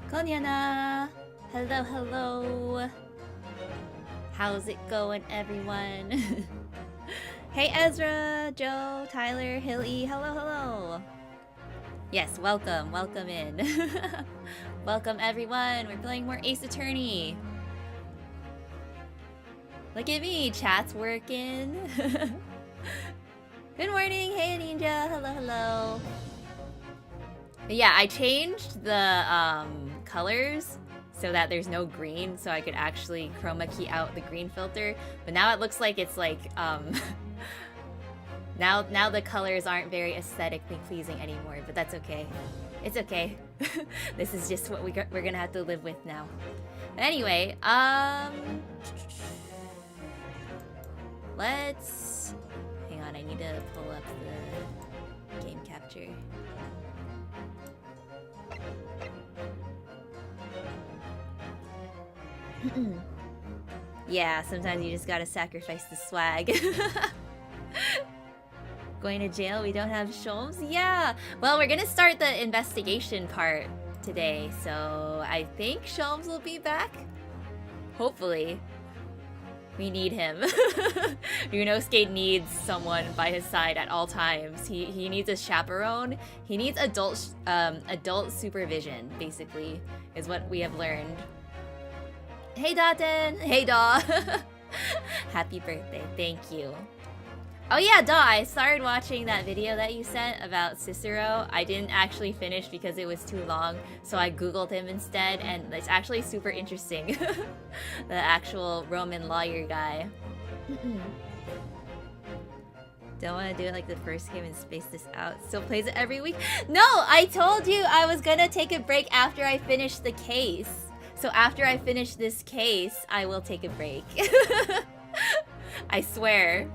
こんやな. Hello, hello. How's it going, everyone? Hey, Ezra, Joe, Tyler, Hilly. Hello, hello. Yes, welcome in. Welcome, everyone. We're playing more Ace Attorney. Look at me, chat's working. Good morning, hey Ninja. Hello, hello. But yeah, I changed the colors so that there's no green, so I could actually chroma key out the green filter. But now it looks like it's like now the colors aren't very aesthetically pleasing anymore. But that's okay. It's okay. This is just what we're gonna have to live with now. But anyway, let's hang on. I need to pull up the game capture. Yeah, sometimes you just gotta sacrifice the swag. Going to jail? We don't have Sholmes? Yeah! Well, we're gonna start the investigation part today, so I think Sholmes will be back? Hopefully. We need him. Ryunosuke needs someone by his side at all times. He needs a chaperone. He needs adult supervision, basically, is what we have learned. Hey Daten! Hey Daw! Happy birthday, thank you. Oh yeah, Daw, I started watching that video that you sent about Cicero. I didn't actually finish because it was too long, so I googled him instead, and it's actually super interesting. The actual Roman lawyer guy. Don't want to do it like the first game and space this out. Still plays it every week? No, I told you I was gonna take a break after I finish the case. So after I finish this case, I will take a break. I swear.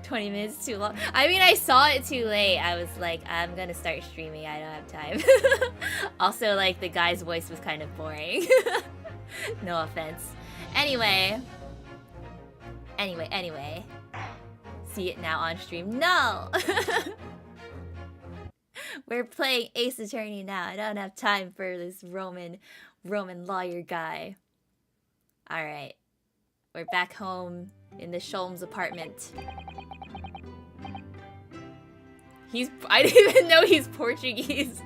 20 minutes too long. I mean, I saw it too late. I was like, I'm gonna start streaming. I don't have time. Also, like, the guy's voice was kind of boring. No offense. Anyway. See it now on stream. No! We're playing Ace Attorney now. I don't have time for this Roman lawyer guy. Alright. We're back home in the Sholmes apartment. I didn't even know he's Portuguese.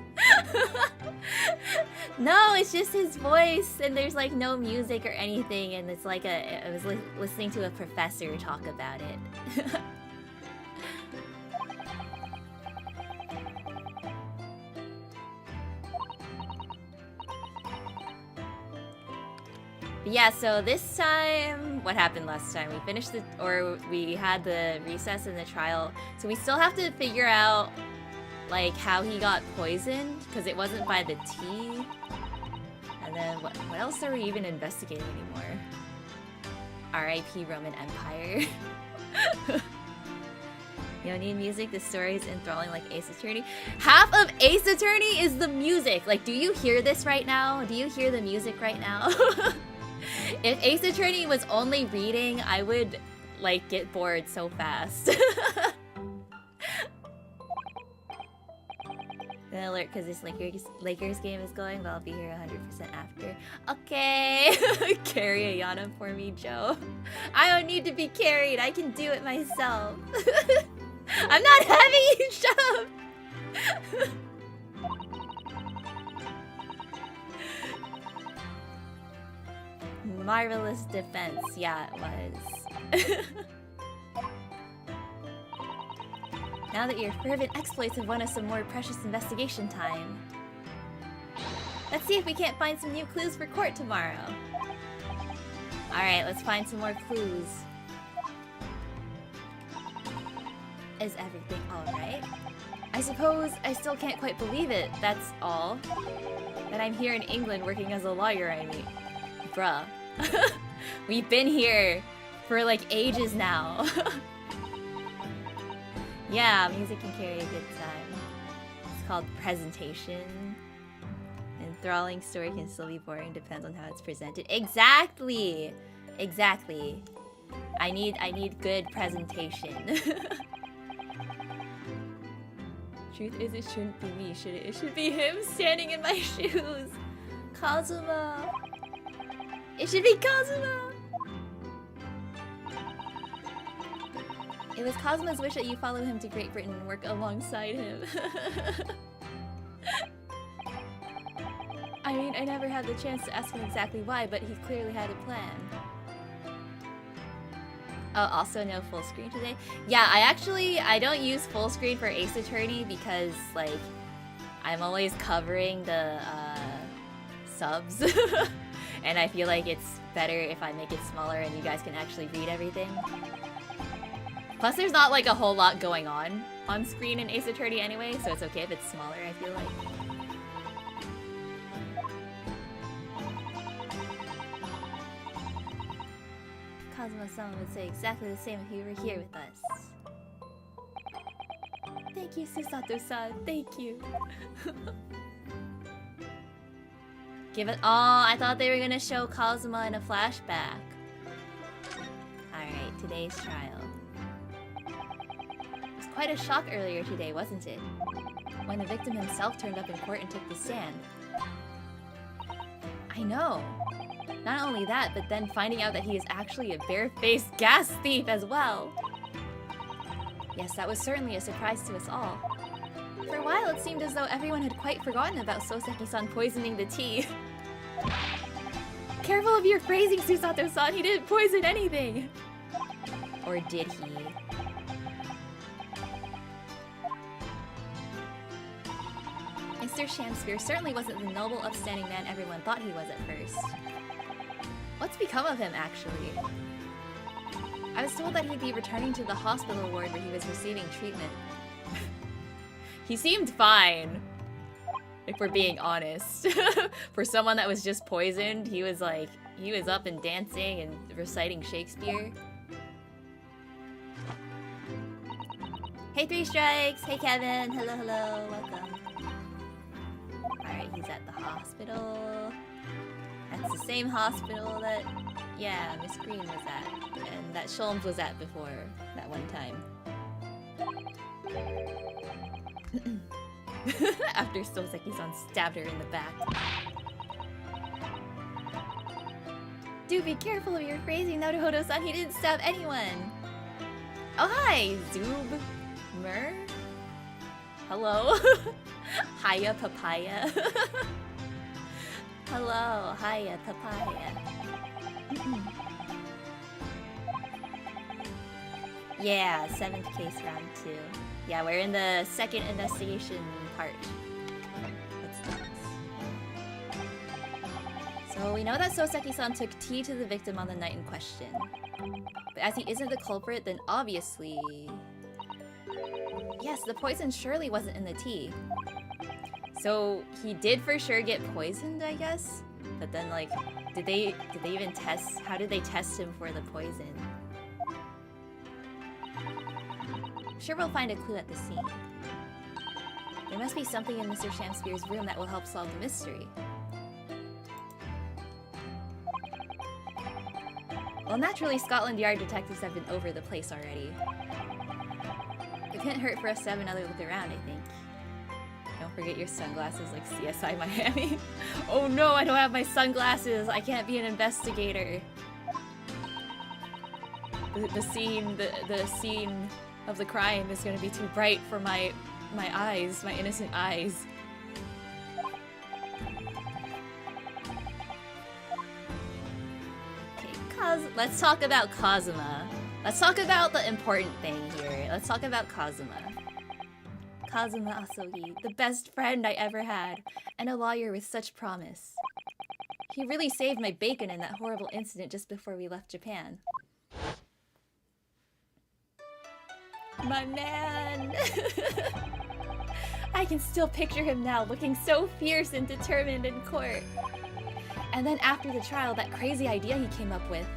No, it's just his voice, and there's like no music or anything, and it's like I was listening to a professor talk about it. Yeah, so this time, what happened last time? We finished we had the recess in the trial, so we still have to figure out, like, how he got poisoned, because it wasn't by the tea. And then, what else are we even investigating anymore? R.I.P. Roman Empire. You don't need music, the story is enthralling like Ace Attorney. Half of Ace Attorney is the music! Like, do you hear this right now? Do you hear the music right now? If Ace Attorney was only reading, I would, like, get bored so fast. Gonna alert because this Lakers game is going, but I'll be here 100% after. Okay! Carry Ayana for me, Joe. I don't need to be carried, I can do it myself. I'm not heavy! Shut up! Marvelous defense. Yeah, it was. Now that your fervent exploits have won us some more precious investigation time. Let's see if we can't find some new clues for court tomorrow. Alright, let's find some more clues. Is everything alright? I suppose I still can't quite believe it, that's all. That I'm here in England working as a lawyer, I mean. Bruh. We've been here for like ages now. Yeah, music can carry a good time. It's called presentation. Enthralling story can still be boring, depends on how it's presented. Exactly! Exactly. I need good presentation. truth is, it shouldn't be me, should it? It should be him standing in my shoes. Kazuma. It should be Kazuma. It was Kazuma's wish that you follow him to Great Britain and work alongside him. I mean, I never had the chance to ask him exactly why, but he clearly had a plan. Oh, also no full screen today? Yeah, I don't use full screen for Ace Attorney because, like, I'm always covering the subs. And I feel like it's better if I make it smaller and you guys can actually read everything. Plus, there's not, like, a whole lot going on screen in Ace Attorney anyway, so it's okay if it's smaller, I feel like. Kazuma-sama would say exactly the same if he were here with us. Thank you, Susato-san. Thank you. Give it. Oh, I thought they were gonna show Kazuma in a flashback. Alright, today's trial. It was quite a shock earlier today, wasn't it? When the victim himself turned up in court and took the stand. I know. Not only that, but then finding out that he is actually a barefaced gas thief as well. Yes, that was certainly a surprise to us all. For a while, it seemed as though everyone had quite forgotten about Soseki-san poisoning the tea. Careful of your phrasing, Susato-san! He didn't poison anything! Or did he? Mr. Shamsphere certainly wasn't the noble, upstanding man everyone thought he was at first. What's become of him, actually? I was told that he'd be returning to the hospital ward where he was receiving treatment. He seemed fine, if we're being honest. For someone that was just poisoned, he was up and dancing and reciting Shakespeare. Hey, Three Strikes! Hey, Kevin! Hello, hello, welcome. Alright, he's at the hospital. That's the same hospital that, yeah, Miss Green was at, and that Sholmes was at before, that one time. After Soseki-san stabbed her in the back. Do be careful of your phrasing, Naruhodo-san, he didn't stab anyone! Oh hi, Zoob! Mer? Hello? Hiya, papaya. Hello, hiya, papaya. Yeah, 7th case round 2. Yeah, we're in the second investigation part. What's next? So we know that Soseki-san took tea to the victim on the night in question. But as he isn't the culprit, then obviously... Yes, the poison surely wasn't in the tea. So he did for sure get poisoned, I guess? But then, like, did they even test? How did they test him for the poison? I'm sure we'll find a clue at the scene. There must be something in Mr. Shamsphere's room that will help solve the mystery. Well, naturally, Scotland Yard detectives have been over the place already. It couldn't hurt for us to have another look around, I think. Don't forget your sunglasses like CSI Miami. Oh no, I don't have my sunglasses! I can't be an investigator! The scene of the crime is gonna be too bright for my eyes, my innocent eyes. Okay, let's talk about Kazuma. Let's talk about the important thing here. Let's talk about Kazuma. Kazuma Asogi, the best friend I ever had, and a lawyer with such promise. He really saved my bacon in that horrible incident just before we left Japan. My man! I can still picture him now, looking so fierce and determined in court. And then after the trial, that crazy idea he came up with.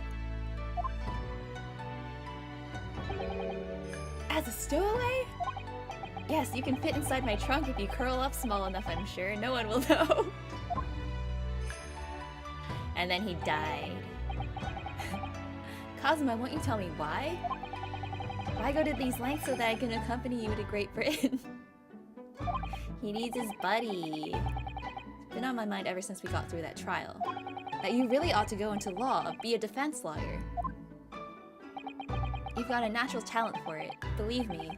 As a stowaway? Yes, you can fit inside my trunk if you curl up small enough, I'm sure. No one will know. And then he died. Kazuma, won't you tell me why? Why go to these lengths so that I can accompany you to Great Britain? He needs his buddy. It's been on my mind ever since we got through that trial. That you really ought to go into law, be a defense lawyer. You've got a natural talent for it, believe me.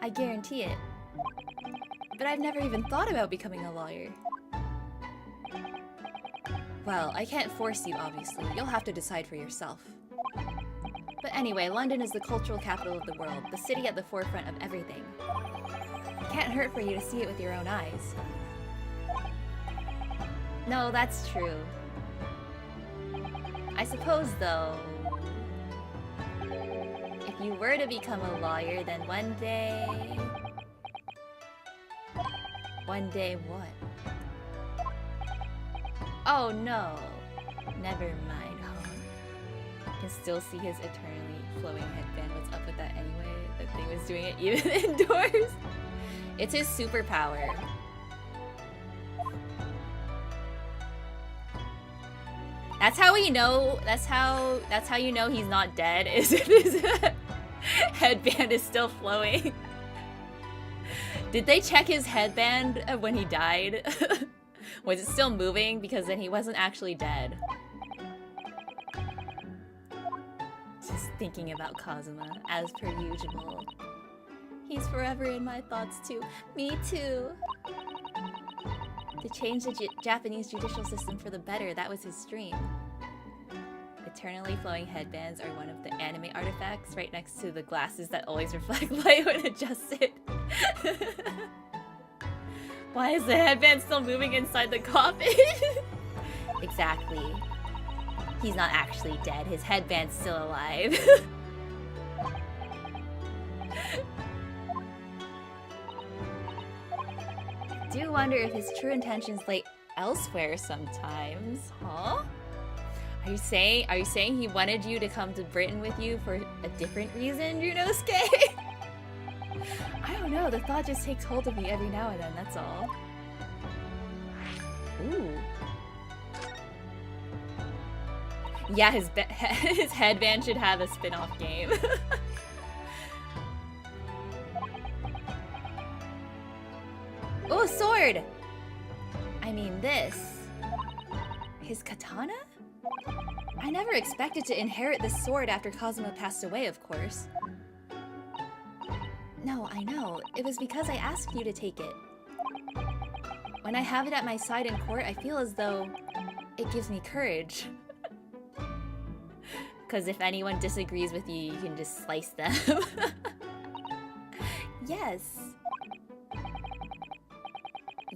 I guarantee it. But I've never even thought about becoming a lawyer. Well, I can't force you, obviously. You'll have to decide for yourself. But anyway, London is the cultural capital of the world, the city at the forefront of everything. It can't hurt for you to see it with your own eyes. No, that's true. I suppose, though, if you were to become a lawyer, then one day... One day what? Oh no! Never mind, huh? I can still see his eternally flowing headband. What's up with that anyway? That thing was doing it even indoors. It's his superpower. That's how we know. That's how you know he's not dead. Is if his headband is still flowing. Did they check his headband when he died? Was it still moving? Because then he wasn't actually dead. Just thinking about Kazuma, as per usual. He's forever in my thoughts too. Me too. To change the Japanese judicial system for the better, that was his dream. Eternally flowing headbands are one of the anime artifacts right next to the glasses that always reflect light when adjusted. Why is the headband still moving inside the coffin? Exactly. He's not actually dead. His headband's still alive. Do wonder if his true intentions lay elsewhere sometimes, huh? Are you saying he wanted you to come to Britain with you for a different reason, Ryunosuke? I don't know, the thought just takes hold of me every now and then, that's all. Ooh. Yeah, his headband should have a spin-off game. Oh, sword! I mean this. His katana? I never expected to inherit this sword after Kazuma passed away, of course. No, I know. It was because I asked you to take it. When I have it at my side in court, I feel as though it gives me courage. Because if anyone disagrees with you, you can just slice them. Yes.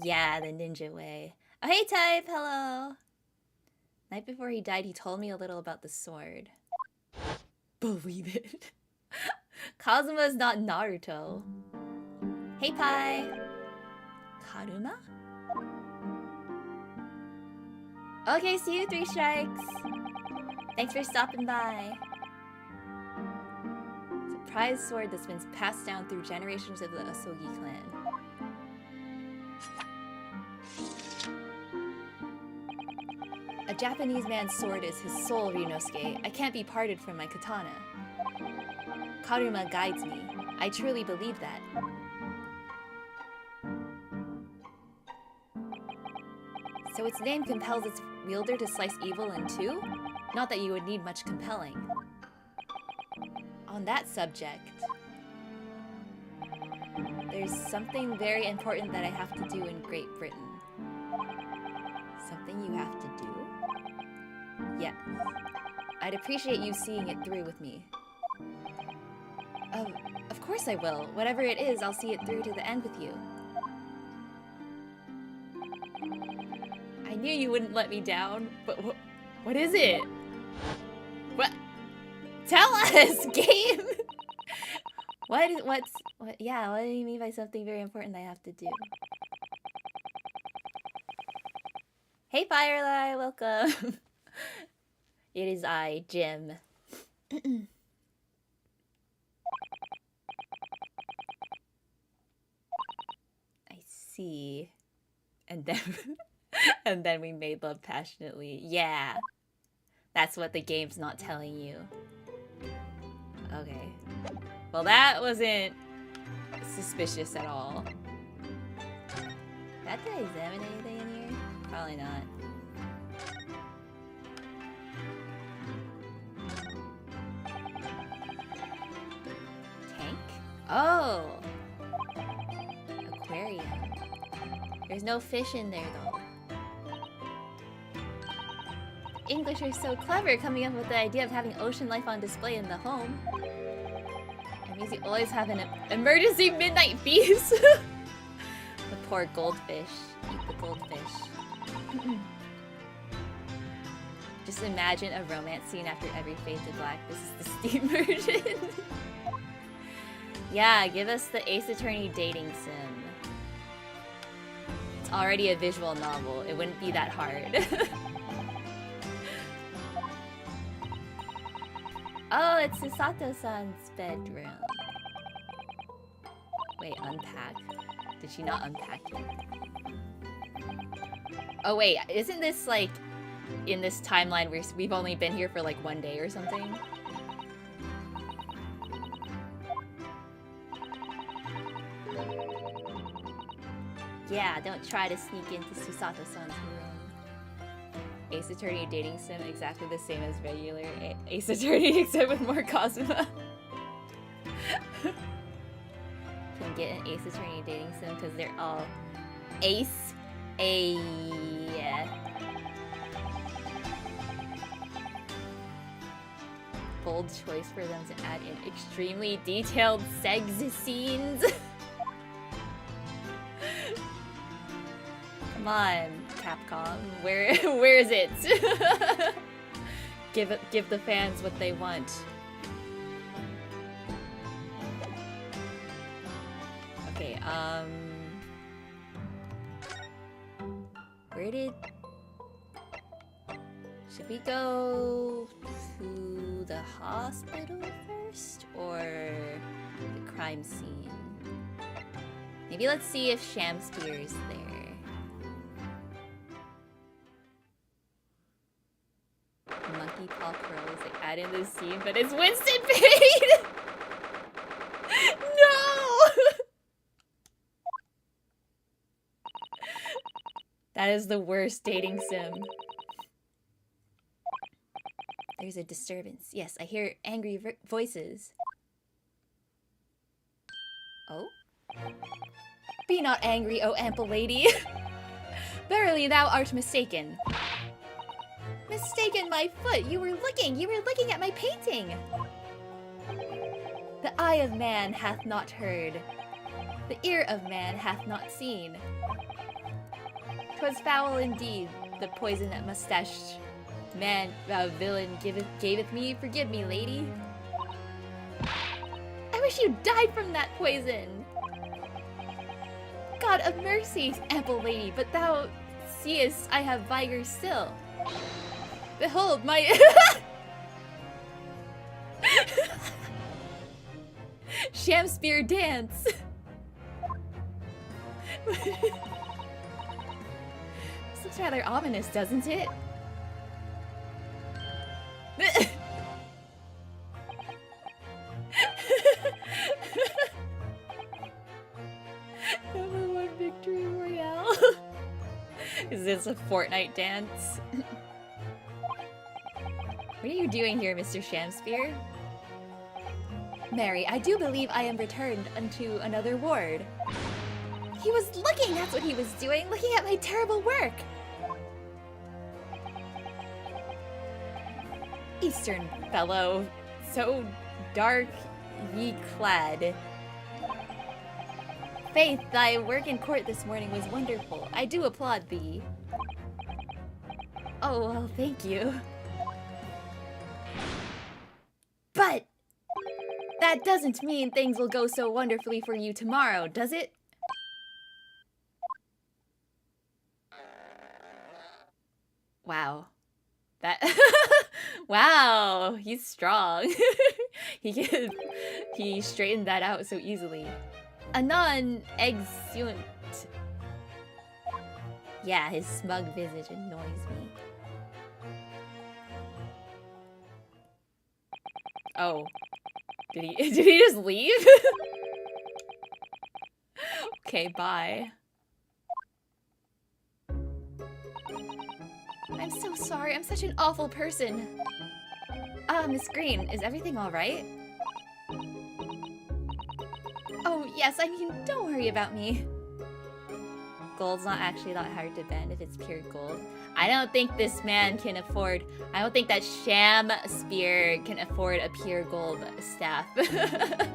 Yeah, the ninja way. Oh, hey, Type! Hello! Night before he died, he told me a little about the sword. Believe it. Kazuma's not Naruto. Hey, Pai! Karuma? Okay, see you, 3 strikes! Thanks for stopping by. It's a prized sword that's been passed down through generations of the Asogi clan. A Japanese man's sword is his soul, Ryunosuke. I can't be parted from my katana. Karuma guides me. I truly believe that. So its name compels its wielder to slice evil in two? Not that you would need much compelling. On that subject, there's something very important that I have to do in Great Britain. Something you have to do? Yes. I'd appreciate you seeing it through with me. Of course I will. Whatever it is, I'll see it through to the end with you. I knew you wouldn't let me down, but what is it? What? Tell us, game! What do you mean by something very important I have to do? Hey, Firelight, welcome! It is I, Jim. I see. And then... and then we made love passionately. Yeah. That's what the game's not telling you. Okay. Well, that wasn't suspicious at all. Have to examine anything in here? Probably not. Tank? Oh! Aquarium. There's no fish in there though. English are so clever coming up with the idea of having ocean life on display in the home. It means you always have an emergency midnight feast. The poor goldfish. Eat the goldfish. Just imagine a romance scene after every fade to black. This is the Steam version. Yeah, give us the Ace Attorney dating sim. It's already a visual novel. It wouldn't be that hard. Oh, it's Susato-san's bedroom. Wait, unpack? Did she not unpack yet? Oh wait, isn't this like in this timeline where we've only been here for like one day or something? Yeah, don't try to sneak into Susato-san's room. Ace Attorney dating sim, exactly the same as regular Ace Attorney except with more Cosmo. Can get an Ace Attorney dating sim because they're all Ace A. Bold choice for them to add in extremely detailed sex scenes. Come on, Capcom. Where is it? Give the fans what they want. Okay, where did... Should we go to the hospital first or the crime scene? Maybe let's see if Shamspear is there. Monkey Paw Curl is like add in the scene, but it's Winston Payne! No! That is the worst dating sim. There's a disturbance. Yes, I hear angry voices. Oh? Be not angry, O ample lady. Verily thou art mistaken. Mistaken my foot! You were looking at my painting! The eye of man hath not heard. The ear of man hath not seen. 'Twas foul indeed, the poison that mustached man, thou villain, gaveth me, forgive me, lady. I wish you died from that poison! God of mercy, ample lady, but thou seest I have vigor still. Behold my... Shamspear dance! This looks rather ominous, doesn't it? #1 victory royale. Is this a Fortnite dance? What are you doing here, Mr. Shamspear? Mary, I do believe I am returned unto another ward. He was looking, that's what he was doing, looking at my terrible work. Eastern fellow, so dark ye clad. Faith, thy work in court this morning was wonderful. I do applaud thee. Oh, well, thank you. But that doesn't mean things will go so wonderfully for you tomorrow, does it? Wow. That wow, he's strong. he straightened that out so easily. Anon exeunt. Yeah, his smug visage annoys me. Oh. Did he just leave? Okay, bye. so sorry. I'm such an awful person. Miss Green, is everything alright? Oh, yes, I mean, don't worry about me. Gold's not actually that hard to bend if it's pure gold. I don't think this man can afford... I don't think that sham spear can afford a pure gold staff. They're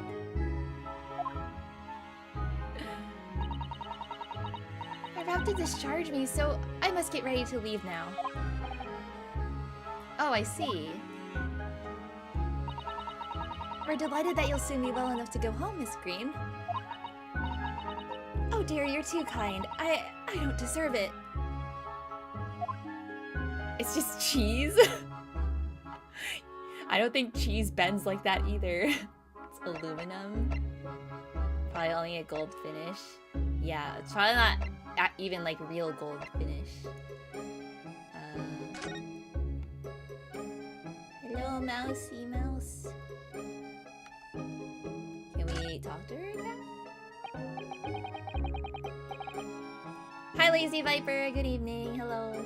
about to discharge me, so I must get ready to leave now. Oh, I see. We're delighted that you'll soon be well enough to go home, Miss Green. Oh dear, you're too kind. I don't deserve it. It's just cheese? I don't think cheese bends like that either. It's aluminum. Probably only a gold finish. Yeah, it's probably not even like real gold finish. Hello, mousey mouse. Can we talk to her again? Hi, Lazy Viper. Good evening. Hello.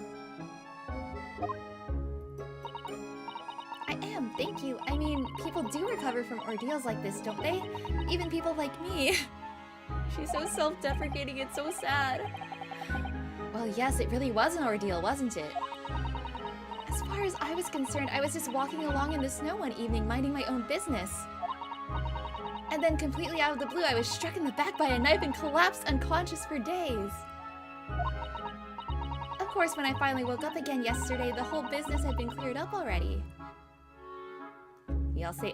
I am, thank you. I mean, people do recover from ordeals like this, don't they? Even people like me. She's so self-deprecating, it's so sad. Well, yes, it really was an ordeal, wasn't it? As far as I was concerned, I was just walking along in the snow one evening, minding my own business. And then completely out of the blue, I was struck in the back by a knife and collapsed unconscious for days. Of course, when I finally woke up again yesterday, the whole business had been cleared up already. Y'all say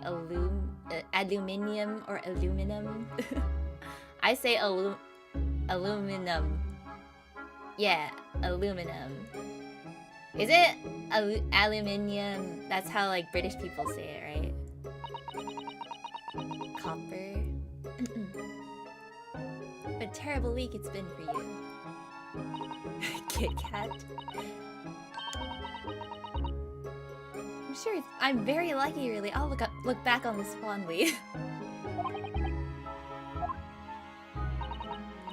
aluminium or aluminum? I say aluminum. Yeah, aluminum. Is it aluminium? That's how like British people say it, right? Copper. A terrible week it's been for you. Kit Kat. I'm sure I'm very lucky, really. I'll look back on this fondly.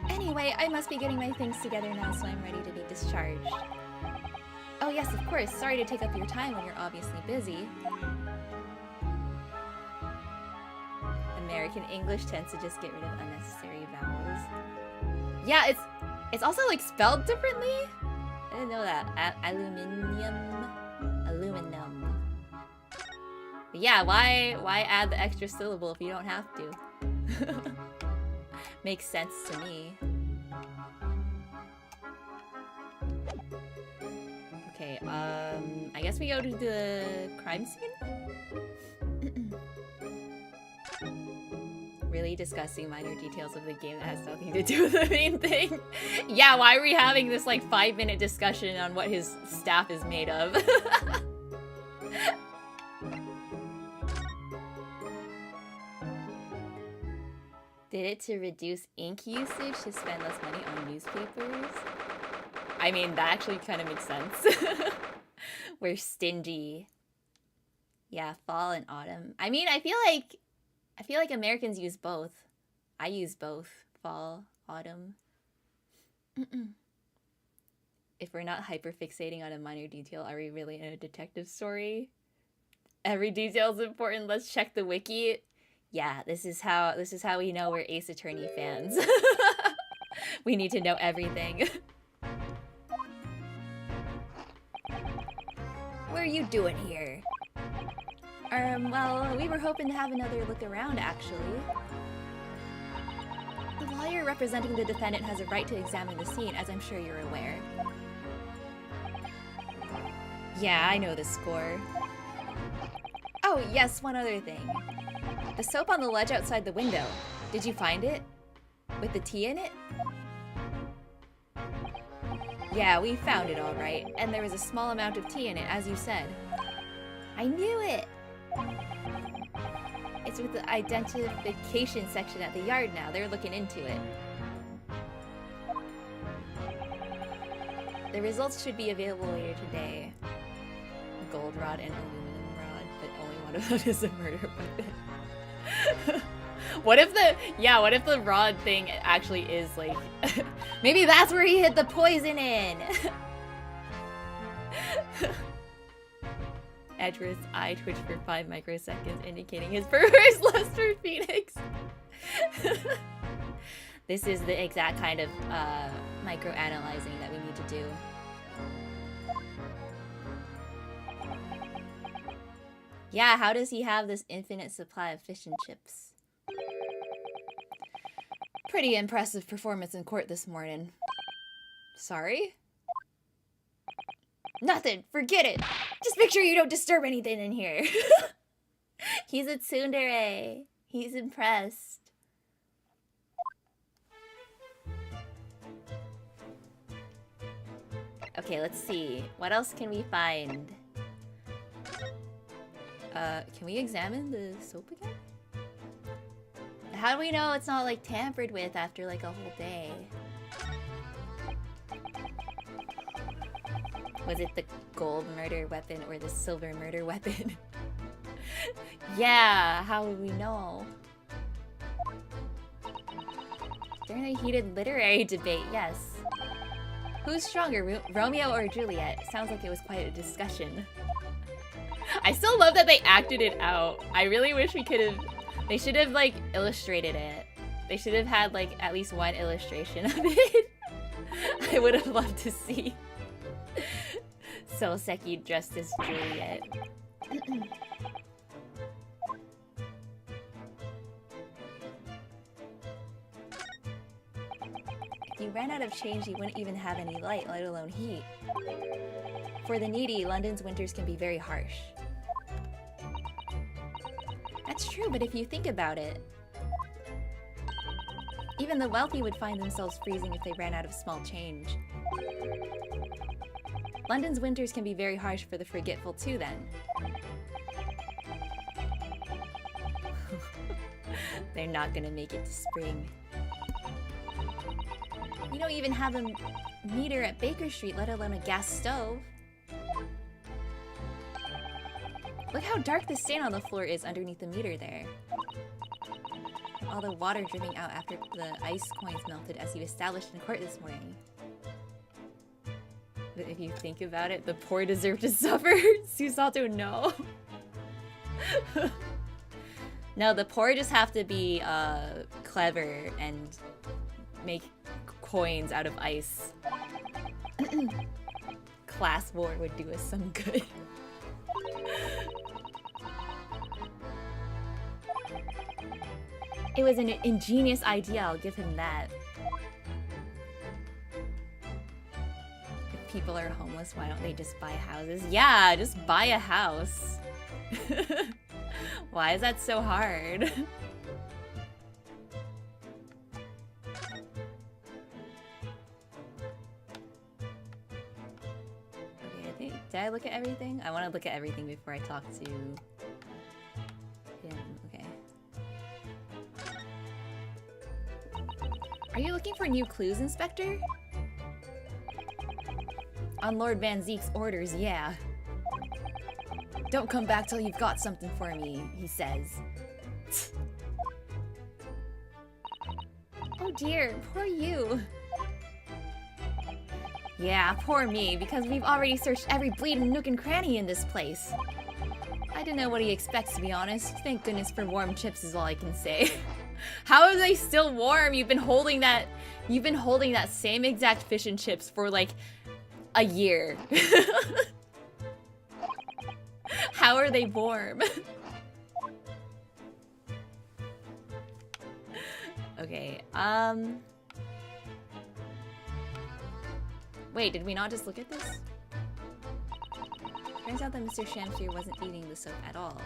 Anyway, I must be getting my things together now, so I'm ready to be discharged. Oh yes, of course. Sorry to take up your time when you're obviously busy. American English tends to just get rid of unnecessary vowels. Yeah, it's also like spelled differently. I didn't know that. Aluminum. But yeah, why add the extra syllable if you don't have to? Makes sense to me. Okay, I guess we go to the crime scene? Really discussing minor details of the game that has nothing to do with the main thing. Yeah, why are we having this like 5-minute discussion on what his staff is made of? Did it to reduce ink usage to spend less money on newspapers? I mean, that actually kind of makes sense. We're stingy. Yeah, fall and autumn. I mean, I feel like Americans use both. I use both. Fall, autumn. If we're not hyperfixating on a minor detail, are we really in a detective story? Every detail is important. Let's check the wiki. Yeah, this is how we know we're Ace Attorney fans. We need to know everything. What are you doing here? Well, we were hoping to have another look around, actually. The lawyer representing the defendant has a right to examine the scene, as I'm sure you're aware. Yeah, I know the score. Oh, yes, one other thing. The soap on the ledge outside the window. Did you find it? With the tea in it? Yeah, we found it all right, and there was a small amount of tea in it, as you said. I knew it! It's with the identification section at the yard now. They're looking into it. The results should be available later today. Gold rod and aluminum rod, but only one of them is a murder weapon. What if the rod thing actually is like... Maybe that's where he hid the poison in! Edward's eye twitched for 5 microseconds, indicating his perverse lust for Phoenix. This is the exact kind of microanalyzing that we need to do. Yeah, how does he have this infinite supply of fish and chips? Pretty impressive performance in court this morning. Sorry? Nothing, forget it. Just make sure you don't disturb anything in here. He's a tsundere. He's impressed. Okay, let's see. What else can we find? Can we examine the soap again? How do we know it's not like tampered with after like a whole day? Was it the gold murder weapon or the silver murder weapon? Yeah, how would we know? During a heated literary debate, yes. Who's stronger, Romeo or Juliet? Sounds like it was quite a discussion. I still love that they acted it out. I really wish we could have... They should have, like, illustrated it. They should have had, like, at least one illustration of it. I would have loved to see. Soseki dressed as Juliet. If you ran out of change, you wouldn't even have any light, let alone heat. For the needy, London's winters can be very harsh. That's true, but if you think about it, even the wealthy would find themselves freezing if they ran out of small change. London's winters can be very harsh for the forgetful too, then. They're not gonna make it to spring. We don't even have a meter at Baker Street, let alone a gas stove. Look how dark the stain on the floor is underneath the meter there. All the water dripping out after the ice coins melted as you established in court this morning. But if you think about it, the poor deserve to suffer. Susato, no. No, the poor just have to be clever and make coins out of ice. Class war would do us some good. It was an ingenious idea, I'll give him that. If people are homeless, why don't they just buy houses? Yeah, just buy a house. Why is that so hard? Okay, did I look at everything? I want to look at everything before I talk to him. Okay. Are you looking for new clues, Inspector? On Lord Van Zeek's orders, yeah. Don't come back till you've got something for me, he says. Oh dear, poor you. Yeah, poor me, because we've already searched every bleeding nook and cranny in this place. I don't know what he expects, to be honest. Thank goodness for warm chips is all I can say. How are they still warm? You've been holding that same exact fish and chips for like a year. How are they warm? Okay, wait, did we not just look at this? Turns out that Mr. Shamshir wasn't eating the soap at all.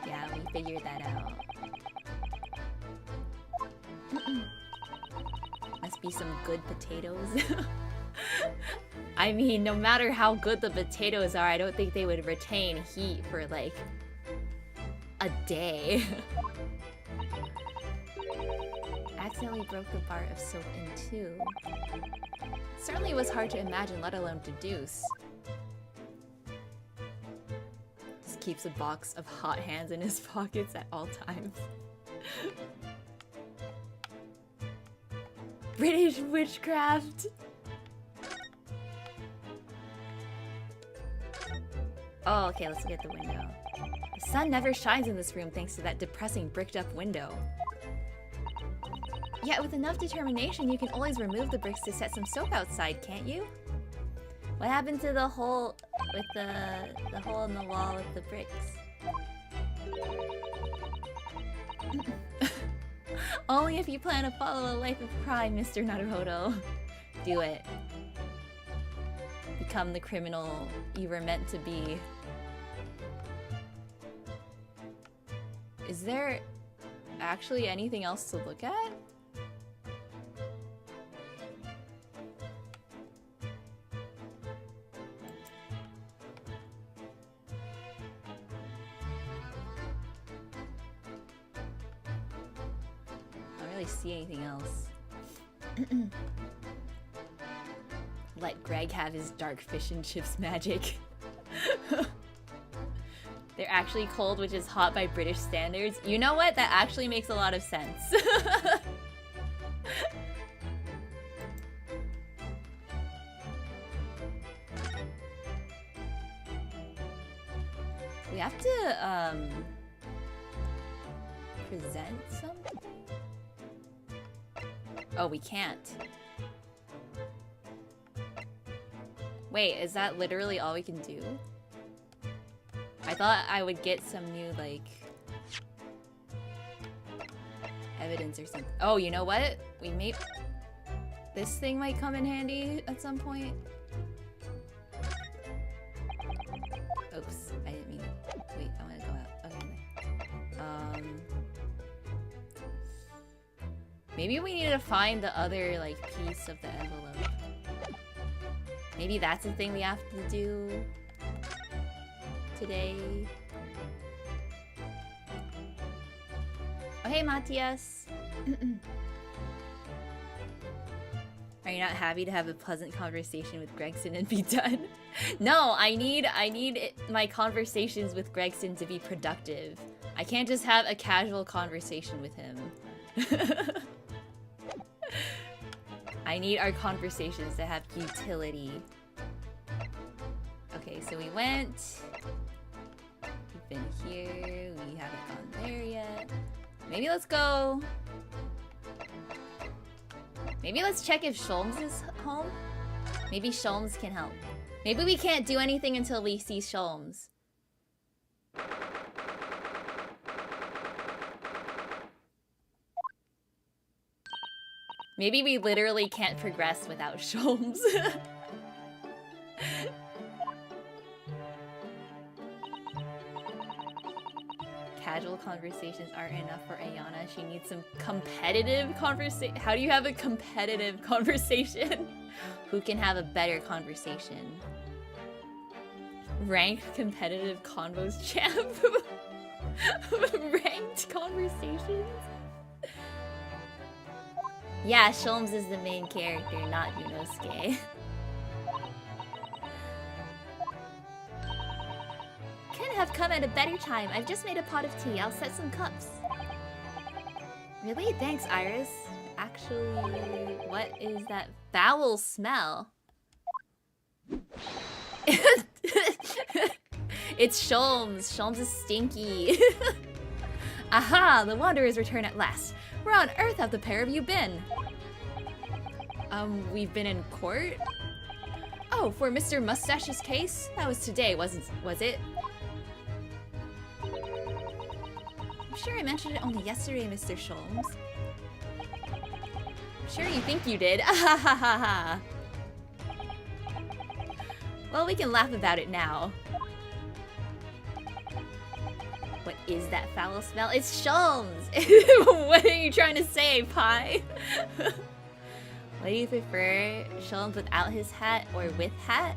Yeah, we figured that out. Must be some good potatoes. I mean, no matter how good the potatoes are, I don't think they would retain heat for like a day. Accidentally broke the bar of soap in two. Certainly was hard to imagine, let alone deduce. Just keeps a box of hot hands in his pockets at all times. British witchcraft! Oh, okay, let's look at the window. The sun never shines in this room thanks to that depressing bricked up window. Yet with enough determination, you can always remove the bricks to set some soap outside, can't you? What happened to the hole with the hole in the wall with the bricks? Only if you plan to follow a life of crime, Mr. Naruhodo. Do it. Become the criminal you were meant to be. Is there actually anything else to look at? I don't really see anything else. Let Greg have his dark fish and chips magic. They're actually cold, which is hot by British standards. You know what? That actually makes a lot of sense. We have to, present something? Oh, we can't. Wait, is that literally all we can do? I thought I would get some new, like, evidence or something. Oh, you know what? We may... This thing might come in handy at some point. Oops, I didn't mean it. Wait, I want to go out. Okay. Maybe we need to find the other, like, piece of the envelope. Maybe that's the thing we have to do today. Oh, hey, Matthias. Are you not happy to have a pleasant conversation with Gregson and be done? No, I need my conversations with Gregson to be productive. I can't just have a casual conversation with him. I need our conversations to have utility. Okay, so we went. We've been here. We haven't gone there yet. Maybe let's go. Maybe let's check if Sholmes is home. Maybe Sholmes can help. Maybe we can't do anything until we see Sholmes. Maybe we literally can't progress without Sholmes. Casual conversations aren't enough for Ayana. She needs some competitive conversation. How do you have a competitive conversation? Who can have a better conversation? Ranked competitive convos champ. Ranked conversations? Yeah, Sholmes is the main character, not Yunosuke. Couldn't have come at a better time. I've just made a pot of tea. I'll set some cups. Really? Thanks, Iris. Actually, what is that foul smell? It's Sholmes. Sholmes is stinky. Aha! The Wanderers return at last. Where on earth have the pair of you been? We've been in court? Oh, for Mr. Mustache's case? That was today, was it? I'm sure I mentioned it only yesterday, Mr. Sholmes. I'm sure you think you did. Ahahaha. Well, we can laugh about it now. What is that foul smell? It's Sholmes! What are you trying to say, Pie? What do you prefer? Sholmes without his hat or with hat?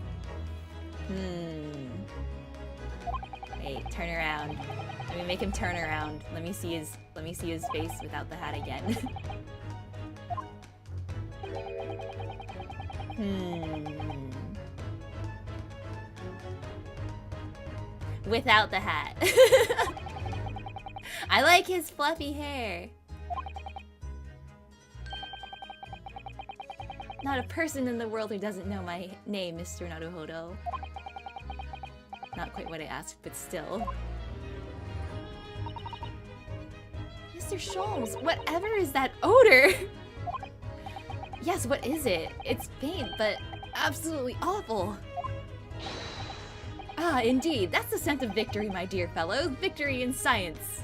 Wait, turn around. Let me make him turn around. Let me see his face without the hat again. Without the hat. I like his fluffy hair. Not a person in the world who doesn't know my name, Mr. Naruhodo. Not quite what I asked, but still. Mr. Sholmes, whatever is that odor? Yes, what is it? It's faint, but absolutely awful. Ah, indeed. That's the scent of victory, my dear fellows. Victory in science.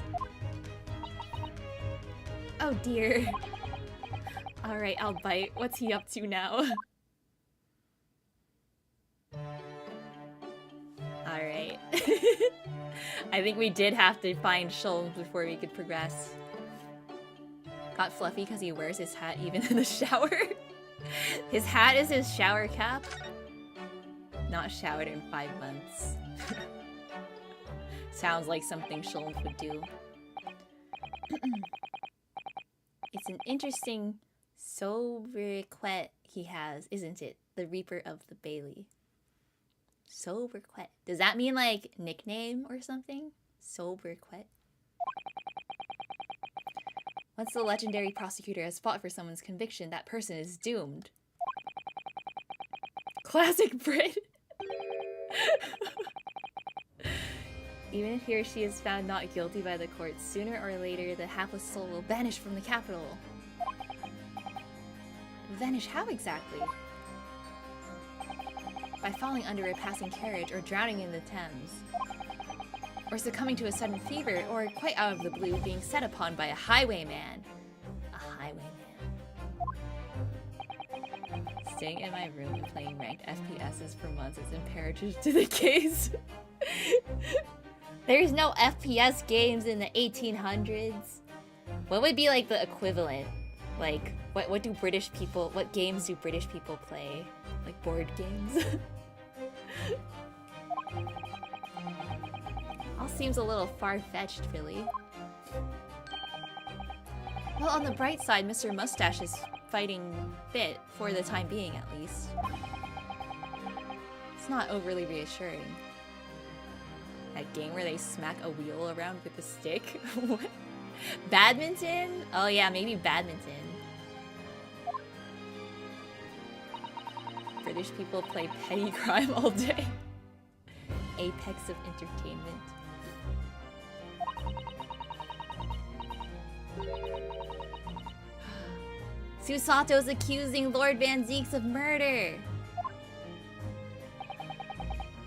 Oh dear. Alright, I'll bite. What's he up to now? Alright. I think we did have to find Sholmes before we could progress. Got fluffy because he wears his hat even in the shower. His hat is his shower cap. Not showered in 5 months. Sounds like something Sholmes would do. It's an interesting sobriquet he has, isn't it? The Reaper of the Bailey. Sobriquet. Does that mean like nickname or something? Sobriquet. Once the legendary prosecutor has fought for someone's conviction, that person is doomed. Classic Brit. Even if he or she is found not guilty by the courts, sooner or later the hapless soul will vanish from the capital. Vanish how exactly? By falling under a passing carriage or drowning in the Thames. Or succumbing to a sudden fever, or quite out of the blue, being set upon by a highwayman. A highwayman. Staying in my room and playing ranked FPSs for months is imperative to the case. There's no FPS games in the 1800s. What would be like the equivalent? Like, what do British people, what games do British people play? Like board games? All seems a little far-fetched, really. Well, on the bright side, Mr. Mustache is fighting fit, for the time being at least. It's not overly reassuring. That game where they smack a wheel around with a stick? What? Badminton? Oh yeah, maybe badminton. British people play petty crime all day. Apex of entertainment. Susato's accusing Lord Van Zeeks of murder!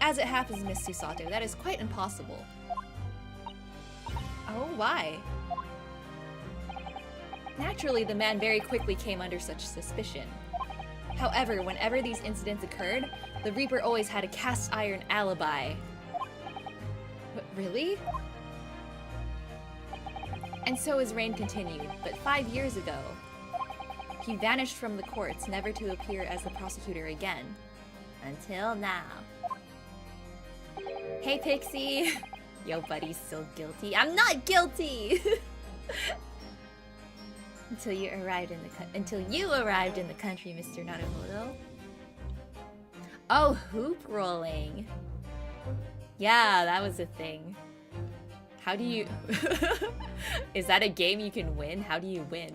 As it happens, Miss Susato, that is quite impossible. Oh, why? Naturally, the man very quickly came under such suspicion. However, whenever these incidents occurred, the Reaper always had a cast iron alibi. What, really? And so his reign continued, but 5 years ago, he vanished from the courts, never to appear as the prosecutor again. Until now. Hey, Pixie! Yo, buddy's still guilty. I'm not guilty! Until you arrived in the country, Mr. Naruhodo. Oh, hoop rolling. Yeah, that was a thing. How do you... Is that a game you can win? How do you win?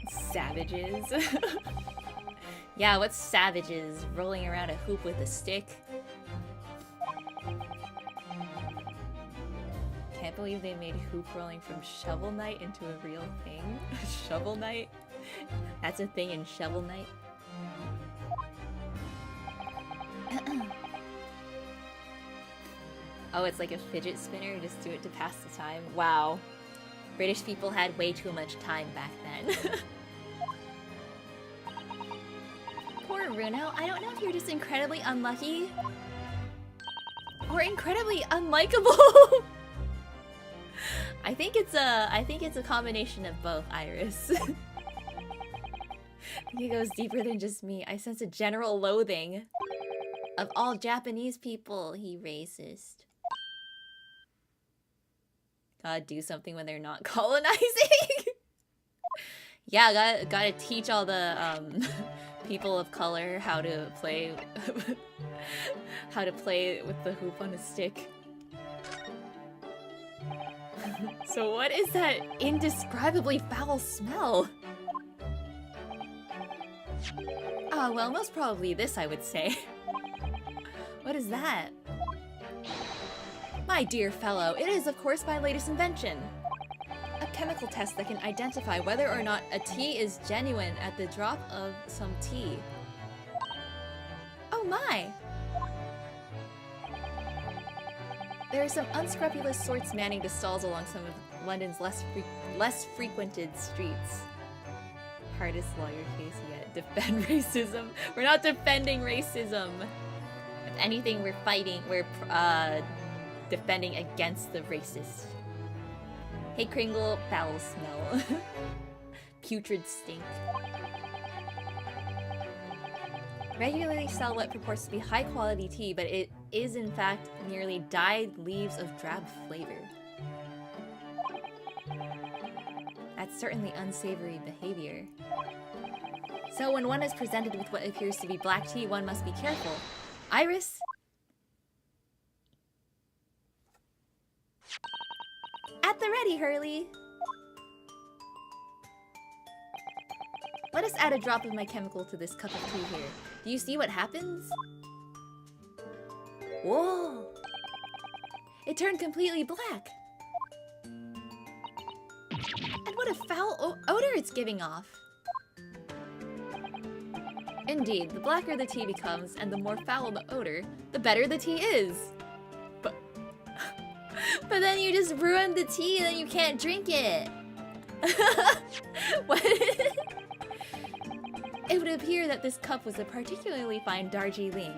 Savages. Yeah, what's savages? Rolling around a hoop with a stick? Can't believe they made hoop rolling from Shovel Knight into a real thing. Shovel Knight? That's a thing in Shovel Knight? Oh, it's like a fidget spinner? Just do it to pass the time? Wow. British people had way too much time back then. Poor Runo. I don't know if you're just incredibly unlucky or incredibly unlikable. I think it's a combination of both, Iris. I think it goes deeper than just me. I sense a general loathing of all Japanese people. He racist. Gotta do something when they're not colonizing. Yeah, gotta teach all the people of color how to play with the hoop on a stick. So what is that indescribably foul smell? Ah, well, most probably this, I would say. What is that? My dear fellow, it is, of course, my latest invention. A chemical test that can identify whether or not a tea is genuine at the drop of some tea. Oh my! There are some unscrupulous sorts manning the stalls along some of London's less frequented streets. Hardest lawyer case yet. Defend racism. We're not defending racism. If anything, we're fighting. We're defending against the racist. Hey Kringle, foul smell. Putrid stink. Regularly sell what purports to be high quality tea, but it is in fact merely dyed leaves of drab flavor. That's certainly unsavory behavior. So when one is presented with what appears to be black tea, one must be careful. Iris? At the ready, Hurley! Let us add a drop of my chemical to this cup of tea here. Do you see what happens? Whoa! It turned completely black! And what a foul odor it's giving off! Indeed, the blacker the tea becomes, and the more foul the odor, the better the tea is! But then you just ruined the tea and then you can't drink it! What? It would appear that this cup was a particularly fine Darjeeling.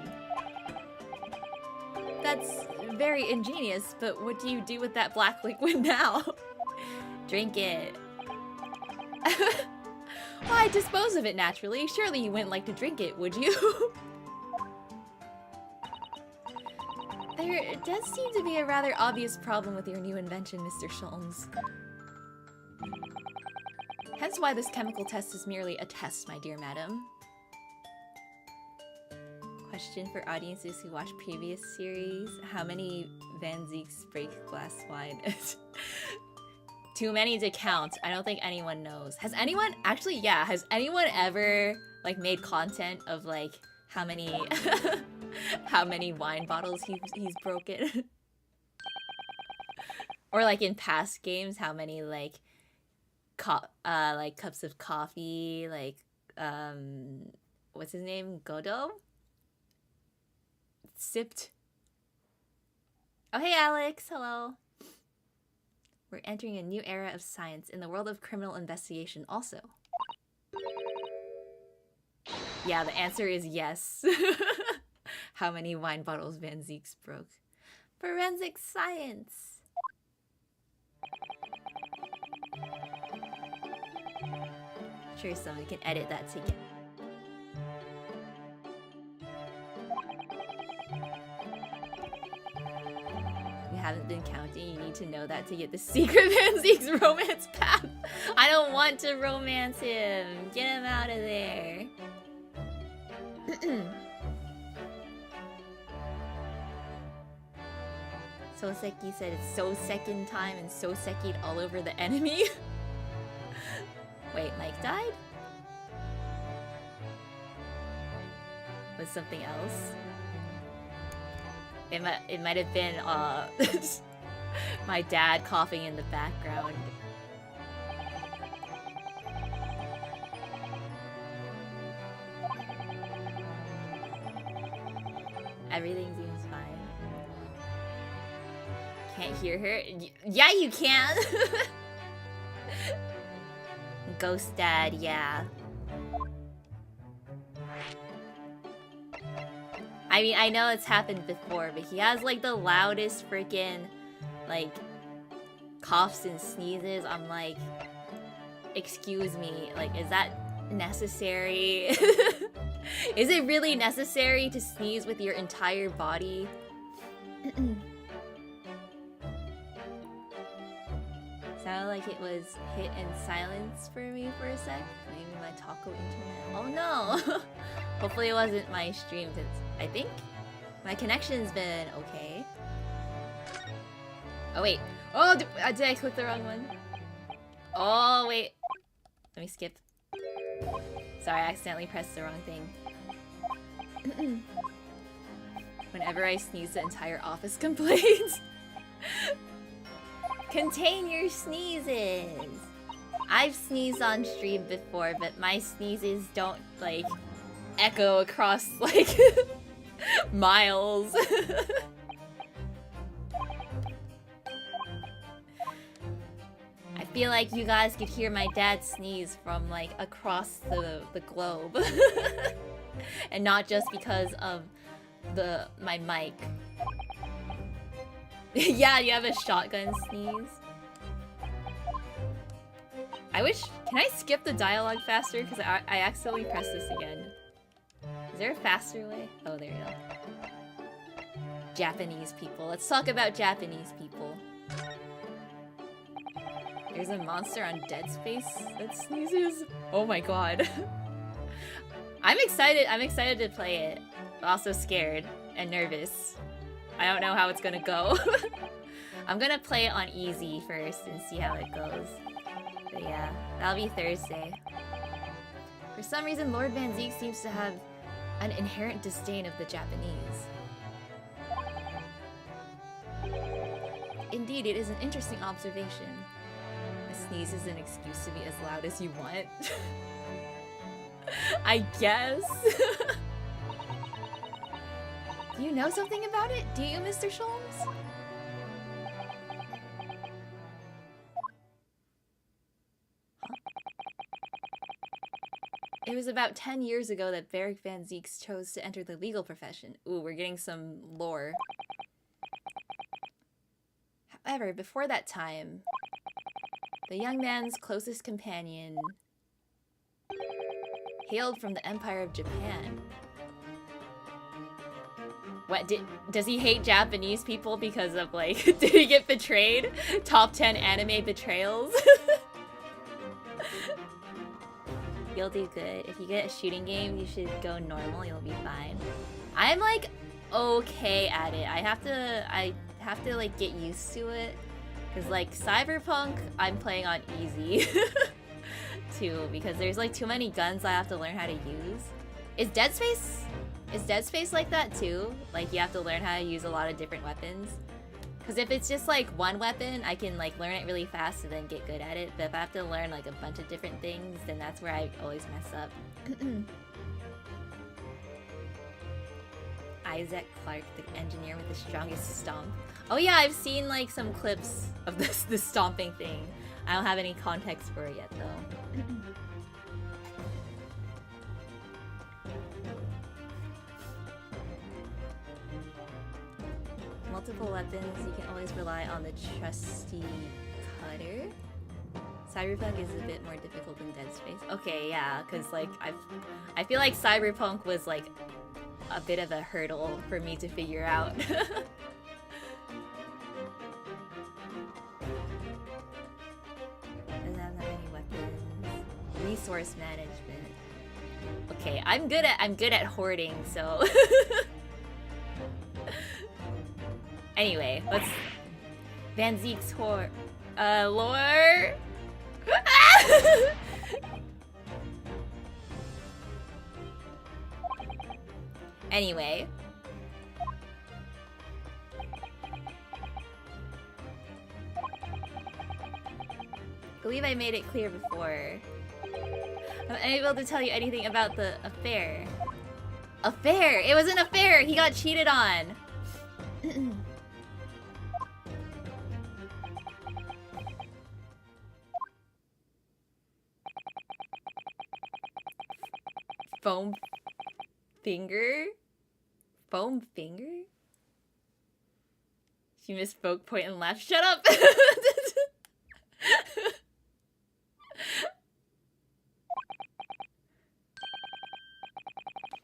That's very ingenious, but what do you do with that black liquid now? Drink it. Well, I'd dispose of it naturally. Surely you wouldn't like to drink it, would you? There does seem to be a rather obvious problem with your new invention, Mr. Sholmes. Hence why this chemical test is merely a test, my dear madam. Question for audiences who watched previous series. How many Van Zeeks break glass wine? Too many to count. I don't think anyone knows. Has anyone... Actually, yeah. Has anyone ever, like, made content of, like, how many... how many wine bottles he's broken? Or, like, in past games, how many, like... like cups of coffee, like what's his name? Godot? Sipped. Oh hey Alex, hello. We're entering a new era of science in the world of criminal investigation also. Yeah, the answer is yes. How many wine bottles Van Zeeks broke? Forensic science. Sure, somebody can edit that together. You haven't been counting, you need to know that to get the secret Van Zeek's romance path. I don't want to romance him. Get him out of there. Soseki said it's so second time and so sekied all over the enemy. Wait, Mike died? Was something else? It might have been my dad coughing in the background. Everything seems fine. Can't hear her? Yeah, you can! Ghost Dad, yeah. I mean, I know it's happened before, but he has, like, the loudest freaking, like, coughs and sneezes. I'm like, excuse me, like, is that necessary? Is it really necessary to sneeze with your entire body? Sounded like it was hit in silence for me for a sec. Maybe my taco internet. Oh no! Hopefully it wasn't my stream, because I think my connection's been okay. Oh wait. Oh, did I click the wrong one? Oh wait. Let me skip. Sorry, I accidentally pressed the wrong thing. Whenever I sneeze, the entire office complains. Contain your sneezes! I've sneezed on stream before, but my sneezes don't, like, echo across, like, miles. I feel like you guys could hear my dad sneeze from, like, across the globe. And not just because of my mic. Yeah, you have a shotgun sneeze. I wish... Can I skip the dialogue faster? Because I accidentally pressed this again. Is there a faster way? Oh, there you go. Japanese people. Let's talk about Japanese people. There's a monster on Dead Space that sneezes. Oh my god. I'm excited to play it. But also scared and nervous. I don't know how it's gonna go. I'm gonna play it on easy first and see how it goes. But yeah, that'll be Thursday. For some reason, Lord Van Zeke seems to have an inherent disdain of the Japanese. Indeed, it is an interesting observation. A sneeze is an excuse to be as loud as you want. I guess. Do you know something about it? Do you, Mr. Sholmes? It was about 10 years ago that Beric Van Zieks chose to enter the legal profession. Ooh, we're getting some lore. However, before that time, the young man's closest companion hailed from the Empire of Japan. What, does he hate Japanese people because of, like, did he get betrayed? Top 10 anime betrayals? You'll do good. If you get a shooting game, you should go normal, you'll be fine. I'm, like, okay at it. I have to like, get used to it. Because, like, Cyberpunk, I'm playing on easy. Too, because there's, like, too many guns I have to learn how to use. Is Dead Space like that too? Like, you have to learn how to use a lot of different weapons? Because if it's just, like, one weapon, I can, like, learn it really fast and then get good at it. But if I have to learn, like, a bunch of different things, then that's where I always mess up. Isaac Clarke, the engineer with the strongest stomp. Oh yeah, I've seen, like, some clips of this stomping thing. I don't have any context for it yet, though. Multiple weapons, you can always rely on the trusty cutter. Cyberpunk is a bit more difficult than Dead Space. Okay, yeah, because, like, I feel like Cyberpunk was, like, a bit of a hurdle for me to figure out. Resource management. Okay, I'm good at hoarding, so anyway, let's Van Ziek's lore. Anyway. I believe I made it clear before. I'm unable to tell you anything about the affair. Affair? It was an affair! He got cheated on! Foam finger? Foam finger? She misspoke, point and laughed. Shut up!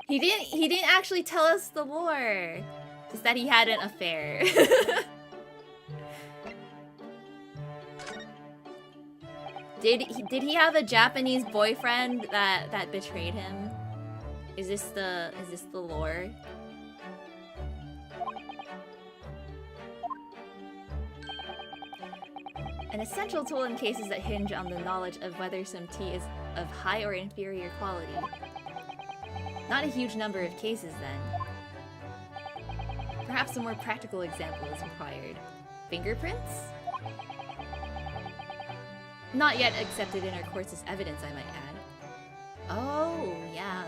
He didn't actually tell us the lore. Just that he had an affair. Did he have a Japanese boyfriend that betrayed him? Is this the lore? An essential tool in cases that hinge on the knowledge of whether some tea is of high or inferior quality. Not a huge number of cases, then. Perhaps a more practical example is required. Fingerprints? Not yet accepted in our courts as evidence, I might add. Oh, yeah.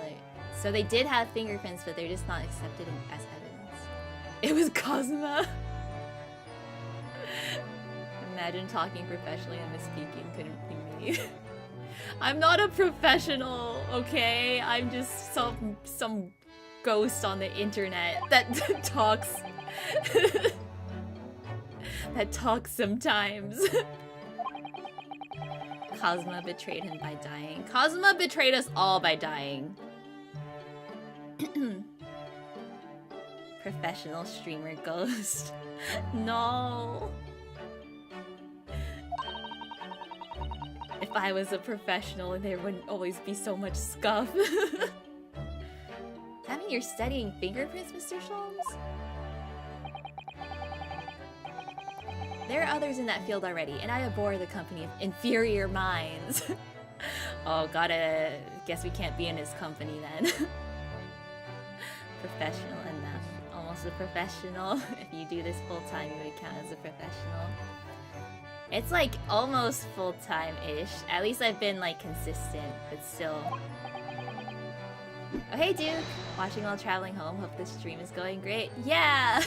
So they did have fingerprints, but they're just not accepted as evidence. It was Cosma! Imagine talking professionally and misspeaking couldn't be me. I'm not a professional, okay? I'm just some ghost on the internet that talks. That talks sometimes. Cosma betrayed him by dying. Cosma betrayed us all by dying. Professional streamer ghost. No. If I was a professional, there wouldn't always be so much scuff. Does that mean you're studying fingerprints, Mr. Sholmes? There are others in that field already, and I abhor the company of inferior minds. Oh, guess we can't be in his company then. Professional enough. Almost a professional. If you do this full time, you would count as a professional. It's like almost full-time-ish. At least I've been like consistent, but still. Oh hey Duke! Watching while traveling home. Hope this stream is going great. Yeah!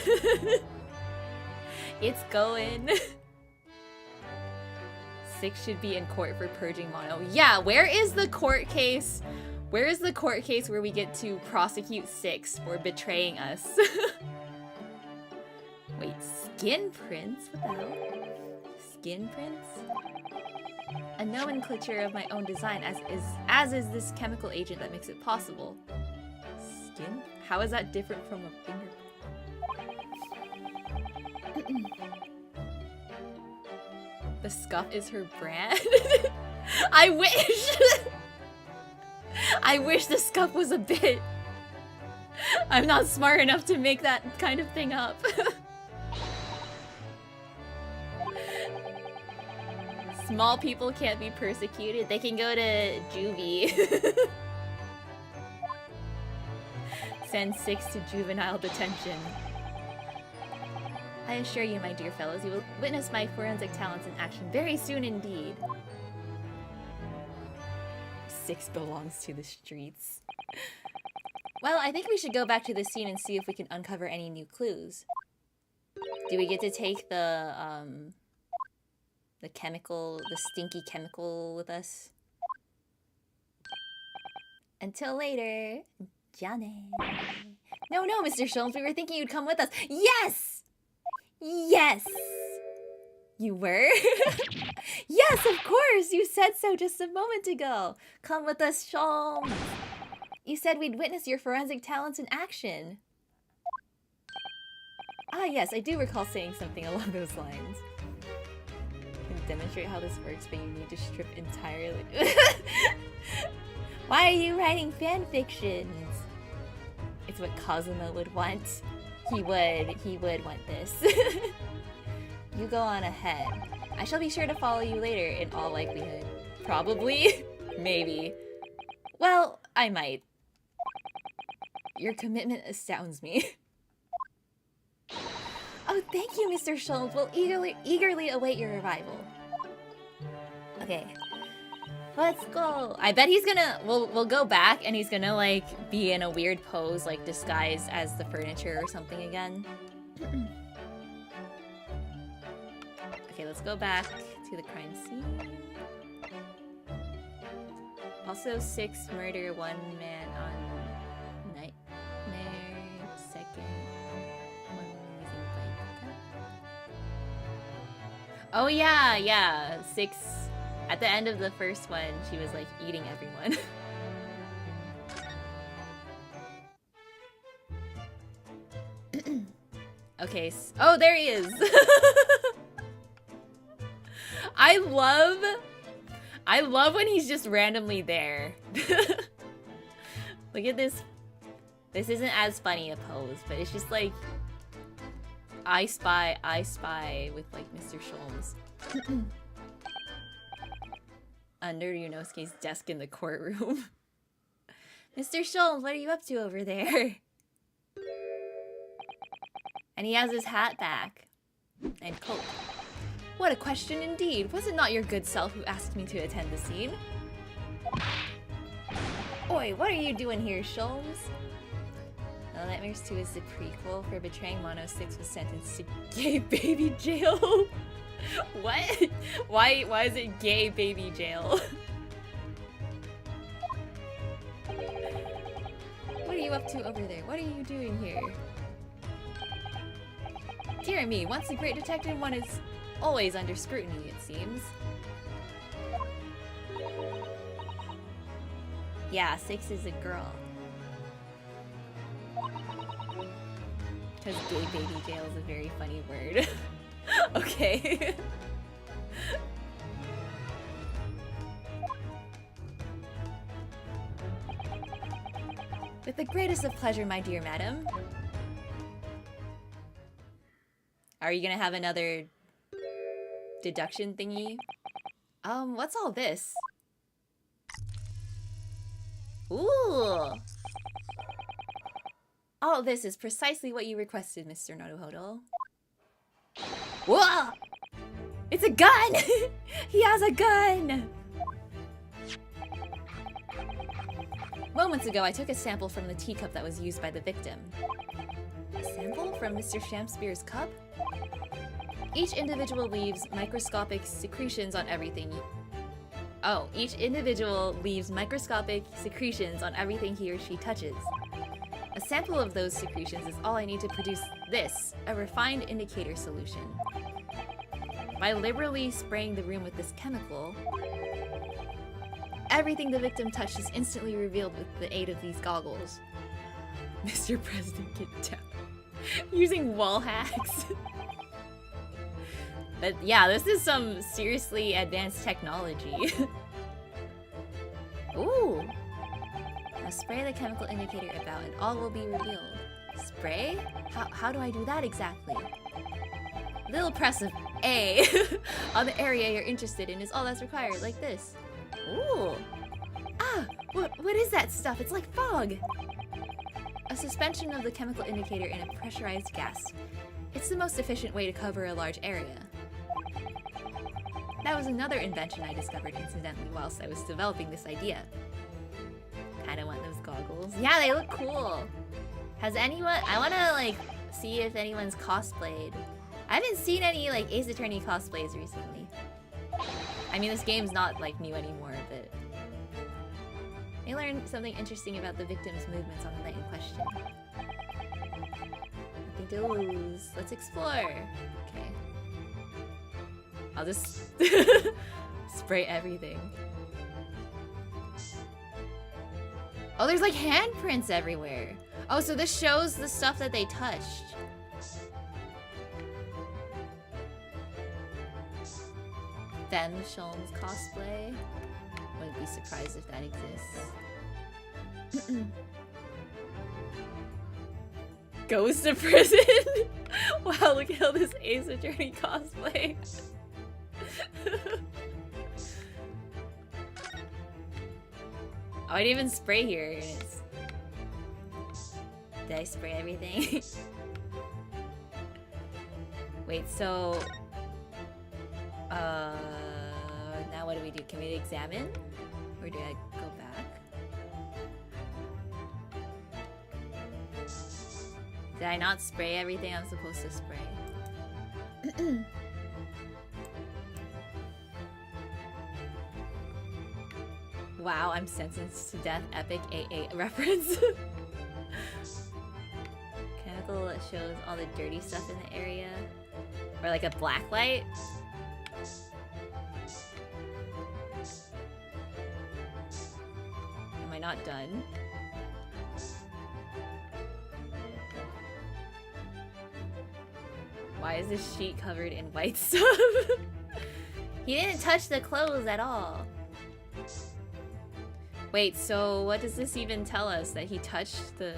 It's going. 6 should be in court for purging mono. Yeah, where is the court case? Where is the court case where we get to prosecute 6 for betraying us? Wait, skin prints? What the hell? Skin prints? A nomenclature of my own design, as is this chemical agent that makes it possible. Skin? How is that different from a fingerprint? The scuff is her brand? I wish! I wish the scuff was a bit. I'm not smart enough to make that kind of thing up. Small people can't be persecuted. They can go to juvie. Send 6 to juvenile detention. I assure you, my dear fellows, you will witness my forensic talents in action very soon indeed. 6 belongs to the streets. Well, I think we should go back to the scene and see if we can uncover any new clues. Do we get to take the stinky chemical with us? Until later. Jaelen. No, Mr. Sholmes, we were thinking you'd come with us. Yes! Yes! You were? Yes, of course! You said so just a moment ago. Come with us, Sholmes. You said we'd witness your forensic talents in action. Ah, yes, I do recall saying something along those lines. Demonstrate how this works, but you need to strip entirely. Why are you writing fan fictions? It's what Cosmo would want. He would want this. You go on ahead. I shall be sure to follow you later in all likelihood. Probably? Maybe. Well, I might. Your commitment astounds me. Oh, thank you, Mr. Sholmes. We'll eagerly await your arrival. Okay. Let's go. I bet he's gonna... We'll go back and he's gonna, like, be in a weird pose, like, disguised as the furniture or something again. Okay, let's go back to the crime scene. Also, 6 murder, 1 man on Nightmare, 2nd... Oh yeah, 6. At the end of the first one, she was like eating everyone. Okay, oh, there he is. I love when he's just randomly there. Look at this. This isn't as funny a pose, but it's just like I spy with like Mr. Sholmes. under Yunosuke's desk in the courtroom. Mr. Sholmes, what are you up to over there? And he has his hat back. And coat. What a question indeed. Was it not your good self who asked me to attend the scene? Oi, what are you doing here, Sholmes? Well, Nightmares 2 is the prequel. For betraying Mono, 6 was sentenced to gay baby jail. What? Why is it gay baby jail? What are you up to over there? What are you doing here? Dear me, once a great detective, one is always under scrutiny, it seems. Yeah, 6 is a girl. Because gay baby jail is a very funny word. Okay. With the greatest of pleasure, my dear madam. Are you gonna have another deduction thingy? What's all this? Ooh! All this is precisely what you requested, Mr. Naruhodo. Whoa! It's a gun! He has a gun! Moments ago, I took a sample from the teacup that was used by the victim. A sample from Mr. Shamspeare's cup? Each individual leaves microscopic secretions on everything. Each individual leaves microscopic secretions on everything he or she touches. A sample of those secretions is all I need to produce this, a refined indicator solution. By liberally spraying the room with this chemical, everything the victim touched is instantly revealed with the aid of these goggles. Mr. President, get down. Using wall hacks. But yeah, this is some seriously advanced technology. Ooh! Now spray the chemical indicator about and all will be revealed. Spray? How do I do that exactly? Little press of A on the area you're interested in is all that's required, like this. Ooh! Ah! What is that stuff? It's like fog! A suspension of the chemical indicator in a pressurized gas. It's the most efficient way to cover a large area. That was another invention I discovered incidentally whilst I was developing this idea. Kinda want those goggles. Yeah, they look cool! Has anyone... I wanna, like, see if anyone's cosplayed. I haven't seen any, like, Ace Attorney cosplays recently. I mean, this game's not, like, new anymore, but... I learned something interesting about the victim's movements on the night in question. Nothing to lose. Let's explore. Okay. I'll just spray everything. Oh, there's like handprints everywhere. Oh, so this shows the stuff that they touched. Then Sholmes cosplay. Wouldn't be surprised if that exists. Goes to prison? Wow, look at all this Ace Attorney cosplay. Oh, I didn't even spray here. Did I spray everything? Wait, so... now what do we do? Can we examine? Or do I go back? Did I not spray everything I'm supposed to spray? Wow, I'm sentenced to death. Epic AA reference. Chemical that shows all the dirty stuff in the area. Or like a black light. Am I not done? Why is this sheet covered in white stuff? He didn't touch the clothes at all. Wait, so what does this even tell us? That he touched the...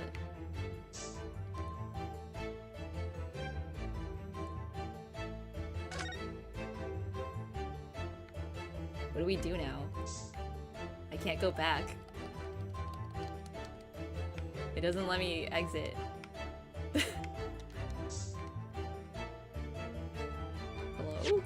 What do we do now? can't go back. It doesn't let me exit. Hello?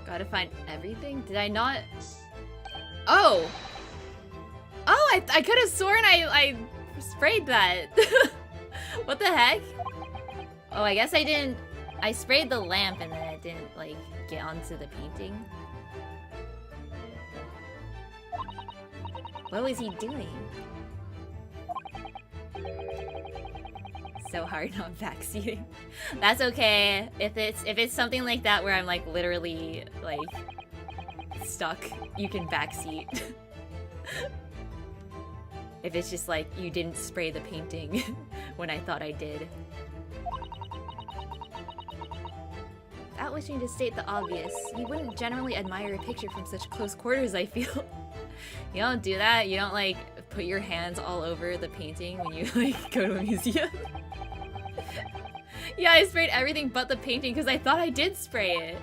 Gotta find everything? Did I not? Oh! Oh, I could have sworn I sprayed that. What the heck? Oh, I guess I didn't. I sprayed the lamp and then it didn't, like, get onto the painting. What was he doing? So hard not backseating. That's okay. If it's something like that where I'm like literally like stuck, you can backseat. If it's just like you didn't spray the painting when I thought I did. Without wishing to state the obvious, you wouldn't generally admire a picture from such close quarters, I feel. You don't do that? You don't like put your hands all over the painting when you like go to a museum? Yeah, I sprayed everything but the painting because I thought I did spray it.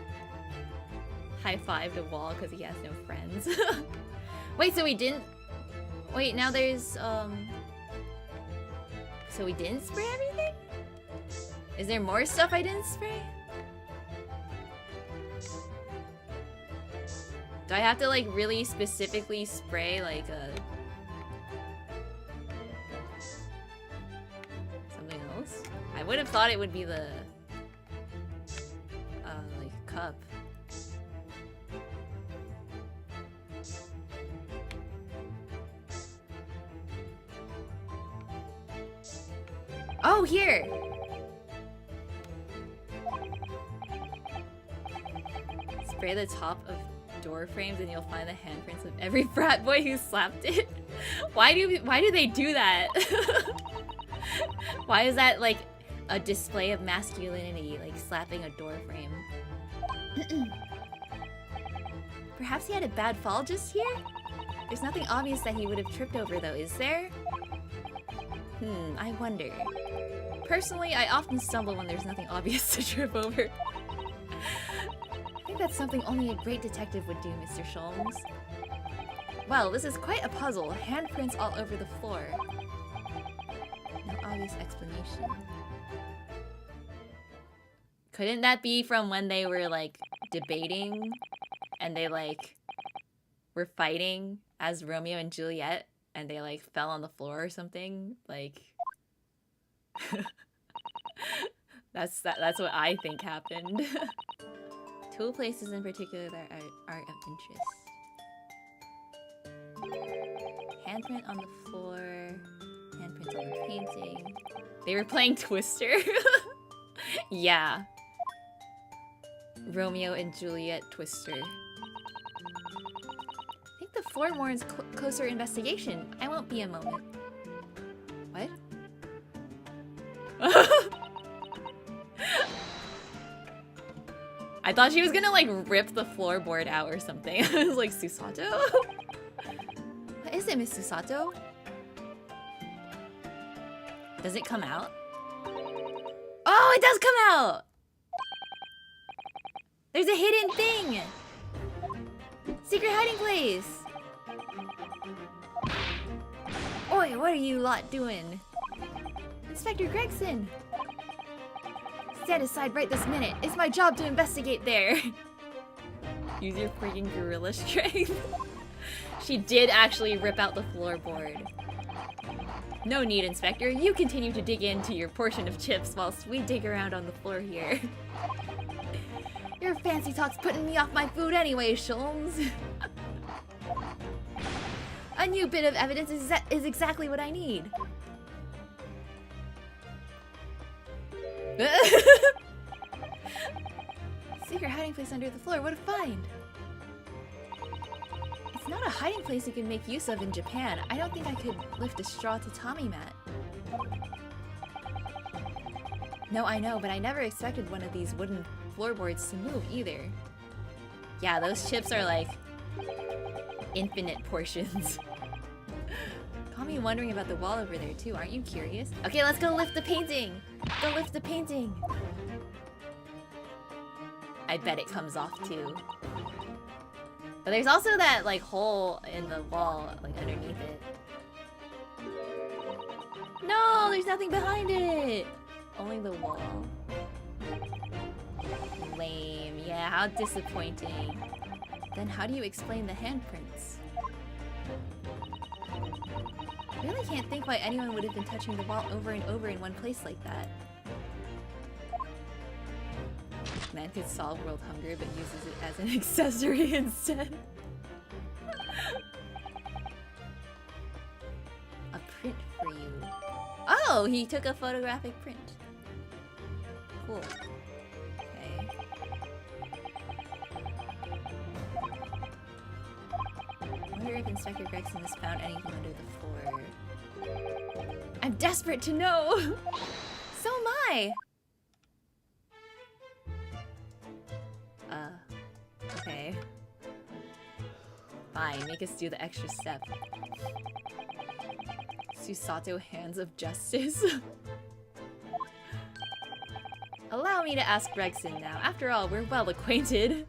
High five to Wall because he has no friends. Wait, so we didn't... Wait, now there's, So we didn't spray everything? Is there more stuff I didn't spray? Do I have to, like, really specifically spray, like, something else? I would have thought it would be the, like, cup. Oh, here! Spray the top of door frames and you'll find the handprints of every frat boy who slapped it. Why do they do that? Why is that like a display of masculinity, like slapping a door frame? Perhaps he had a bad fall just here? There's nothing obvious that he would have tripped over though, is there? I wonder. Personally, I often stumble when there's nothing obvious to trip over. I think that's something only a great detective would do, Mr. Sholmes. Well, this is quite a puzzle. Handprints all over the floor. No obvious explanation. Couldn't that be from when they were, like, debating? And they, like, were fighting as Romeo and Juliet? And they, like, fell on the floor or something? Like... That's what I think happened. Two places in particular that are of interest. Handprint on the floor. Handprints on the painting. They were playing Twister. Yeah. Romeo and Juliet Twister. I think the floor warrants closer investigation. I won't be a moment. What? I thought she was gonna like rip the floorboard out or something. I was like, Susato? What is it, Miss Susato? Does it come out? Oh, it does come out! There's a hidden thing! Secret hiding place! Oi, what are you lot doing? Inspector Gregson! Stand aside right this minute. It's my job to investigate there. Use your freaking gorilla strength. She did actually rip out the floorboard. No need, Inspector. You continue to dig into your portion of chips whilst we dig around on the floor here. Your fancy talk's putting me off my food anyway, Sholmes. A new bit of evidence is exactly what I need. Secret hiding place under the floor. What a find! It's not a hiding place you can make use of in Japan. I don't think I could lift a straw tatami mat. No, I know, but I never expected one of these wooden floorboards to move either. Yeah, those chips are like infinite portions. Got me wondering about the wall over there too. Aren't you curious? Okay, let's go lift the painting. Go lift the painting. I bet it comes off too. But there's also that like hole in the wall like underneath it. No, there's nothing behind it. Only the wall. Lame. Yeah, how disappointing. Then how do you explain the handprints? I really can't think why anyone would have been touching the wall over and over in one place like that. Man could solve world hunger but uses it as an accessory instead. A print for you. Oh, he took a photographic print. Cool. Okay. I wonder if Inspector Gregson has found anything under the floor. I'm desperate to know! So am I! Okay. Fine, make us do the extra step. Susato Hands of Justice. Allow me to ask Gregson now. After all, we're well acquainted.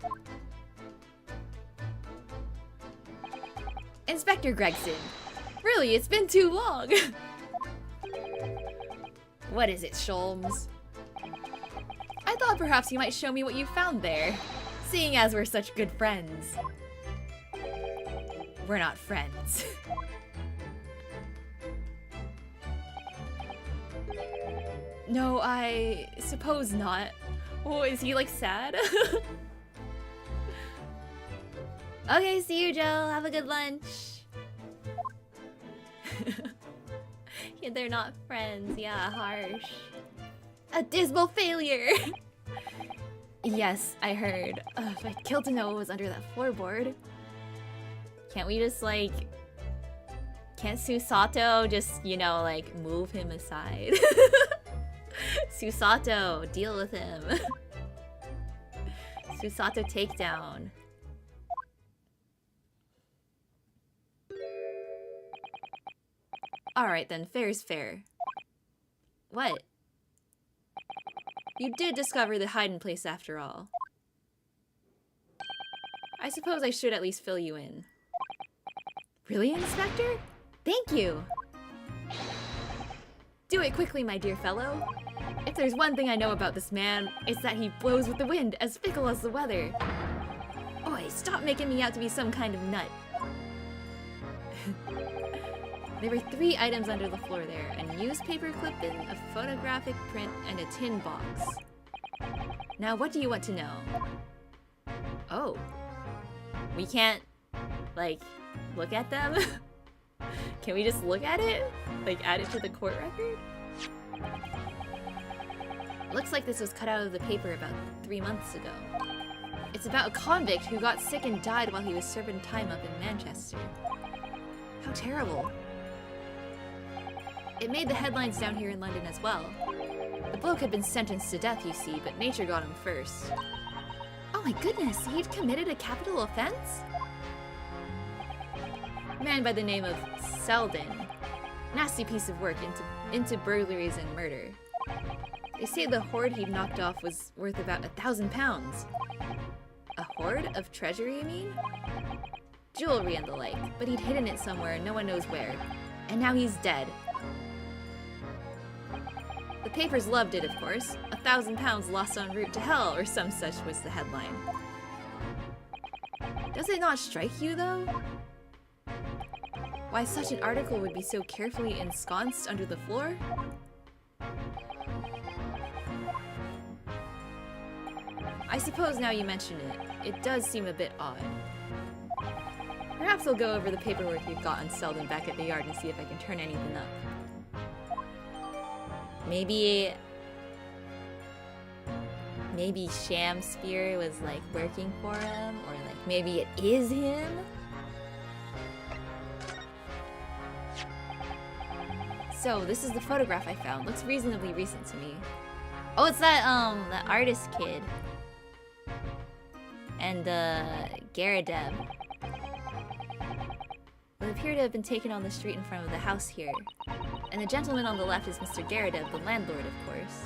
Inspector Gregson. Really, it's been too long. What is it, Sholmes? I thought perhaps you might show me what you found there, seeing as we're such good friends. We're not friends. No, I suppose not. Oh, is he like sad? Okay, see you, Joe. Have a good lunch. Yeah, they're not friends. Yeah, harsh. A dismal failure. Yes, I heard. If I'd killed to know what was under that floorboard. Can't we just like... Can't Susato just, you know, like move him aside? Susato, deal with him. Susato takedown. Alright then, fair's fair. What? You did discover the hiding place after all. I suppose I should at least fill you in. Really, Inspector? Thank you! Do it quickly, my dear fellow. If there's one thing I know about this man, it's that he blows with the wind, as fickle as the weather. Oi, stop making me out to be some kind of nut. There were 3 items under the floor there. A newspaper clipping, a photographic print, and a tin box. Now, what do you want to know? Oh. We can't, like, look at them? Can we just look at it? Like, add it to the court record? Looks like this was cut out of the paper about 3 months ago. It's about a convict who got sick and died while he was serving time up in Manchester. How terrible. It made the headlines down here in London as well. The bloke had been sentenced to death, you see, but nature got him first. Oh my goodness, he'd committed a capital offense? A man by the name of Selden. Nasty piece of work into burglaries and murder. They say the hoard he'd knocked off was worth about £1,000. A hoard of treasure, you mean? Jewelry and the like, but he'd hidden it somewhere and no one knows where. And now he's dead. The papers loved it, of course. £1,000 lost en route to hell, or some such was the headline. Does it not strike you, though? Why such an article would be so carefully ensconced under the floor? I suppose now you mention it, it does seem a bit odd. Perhaps I'll go over the paperwork we've got on Selden back at the yard and see if I can turn anything up. Maybe Sham Spear was like working for him, or like maybe it is him? So this is the photograph I found. Looks reasonably recent to me. Oh, it's that that artist kid. And Garadeb. appear to have been taken on the street in front of the house here. And the gentleman on the left is Mr. Jaelen, the landlord, of course.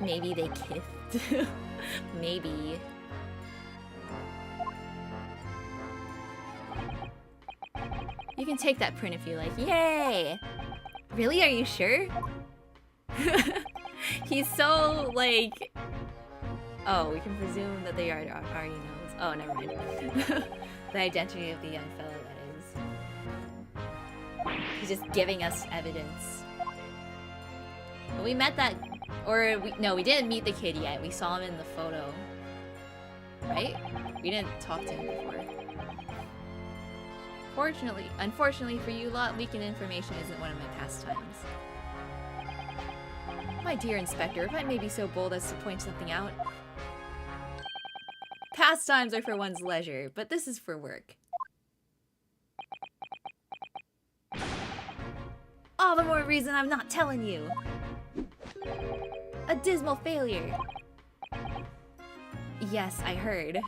Maybe they kissed. Maybe. You can take that print if you like. Yay! Really? Are you sure? He's so, like... Oh, we can presume that they already knows. Oh, never mind. The identity of the young fellow, that is. He's just giving us evidence. But we met that... No, we didn't meet the kid yet. We saw him in the photo. Right? We didn't talk to him before. Unfortunately for you lot, leaking information isn't one of my pastimes. My dear Inspector, if I may be so bold as to point something out. Pastimes are for one's leisure, but this is for work. All the more reason I'm not telling you. A dismal failure. Yes, I heard.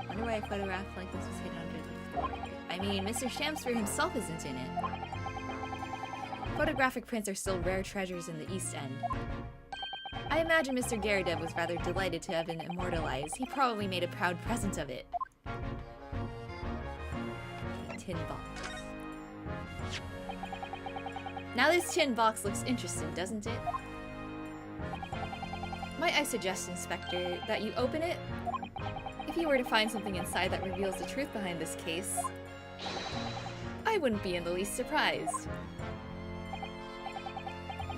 I wonder why a photograph like this was hidden under the floor. I mean, Mr. Shamsford himself isn't in it. Photographic prints are still rare treasures in the East End. I imagine Mr. Garadeb was rather delighted to have been immortalized. He probably made a proud present of it. Okay, tin box. Now this tin box looks interesting, doesn't it? Might I suggest, Inspector, that you open it? If you were to find something inside that reveals the truth behind this case, I wouldn't be in the least surprised.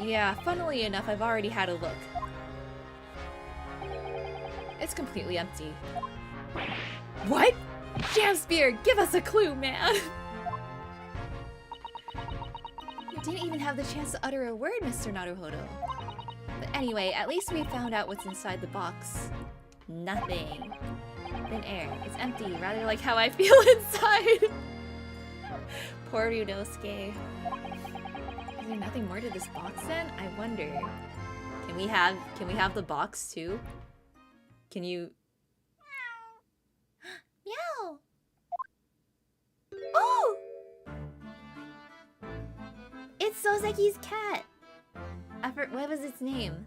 Yeah, funnily enough, I've already had a look. It's completely empty. What? Jamspear, give us a clue, man! You didn't even have the chance to utter a word, Mr. Naruhodo. But anyway, at least we found out what's inside the box. Nothing. Thin air. It's empty, rather like how I feel inside. Poor Ryunosuke. Is there nothing more to this box then? I wonder. Can we have the box too? Can you... Meow! Oh! It's Soseki's cat! What was its name?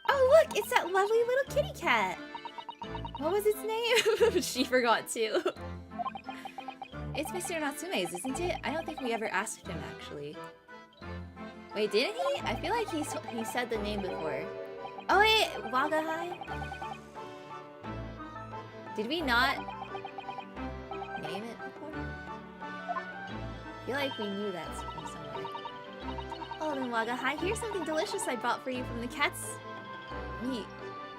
Oh look! It's that lovely little kitty cat! What was its name? She forgot too. It's Mr. Natsume's, isn't it? I don't think we ever asked him, actually. Wait, didn't he? I feel like he said the name before. Oh wait, Wagahai? Did we not name it before? I feel like we knew that from somewhere. Oh, then Wagahai, here's something delicious I bought for you from the cat's meat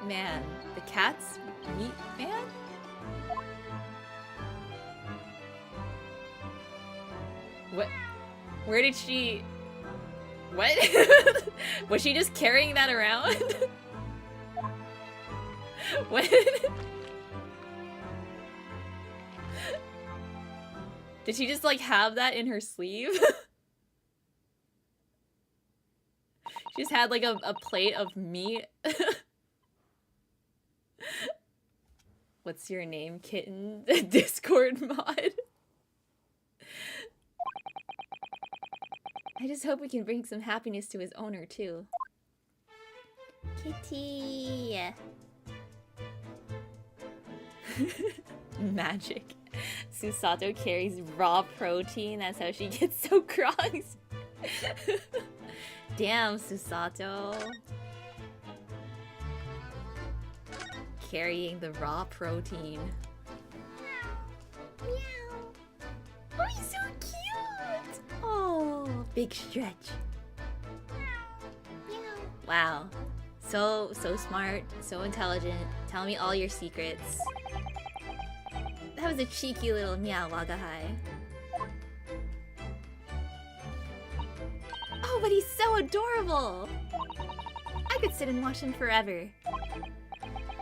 man. The cat's meat man? What? Where did she... What? Was she just carrying that around? What? Did she just like have that in her sleeve? She just had like a plate of meat. What's your name, kitten? Discord mod. I just hope we can bring some happiness to his owner, too. Kitty! Magic. Susato carries raw protein, that's how she gets so cross. Damn, Susato. Carrying the raw protein. Meow. Meow. Oh, he's so cute! Oh, big stretch. Meow. Wow. So smart, so intelligent. Tell me all your secrets. That was a cheeky little meow, Wagahai. Oh, but he's so adorable! I could sit and watch him forever.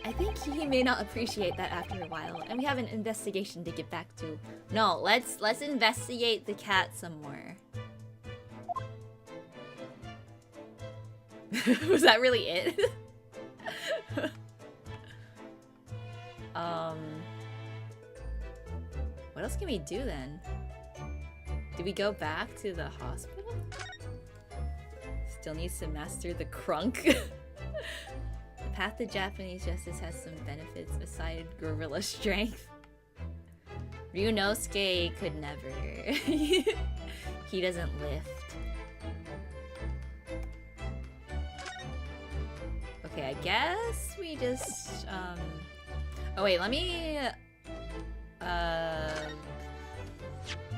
I think he may not appreciate that after a while, and we have an investigation to get back to. No, let's investigate the cat some more. Was that really it? What else can we do then? Do we go back to the hospital? Still needs to master the crunk. The path to Japanese justice has some benefits aside gorilla strength. Ryunosuke could never. He doesn't lift. Okay, I guess we just oh wait, let me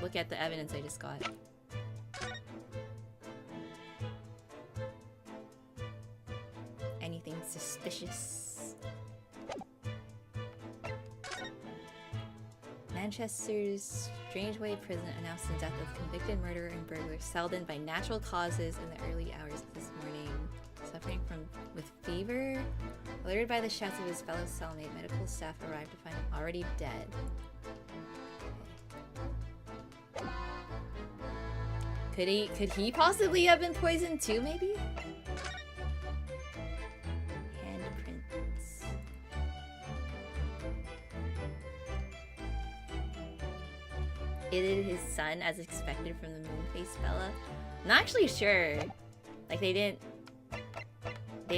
look at the evidence I just got. Anything suspicious? Manchester's Strangeway prison announced the death of convicted murderer and burglar Selden by natural causes in the early hours of this morning. Suffering with fever? Alerted by the shouts of his fellow cellmate, medical staff arrived to find him already dead. Could he possibly have been poisoned too, maybe? Handprints. It is his son, as expected from the moon-faced fella. I'm not actually sure. Like, they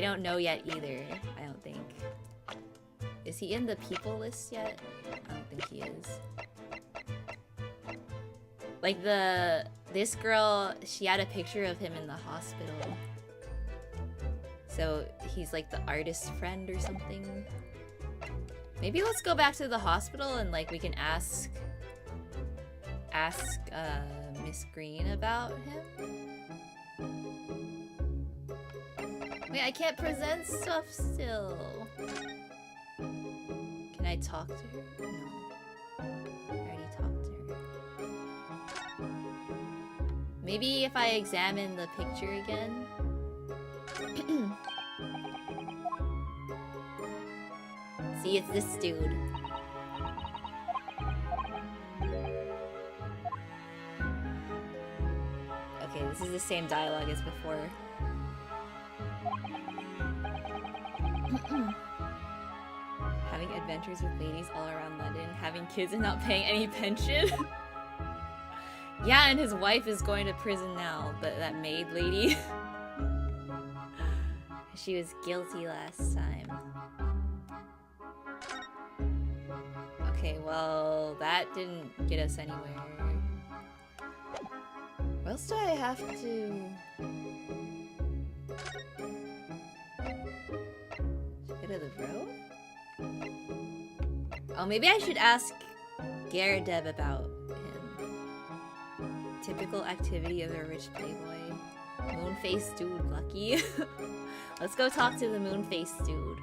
don't know yet either, I don't think. Is he in the people list yet? I don't think he is. Like this girl, she had a picture of him in the hospital. So he's like the artist friend or something. Maybe let's go back to the hospital and like we can ask Miss Green about him. Wait, I can't present stuff still. Can I talk to her? No. I already talked to her. Maybe if I examine the picture again. See, it's this dude. Okay, this is the same dialogue as before. Having adventures with ladies all around London, having kids and not paying any pension. Yeah, and his wife is going to prison now, but that maid lady. She was guilty last time. Okay, well, that didn't get us anywhere. What else do I have to... Bit of the road? Oh, maybe I should ask Garadeb about him. Typical activity of a rich playboy. Moon-faced dude, lucky. Let's go talk to the moon-faced dude.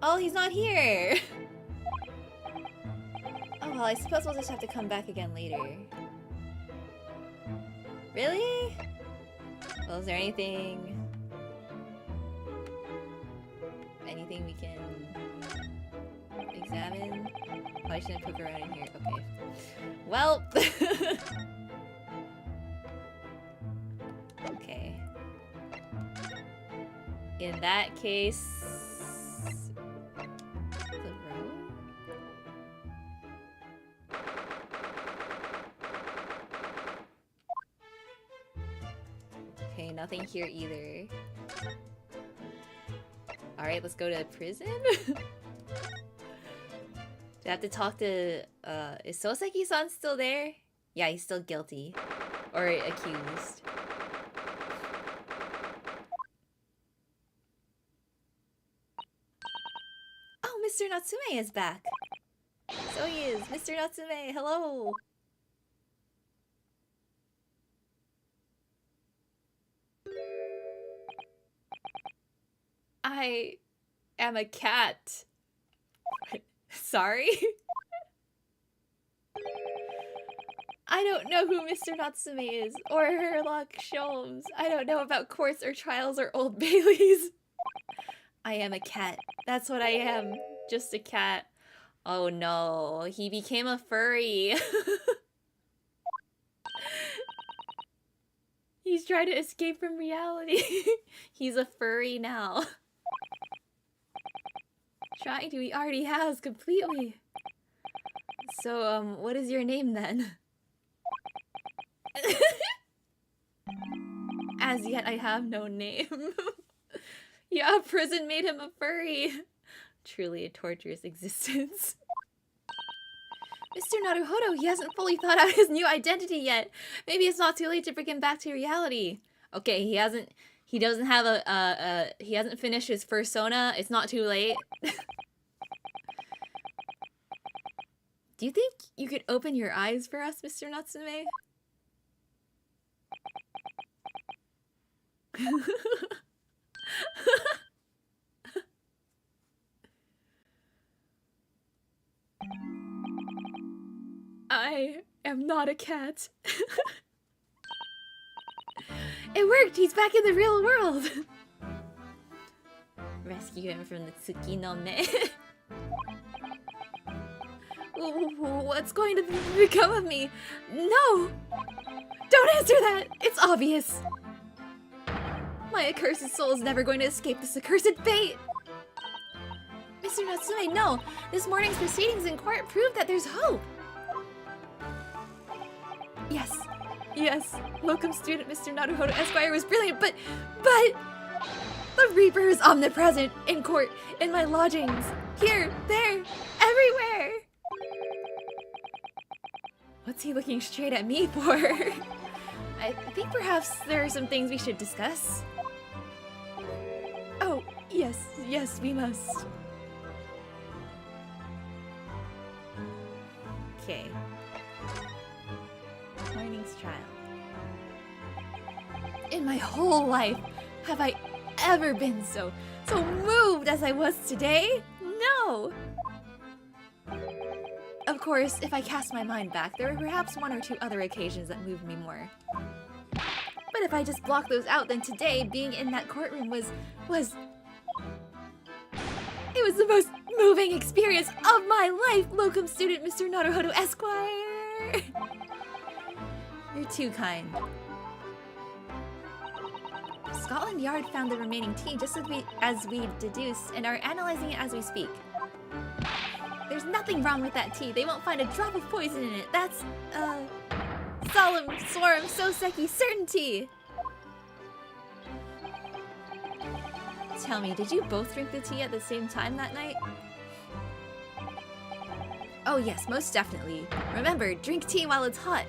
Oh, he's not here! Oh well, I suppose we'll just have to come back again later. Really? Well, is there anything we can examine? Oh, I shouldn't poke around in here. Okay. Well. Okay. In that case, the road? Okay, nothing here either. Alright, let's go to prison? Do I have to talk to, is Soseki-san still there? Yeah, he's still guilty. Or accused. Oh, Mr. Natsume is back! So he is! Mr. Natsume, hello! I am a cat. Sorry? I don't know who Mr. Natsume is, or Herlock Sholmes. I don't know about courts or trials or Old Baileys. I am a cat. That's what I am. Just a cat. Oh no, he became a furry. He's trying to escape from reality. He's a furry now. Trying to, he already has completely. So, what is your name then? As yet, I have no name. Yeah, prison made him a furry. Truly a torturous existence. Mr. Naruhodo, he hasn't fully thought out his new identity yet. Maybe it's not too late to bring him back to reality. Okay, he doesn't have he hasn't finished his fursona. It's not too late. Do you think you could open your eyes for us, Mr. Natsume? I am not a cat. It worked! He's back in the real world! Rescue him from the Tsukinome. What's going to become of me? No! Don't answer that! It's obvious! My accursed soul is never going to escape this accursed fate! Mr. Natsume, no! This morning's proceedings in court prove that there's hope! Yes, yes, locum student Mr. Naruhodo Esquire was brilliant, but the Reaper is omnipresent in court, in my lodgings, here, there, everywhere. What's he looking straight at me for? I think perhaps there are some things we should discuss. Oh, yes, we must. Okay. Morning's trial. In my whole life, have I ever been so moved as I was today? No! Of course, if I cast my mind back, there were perhaps one or two other occasions that moved me more. But if I just block those out, then today, being in that courtroom was the most moving experience of my life, locum student Mr. Naruhodo Esquire! You're too kind. Scotland Yard found the remaining tea just as we deduced and are analyzing it as we speak. There's nothing wrong with that tea. They won't find a drop of poison in it. That's, solemn swarm soseki certainty! Tell me, did you both drink the tea at the same time that night? Oh yes, most definitely. Remember, drink tea while it's hot.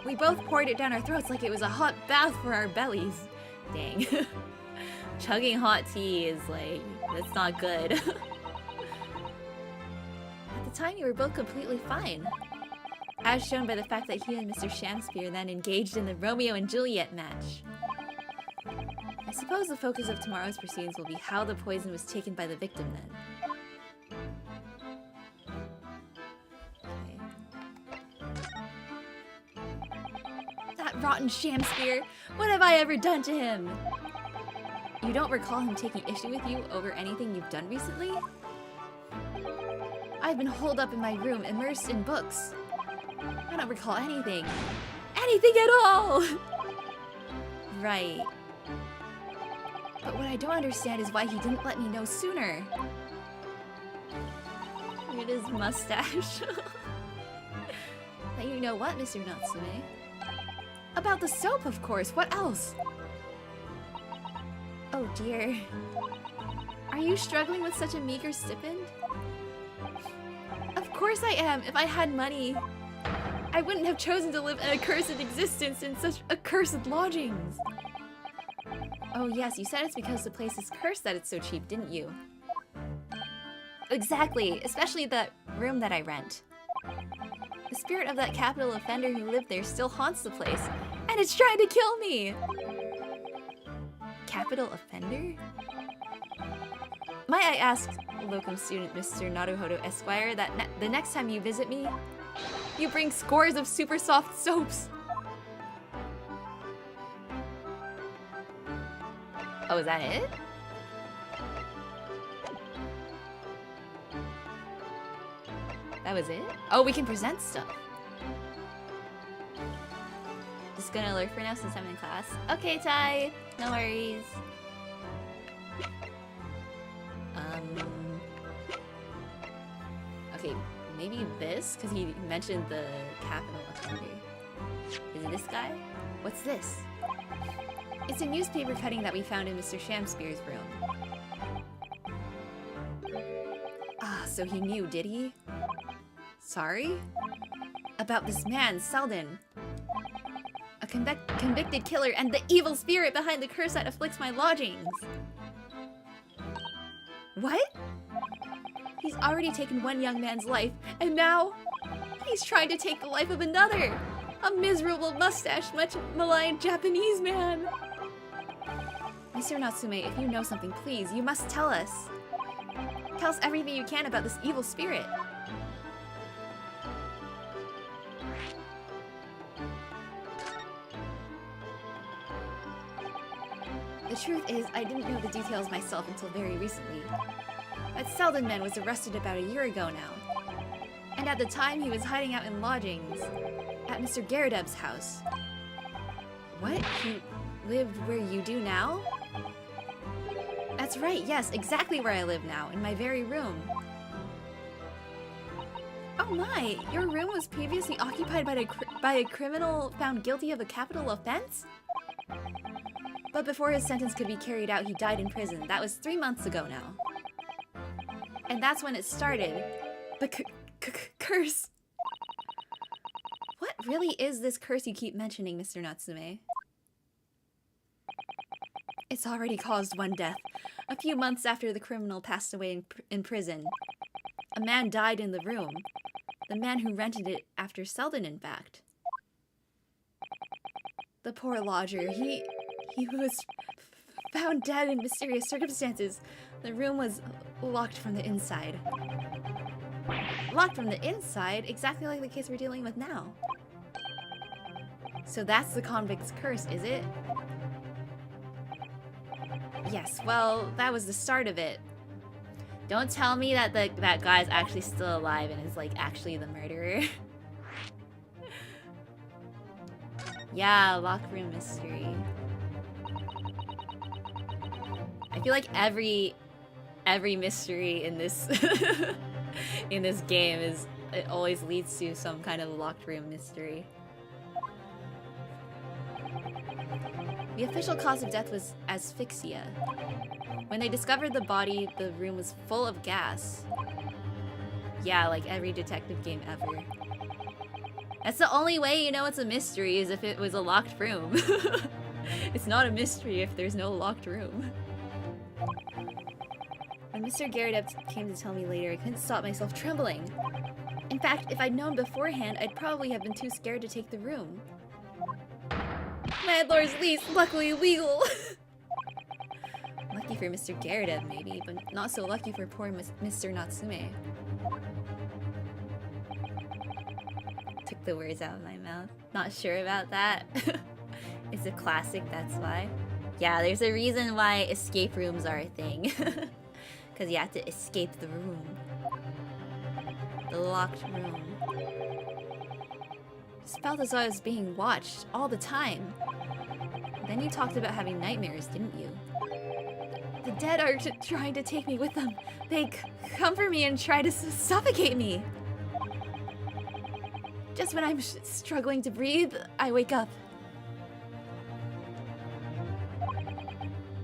We both poured it down our throats like it was a hot bath for our bellies. Dang. Chugging hot tea is like, that's not good. At the time, you were both completely fine. As shown by the fact that he and Mr. Shamspeare then engaged in the Romeo and Juliet match. I suppose the focus of tomorrow's proceedings will be how the poison was taken by the victim then. That rotten Shamspeare! What have I ever done to him? You don't recall him taking issue with you over anything you've done recently? I've been holed up in my room, immersed in books. I don't recall anything. Anything at all! Right. But what I don't understand is why he didn't let me know sooner. Look at his mustache. Let you know what, Mr. Natsume? About the soap, of course. What else? Oh dear. Are you struggling with such a meager stipend? Of course I am. If I had money, I wouldn't have chosen to live an accursed existence in such accursed lodgings. Oh yes, you said it's because the place is cursed that it's so cheap, didn't you? Exactly, especially that room that I rent. The spirit of that capital offender who lived there still haunts the place, and it's trying to kill me! Capital offender? Might I ask, locum student Mr. Naruhodo Esquire, that the next time you visit me, you bring scores of super soft soaps? Oh, is that it? That was it? Oh, we can present stuff. Just gonna lurk for now since I'm in class. Okay, Ty. No worries. Okay, maybe this? Because he mentioned the capital offender. Is it this guy? What's this? It's a newspaper cutting that we found in Mr. Shamspear's room. Ah, so he knew, did he? Sorry? About this man, Selden. A convicted killer and the evil spirit behind the curse that afflicts my lodgings. What? He's already taken one young man's life, and now he's trying to take the life of another. A miserable mustache, much maligned Japanese man. Mr. Natsume, if you know something, please, you must tell us. Tell us everything you can about this evil spirit. The truth is, I didn't know the details myself until very recently. That Selden man was arrested about a year ago now. And at the time, he was hiding out in lodgings at Mr. Garadub's house. What? He lived where you do now? That's right, yes, exactly where I live now, in my very room. Oh my, your room was previously occupied by a criminal found guilty of a capital offense? But before his sentence could be carried out, he died in prison. That was 3 months ago now. And that's when it started. The curse. What really is this curse you keep mentioning, Mr. Natsume? It's already caused one death. A few months after the criminal passed away in prison. A man died in the room. The man who rented it after Selden, in fact. The poor lodger, he was found dead in mysterious circumstances. The room was locked from the inside. Locked from the inside? Exactly like the case we're dealing with now. So that's the convict's curse, is it? Yes, well, that was the start of it. Don't tell me that that guy's actually still alive and is like actually the murderer. Yeah, locker room mystery. I feel like every mystery in this in this game it always leads to some kind of locked room mystery. The official cause of death was asphyxia. When they discovered the body, the room was full of gas. Yeah, like every detective game ever. That's the only way you know it's a mystery, is if it was a locked room. It's not a mystery if there's no locked room. When Mr. Garadub came to tell me later, I couldn't stop myself trembling. In fact, if I'd known beforehand, I'd probably have been too scared to take the room. Landlord's lease, luckily legal! Lucky for Mr. Garadub, maybe, but not so lucky for poor Mr. Natsume. Took the words out of my mouth. Not sure about that. It's a classic, that's why. Yeah, there's a reason why escape rooms are a thing. Because you have to escape the room. The locked room. Just felt as though I was being watched all the time. Then you talked about having nightmares, didn't you? The dead are trying to take me with them. They come for me and try to suffocate me. Just when I'm struggling to breathe, I wake up.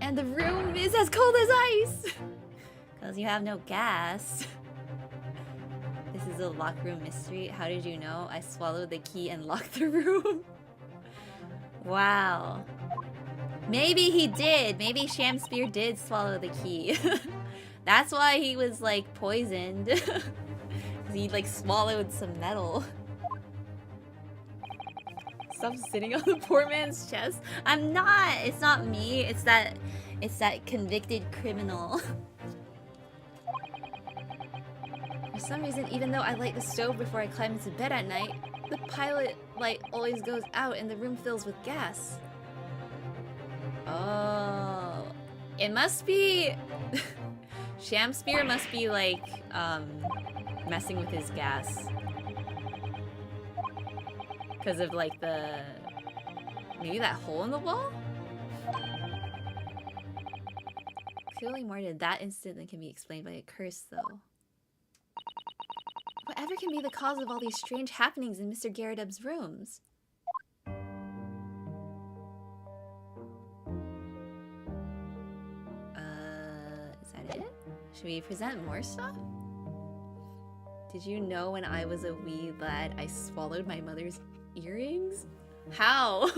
And the room is as cold as ice! Because you have no gas. This is a locked room mystery. How did you know? I swallowed the key and locked the room. Wow. Maybe he did. Maybe Shamspear did swallow the key. That's why he was like poisoned. Because he like swallowed some metal. Stop sitting on the poor man's chest. I'm not. It's not me. It's that convicted criminal. For some reason, even though I light the stove before I climb into bed at night, the pilot light always goes out and the room fills with gas. Oh. It must be... Shamspear must be like, messing with his gas. Because of like the... maybe that hole in the wall? Clearly more to that incident than can be explained by a curse, though. Whatever can be the cause of all these strange happenings in Mr. Garridub's rooms? Is that it? Should we present more stuff? Did you know when I was a wee lad, I swallowed my mother's earrings? How?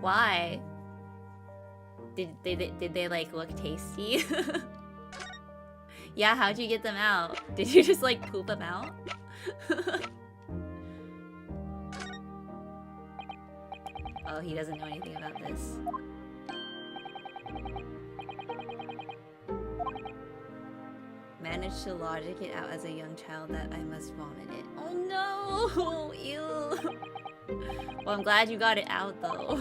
Why? Did they like look tasty? Yeah, how'd you get them out? Did you just like poop them out? Oh, he doesn't know anything about this. Managed to logic it out as a young child that I must vomit it. Oh no! Ew! Well, I'm glad you got it out though.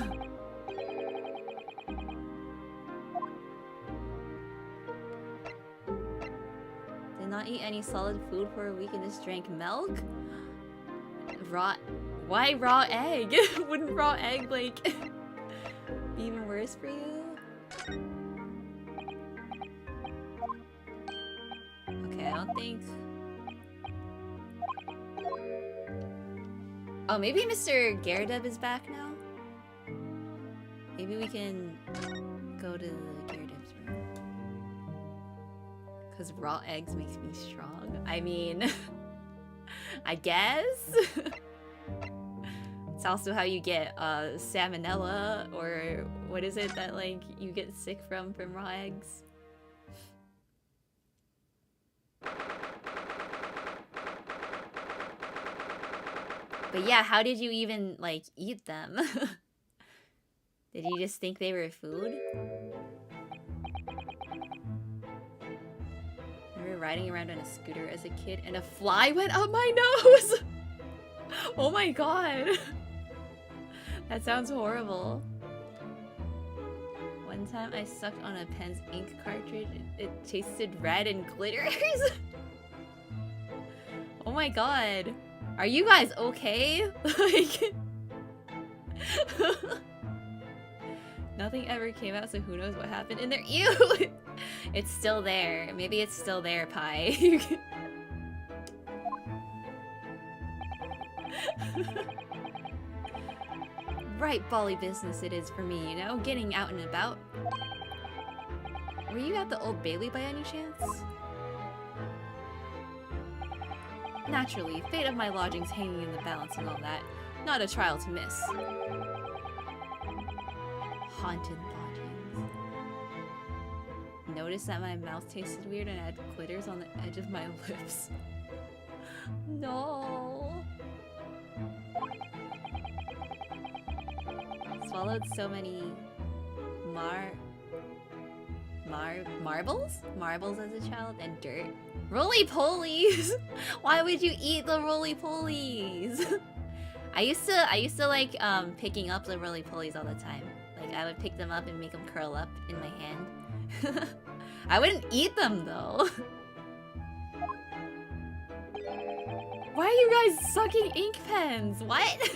Did not eat any solid food for a week and just drank milk? Why raw egg? Wouldn't raw egg like be even worse for you? Okay, I don't think... Oh, maybe Mr. Garridub is back now? Maybe we can go to Garridub's room. Because raw eggs makes me strong. I mean... I guess? It's also how you get salmonella, or what is it that like you get sick from raw eggs? But yeah, how did you even like eat them? Did you just think they were food? I remember riding around on a scooter as a kid and a fly went up my nose! Oh my god! That sounds horrible. One time I sucked on a pen's ink cartridge. It tasted red and glitters. Oh my god. Are you guys okay? Like... Nothing ever came out, so who knows what happened in there. Ew! It's still there. Maybe it's still there, Pie. Right, bally business it is for me, you know? Getting out and about. Were you at the Old Bailey by any chance? Naturally, fate of my lodgings hanging in the balance and all that. Not a trial to miss. Haunted lodgings. Noticed that my mouth tasted weird and I had glitters on the edge of my lips. No. Swallowed so many marbles as a child, and dirt. Roly-polies! Why would you eat the roly-polies? I used to like picking up the roly-polies all the time. Like I would pick them up and make them curl up in my hand. I wouldn't eat them though. Why are you guys sucking ink pens? What?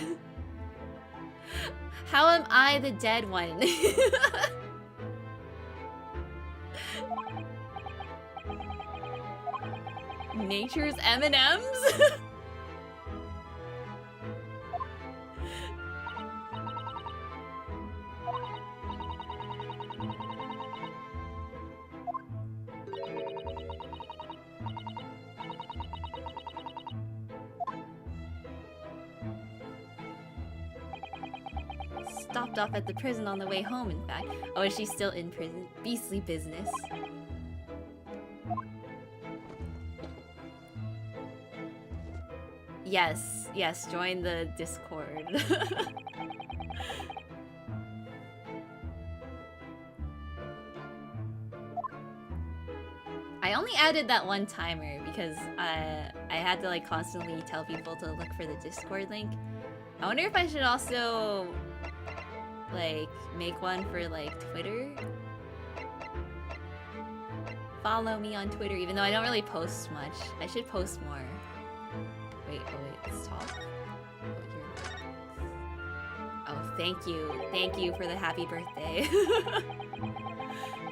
How am I the dead one? Nature's M&Ms? Stopped off at the prison on the way home, in fact. Oh, is she still in prison? Beastly business. Yes, yes, join the Discord. I only added that one timer because I had to like constantly tell people to look for the Discord link. I wonder if I should also like make one for like Twitter. Follow me on Twitter, even though I don't really post much. I should post more. Wait, let's talk. Oh, thank you. Thank you for the happy birthday.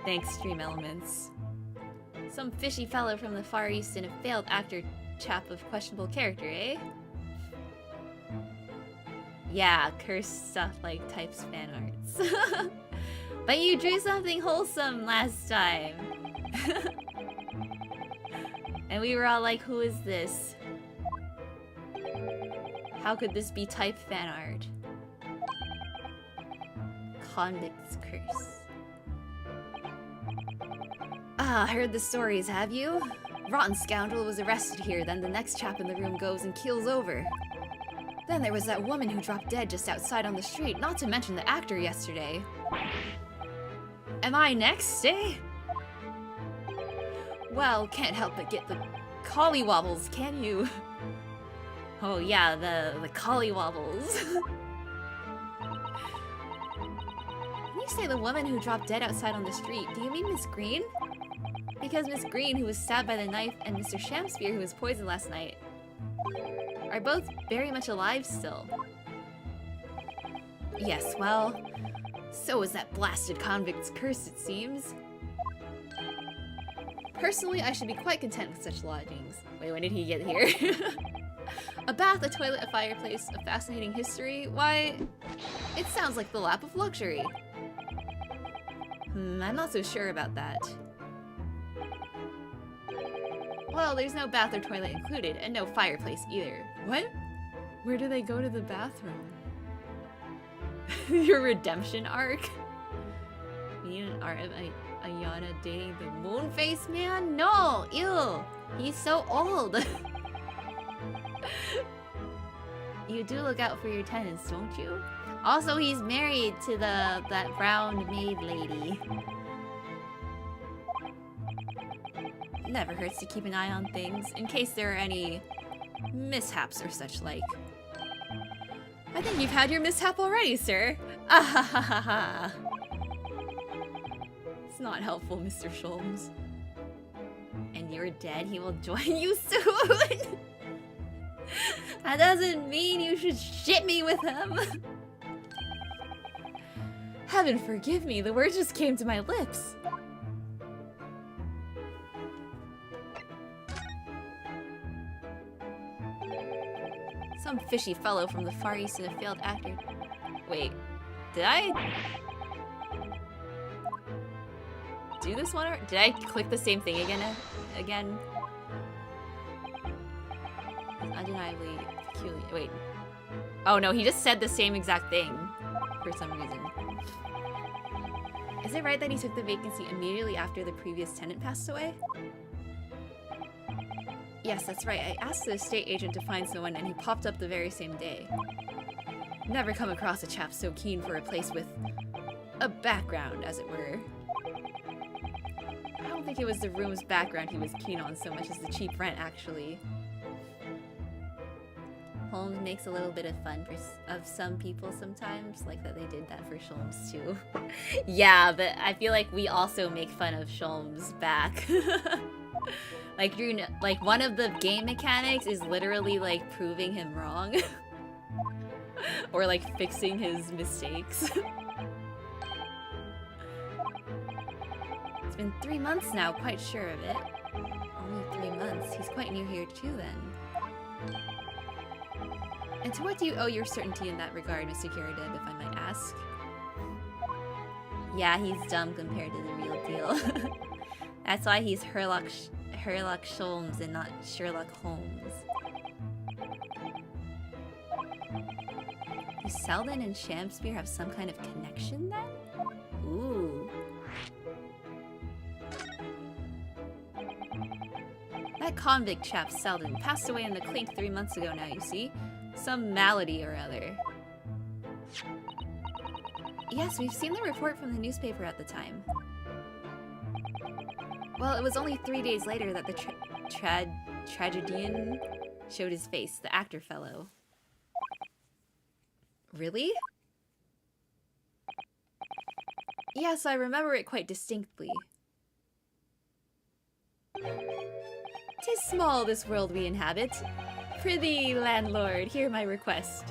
Thanks, Stream Elements. Some fishy fellow from the Far East and a failed actor chap of questionable character, eh? Yeah, cursed stuff like types fan arts. But you drew something wholesome last time. And we were all like, who is this? How could this be type fan art? Convict's curse. Ah, heard the stories, have you? Rotten scoundrel was arrested here, then the next chap in the room goes and keels over. Then there was that woman who dropped dead just outside on the street, not to mention the actor yesterday. Am I next, eh? Well, can't help but get the collywobbles, can you? Oh yeah, the collywobbles. When you say the woman who dropped dead outside on the street, do you mean Miss Green? Because Miss Green, who was stabbed by the knife, and Mr. Shamspear, who was poisoned last night, are both very much alive still. Yes, well, so is that blasted convict's curse, it seems. Personally, I should be quite content with such lodgings. Wait, when did he get here? A bath, a toilet, a fireplace, a fascinating history? Why, it sounds like the lap of luxury. I'm not so sure about that. Well, there's no bath or toilet included, and no fireplace either. What? Where do they go to the bathroom? Your redemption arc? Me and Ayana dating the moon face man? No! Ew! He's so old! You do look out for your tenants, don't you? Also, he's married to that round maid lady. Never hurts to keep an eye on things, in case there are any mishaps or such like. I think you've had your mishap already, sir. Ahahaha. It's not helpful, Mr. Sholmes. And you're dead, he will join you soon. That doesn't mean you should ship me with him. Heaven forgive me, the words just came to my lips. Some fishy fellow from the Far East and a failed actor. Wait, did I do this one or did I click the same thing again? Undeniably peculiar. Wait. Oh no, he just said the same exact thing for some reason. Is it right that he took the vacancy immediately after the previous tenant passed away? Yes, that's right. I asked the estate agent to find someone and he popped up the very same day. Never come across a chap so keen for a place with a background, as it were. I don't think it was the room's background he was keen on so much as the cheap rent, actually. Holmes makes a little bit of fun of some people sometimes, like that they did that for Sholmes too. Yeah, but I feel like we also make fun of Sholmes back. Like, like one of the game mechanics is literally like proving him wrong. Or like fixing his mistakes. It's been 3 months now, quite sure of it. Only 3 months. He's quite new here too then. And to what do you owe your certainty in that regard, Mr. Kiradeb, if I might ask? Yeah, he's dumb compared to the real deal. That's why he's Sherlock Sholmes and not Sherlock Holmes. Do Selden and Shamspear have some kind of connection then? Ooh. That convict chap, Selden, passed away in the clink 3 months ago now, you see? Some malady or other. Yes, we've seen the report from the newspaper at the time. Well, it was only 3 days later that the tragedian showed his face, the actor fellow. Really? Yes, I remember it quite distinctly. 'Tis small this world we inhabit. Prithee, landlord, hear my request.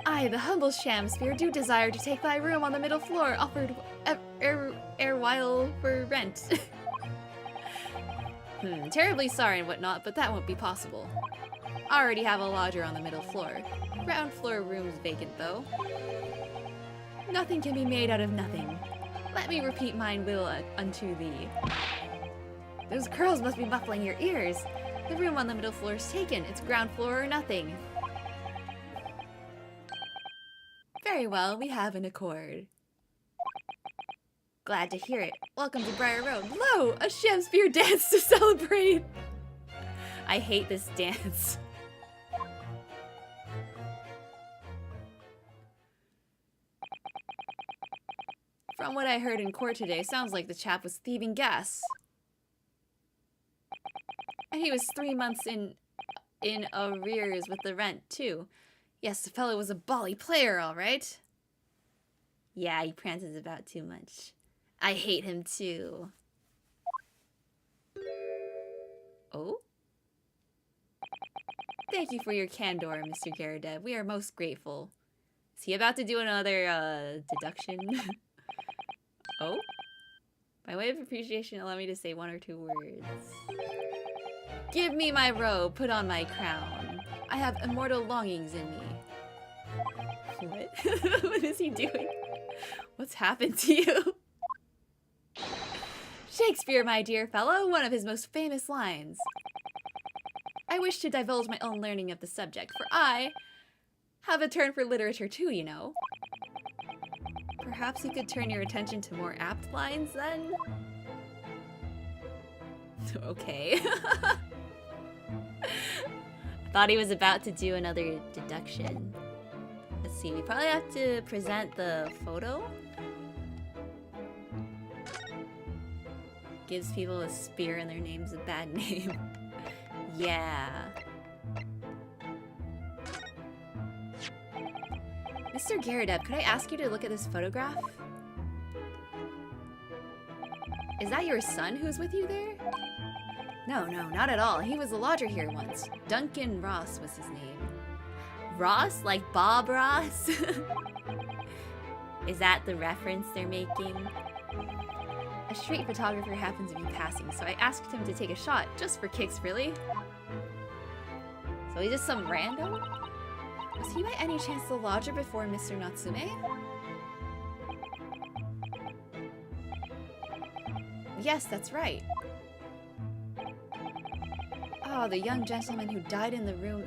I, the humble Shamsphere, do desire to take thy room on the middle floor, offered erewhile for rent. Terribly sorry and whatnot, but that won't be possible. I already have a lodger on the middle floor. Ground floor room's vacant, though. Nothing can be made out of nothing. Let me repeat mine will unto thee. Those curls must be muffling your ears. The room on the middle floor is taken. It's ground floor or nothing. Very well, we have an accord. Glad to hear it. Welcome to Briar Road. Lo! A Shamsphere dance to celebrate! I hate this dance. From what I heard in court today, sounds like the chap was thieving gas. And he was 3 months in arrears with the rent, too. Yes, the fellow was a bally player, all right. Yeah, he prances about too much. I hate him, too. Oh? Thank you for your candor, Mr. Garadev. We are most grateful. Is he about to do another, deduction? Oh? By way of appreciation, allow me to say 1 or 2 words. Give me my robe, put on my crown. I have immortal longings in me. What? What is he doing? What's happened to you? Shakespeare, my dear fellow, one of his most famous lines. I wish to divulge my own learning of the subject, for I have a turn for literature too, you know. Perhaps you could turn your attention to more apt lines, then? Okay. I thought he was about to do another deduction. Let's see, we probably have to present the photo. Gives people a spear and their name's a bad name. Yeah. Mr. Garadev, could I ask you to look at this photograph? Is that your son who's with you there? No, not at all. He was a lodger here once. Duncan Ross was his name. Ross? Like Bob Ross? Is that the reference they're making? A street photographer happened to be passing, so I asked him to take a shot, just for kicks, really. So he's just some random? Was he by any chance the lodger before Mr. Natsume? Yes, that's right. Oh, the young gentleman who died in the room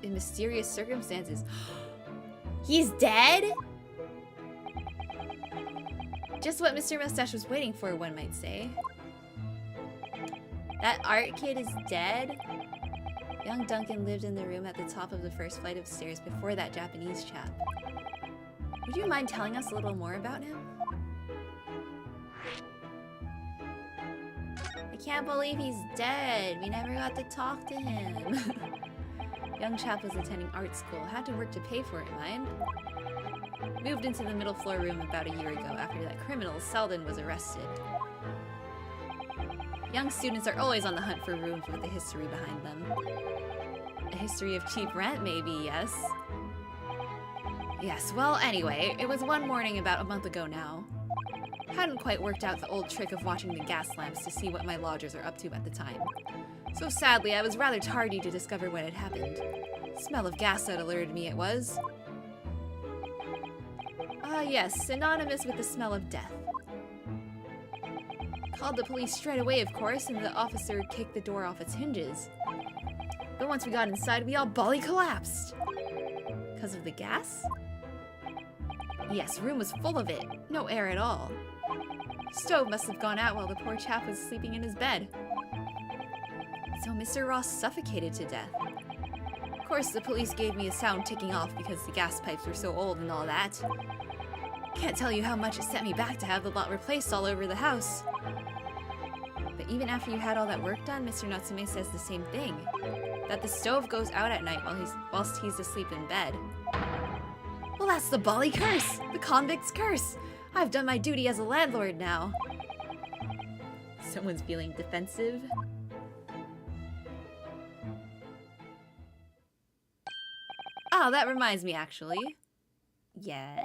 in mysterious circumstances. He's dead? Just what Mr. Mustache was waiting for, one might say. That art kid is dead? Young Duncan lived in the room at the top of the first flight of stairs before that Japanese chap. Would you mind telling us a little more about him? I can't believe he's dead. We never got to talk to him. Young chap was attending art school. Had to work to pay for it, mind. Moved into the middle floor room about a year ago after that criminal Selden was arrested. Young students are always on the hunt for rooms with a history behind them. A history of cheap rent, maybe, yes? Yes, well, anyway, it was one morning about a month ago now. Hadn't quite worked out the old trick of watching the gas lamps to see what my lodgers are up to at the time. So sadly, I was rather tardy to discover what had happened. Smell of gas that alerted me it was. Ah, yes, synonymous with the smell of death. Called the police straight away, of course, and the officer kicked the door off its hinges. But once we got inside, we all bally collapsed. Because of the gas? Yes, room was full of it. No air at all. Stove must have gone out while the poor chap was sleeping in his bed. So Mr. Ross suffocated to death. Of course, the police gave me a sound ticking off because the gas pipes were so old and all that. Can't tell you how much it set me back to have the lot replaced all over the house. But even after you had all that work done, Mr. Natsume says the same thing. That the stove goes out at night whilst he's asleep in bed. Well, that's the bally curse! The convict's curse! I've done my duty as a landlord now. Someone's feeling defensive. Oh, that reminds me, actually. Yes?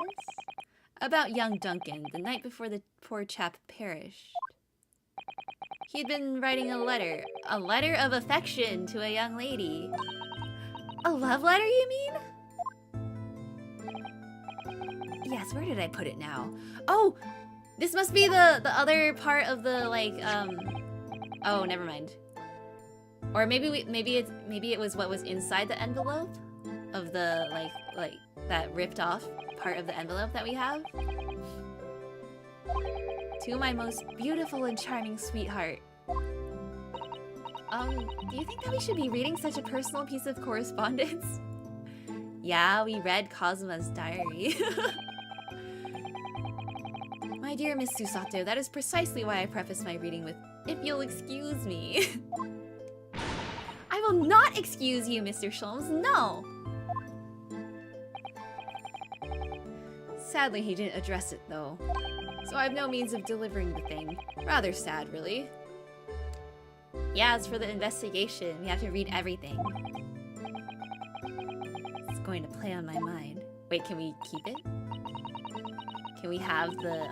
About young Duncan, the night before the poor chap perished. He'd been writing a letter of affection to a young lady. A love letter, you mean? Yes, where did I put it now? Oh, this must be the other part of the, like, oh, never mind. Or maybe it was what was inside the envelope of the, like that ripped off part of the envelope that we have. To my most beautiful and charming sweetheart. Do you think that we should be reading such a personal piece of correspondence? Yeah, we read Kazuma's diary. My dear Miss Susato, that is precisely why I prefaced my reading with, "If you'll excuse me." I will not excuse you, Mr. Sholmes, no! Sadly, he didn't address it, though. So I have no means of delivering the thing. Rather sad, really. Yeah, it's for the investigation. We have to read everything. It's going to play on my mind. Wait, can we keep it? Can we have the,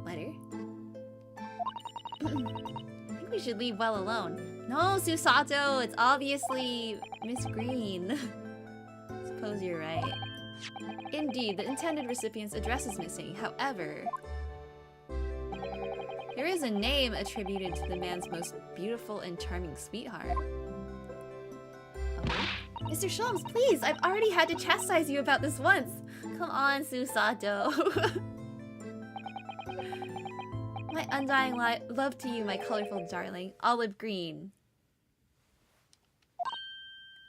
letter? I think we should leave well alone. No, Susato! It's obviously Miss Green. Suppose you're right. Indeed, the intended recipient's address is missing. However, there is a name attributed to the man's most beautiful and charming sweetheart. Oh. Mr. Sholmes, please! I've already had to chastise you about this once! Come on, Susato! My undying love to you, my colorful darling. Olive green.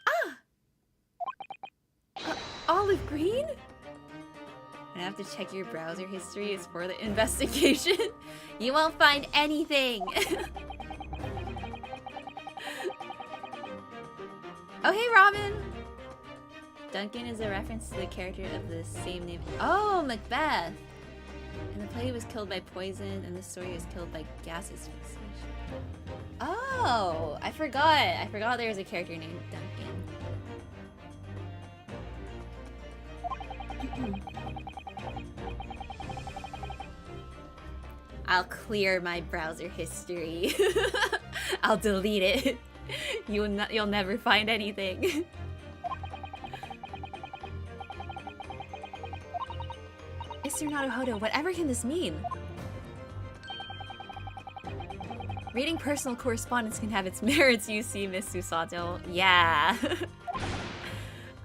Ah! Olive green? I have to check your browser history. It's for the investigation. You won't find anything. Oh, hey, Robin. Duncan is a reference to the character of the same name. Oh, Macbeth. And the play was killed by poison, and the story was killed by gas asphyxiation. Oh, I forgot. I forgot there was a character named Duncan. I'll clear my browser history. I'll delete it. You'll never find anything. Mr. Naruhodo, whatever can this mean? Reading personal correspondence can have its merits, you see, Miss Susato. Yeah.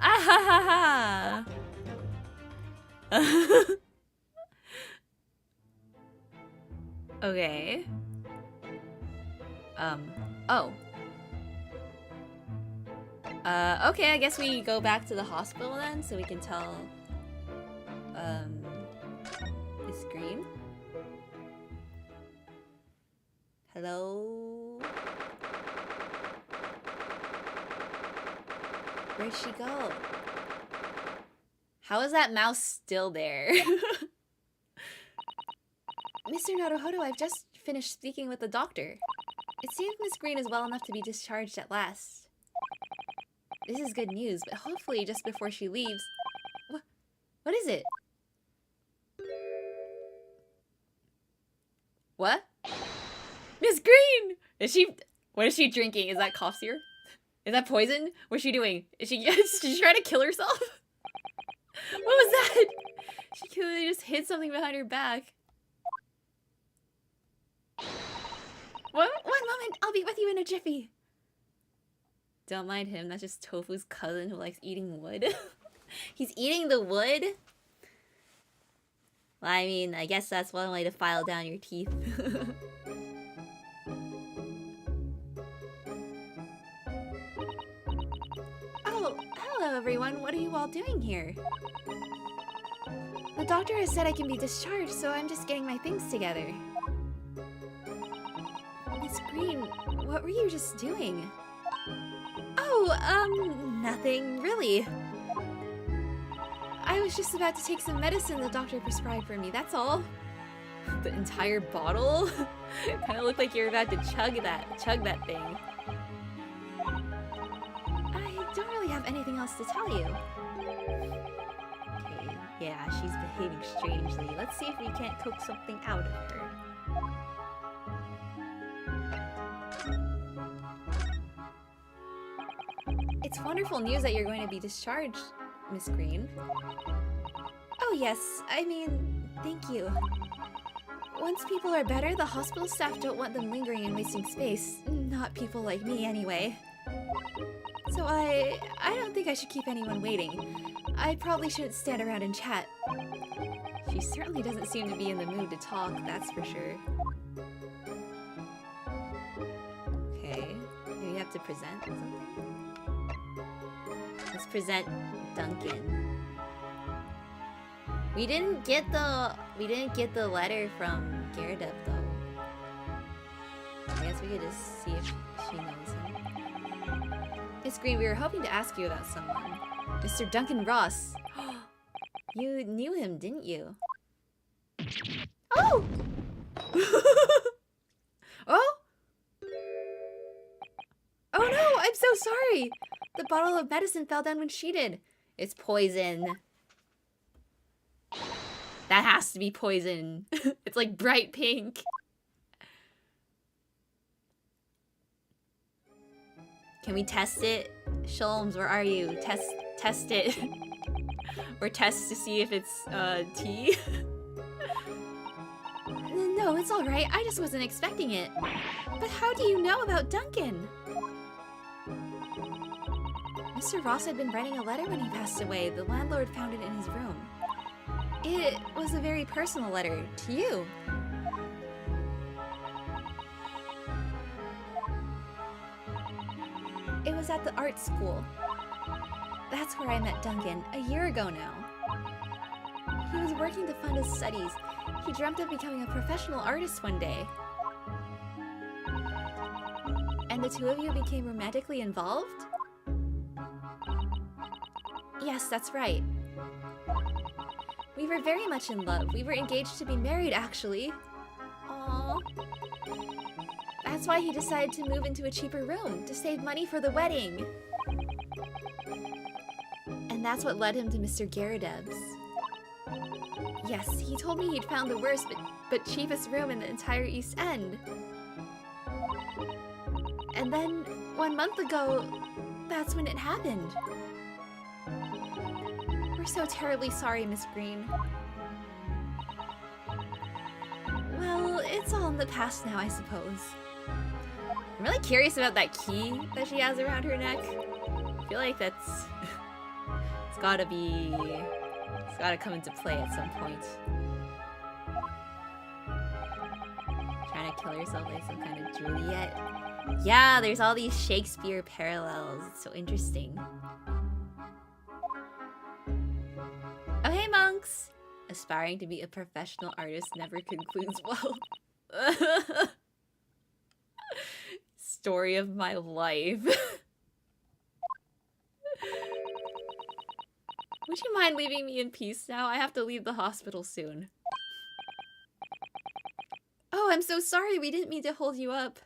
Ah ha ha. Okay. Oh. Okay, I guess we go back to the hospital then, so we can tell, Miss Green? Hello? Where'd she go? How is that mouse still there? Mr. Naruhodo, I've just finished speaking with the doctor. It seems Miss Green is well enough to be discharged at last. This is good news, but hopefully just before she leaves... What is it? What? Miss Green! Is she... What is she drinking? Is that cough syrup? Is that poison? What's she doing? Is she trying to kill herself? What was that? She clearly just hid something behind her back. One moment, I'll be with you in a jiffy. Don't mind him, that's just Tofu's cousin who likes eating wood. He's eating the wood? Well, I mean, I guess that's one way to file down your teeth. Oh, hello everyone, what are you all doing here? The doctor has said I can be discharged, so I'm just getting my things together. Miss Green, what were you just doing? Oh, nothing, really. I was just about to take some medicine the doctor prescribed for me, that's all. The entire bottle? Kind of looked like you're about to chug that thing. I don't really have anything else to tell you. Okay, yeah, she's behaving strangely. Let's see if we can't coax something out of her. It's wonderful news that you're going to be discharged, Miss Green. Oh yes, I mean, thank you. Once people are better, the hospital staff don't want them lingering and wasting space. Not people like me, anyway. So I don't think I should keep anyone waiting. I probably shouldn't stand around and chat. She certainly doesn't seem to be in the mood to talk, that's for sure. Okay, maybe we have to present something? Let's present Duncan. We didn't get the letter from Gyarados though. I guess we could just see if she knows him. Miss Green, we were hoping to ask you about someone. Mr. Duncan Ross. You knew him, didn't you? Oh! Oh? Oh no, I'm so sorry! The bottle of medicine fell down when she did. It's poison. That has to be poison. It's like bright pink. Can we test it? Sholmes, where are you? Test it. Or test to see if it's tea. No, it's alright. I just wasn't expecting it. But how do you know about Duncan? Mr. Ross had been writing a letter when he passed away. The landlord found it in his room. It was a very personal letter to you. It was at the art school. That's where I met Duncan, a year ago now. He was working to fund his studies. He dreamt of becoming a professional artist one day. And the two of you became romantically involved? Yes, that's right. We were very much in love. We were engaged to be married, actually. Aww. That's why he decided to move into a cheaper room, to save money for the wedding. And that's what led him to Mr. Gyarados. Yes, he told me he'd found the worst but cheapest room in the entire East End. And then, 1 month ago, that's when it happened. We're so terribly sorry, Miss Green. Well, it's all in the past now, I suppose. I'm really curious about that key that she has around her neck. I feel like that's... it's gotta come into play at some point. Trying to kill herself like some kind of Juliet. Yeah, there's all these Shakespeare parallels. It's so interesting. Oh, hey, monks! Aspiring to be a professional artist never concludes well. Story of my life. Would you mind leaving me in peace now? I have to leave the hospital soon. Oh, I'm so sorry. We didn't mean to hold you up.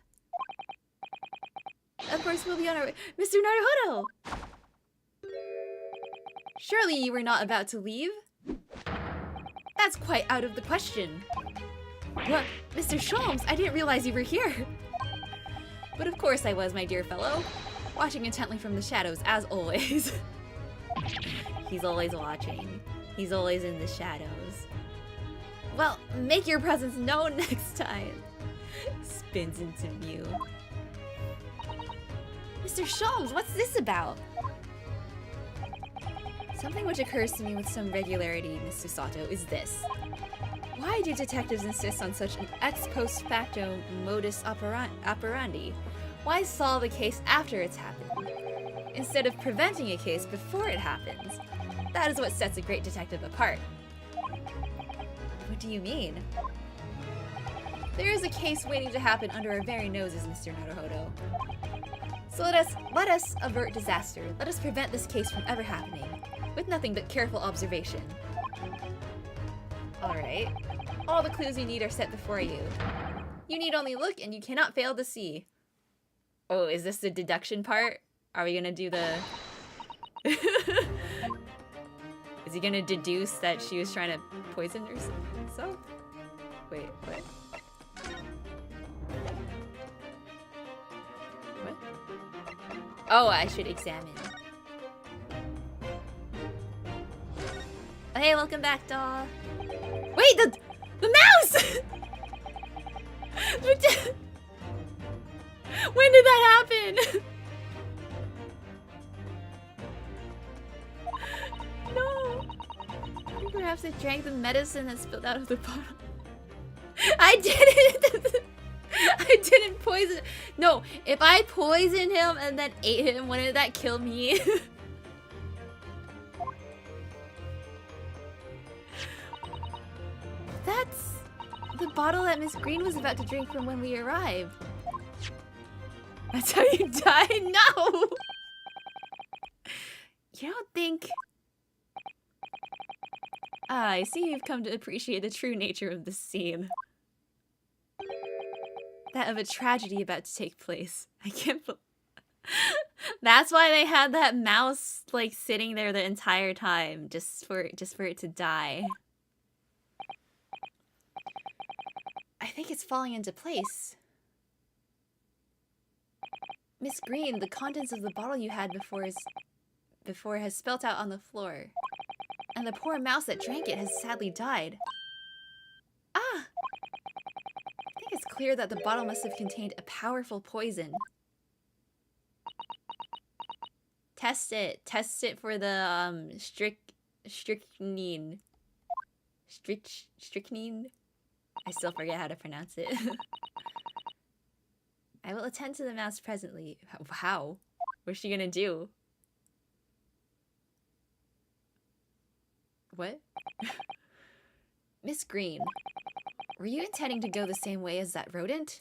Of course, we'll be on our way. Mr. Naruhodo! Surely you were not about to leave? That's quite out of the question. What? Mr. Sholmes, I didn't realize you were here. But of course I was, my dear fellow. Watching intently from the shadows, as always. He's always watching. He's always in the shadows. Well, make your presence known next time. Spins into view. Mr. Sholmes, what's this about? Something which occurs to me with some regularity, Mr. Sato, is this. Why do detectives insist on such an ex post facto modus operandi? Why solve a case after it's happened, instead of preventing a case before it happens? That is what sets a great detective apart. What do you mean? There is a case waiting to happen under our very noses, Mr. Naruhodo. So let us avert disaster. Let us prevent this case from ever happening, with nothing but careful observation. Alright. All the clues you need are set before you. You need only look and you cannot fail to see. Oh, is this the deduction part? Are we gonna do the... Is he gonna deduce that she was trying to poison herself? Wait, what? What? Oh, I should examine. Oh, hey, welcome back, doll. Wait, the mouse! When did that happen? No. Perhaps it drank the medicine that spilled out of the bottle. I didn't. I didn't poison. No, if I poisoned him and then ate him, wouldn't that kill me? That's the bottle that Miss Green was about to drink from when we arrived. That's how you die? No! You don't think... Ah, I see you've come to appreciate the true nature of this scene. That of a tragedy about to take place. I can't believe... That's why they had that mouse, like, sitting there the entire time, just for it to die. I think it's falling into place. Miss Green, the contents of the bottle you had before has spilt out on the floor. And the poor mouse that drank it has sadly died. Ah! I think it's clear that the bottle must have contained a powerful poison. Test it. Test it for the, strychnine. Strychnine? I still forget how to pronounce it. I will attend to the mouse presently. How? What's she gonna do? What? Miss Green, were you intending to go the same way as that rodent?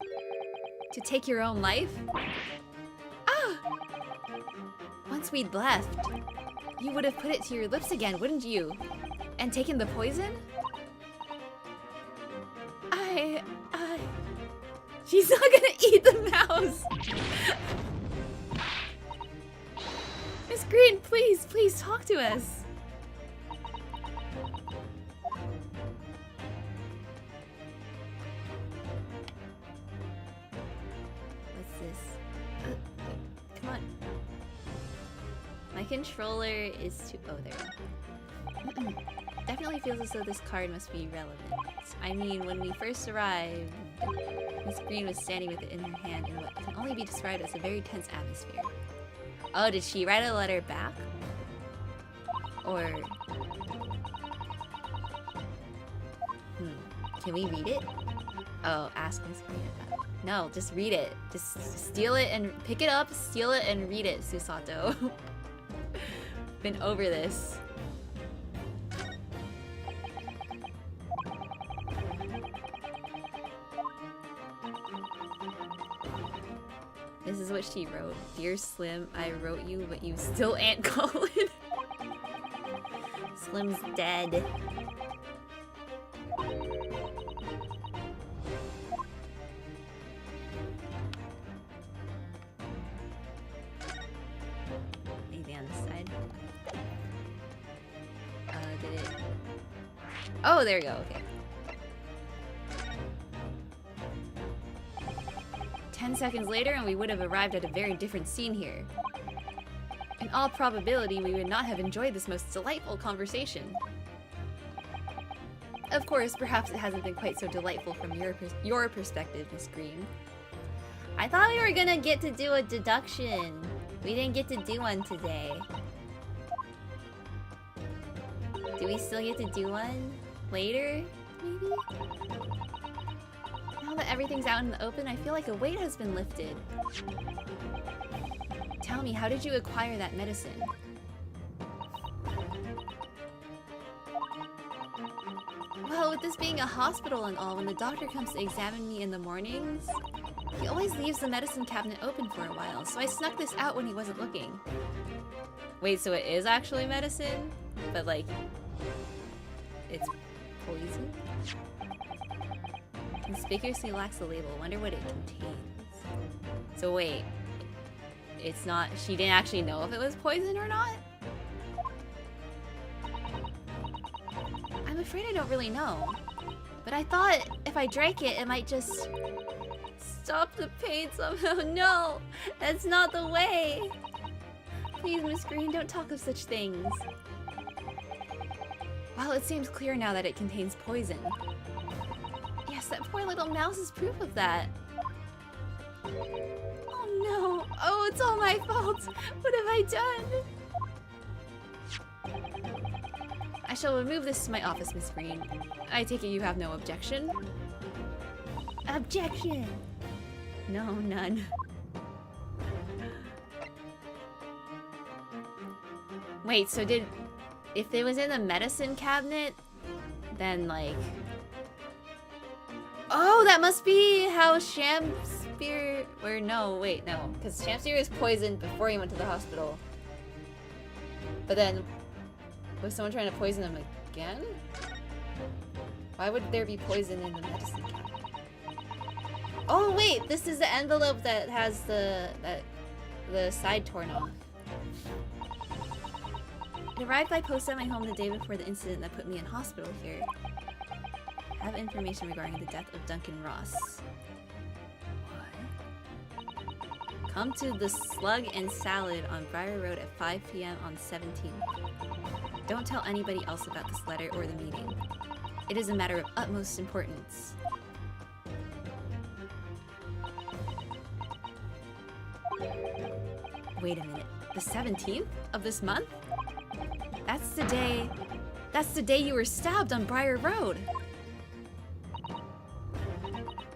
To take your own life? Ah! Once we'd left, you would have put it to your lips again, wouldn't you? And taken the poison? She's not gonna eat the mouse! Miss Green, please, please talk to us! What's this? Come on. My controller is too... Oh, there we go. Definitely feels as though this card must be relevant. I mean, when we first arrived, Miss Green was standing with it in her hand in what can only be described as a very tense atmosphere. Oh, did she write a letter back? Or... Can we read it? Oh, ask Miss Green about it. No, just read it. Just steal it and pick it up, steal it, and read it, Susato. Been over this. This is what she wrote. Dear Slim, I wrote you, but you still ain't calling. Slim's dead. Maybe on this side. Did it? Oh, there we go. Okay. 10 seconds later and we would have arrived at a very different scene here. In all probability, we would not have enjoyed this most delightful conversation. Of course, perhaps it hasn't been quite so delightful from your perspective, Miss Green. I thought we were gonna get to do a deduction. We didn't get to do one today. Do we still get to do one later, maybe? Now that everything's out in the open, I feel like a weight has been lifted. Tell me, how did you acquire that medicine? Well, with this being a hospital and all, when the doctor comes to examine me in the mornings, he always leaves the medicine cabinet open for a while, so I snuck this out when he wasn't looking. Wait, so it is actually medicine? But like, it's poison? Conspicuously lacks a label. Wonder what it contains. So wait. It's not... She didn't actually know if it was poison or not? I'm afraid I don't really know. But I thought if I drank it, it might just... stop the pain somehow. No! That's not the way! Please, Miss Green, don't talk of such things. Well, it seems clear now that it contains poison. Yes, that poor little mouse is proof of that. Oh no! Oh, it's all my fault! What have I done? I shall remove this to my office, Miss Green. I take it you have no objection? Objection! No, none. Wait, so did... If it was in the medicine cabinet, then like... Oh, that must be how Shamspear... Or no, wait, no. Because Shamspear was poisoned before he went to the hospital. But then... Was someone trying to poison him again? Why would there be poison in the medicine cabinet? Oh wait, this is the envelope that has the side torn off. It arrived by post at my home the day before the incident that put me in hospital here. I have information regarding the death of Duncan Ross. What? Come to the Slug and Salad on Briar Road at 5 p.m. on 17th. Don't tell anybody else about this letter or the meeting. It is a matter of utmost importance. Wait a minute. The 17th of this month? That's the day you were stabbed on Briar Road.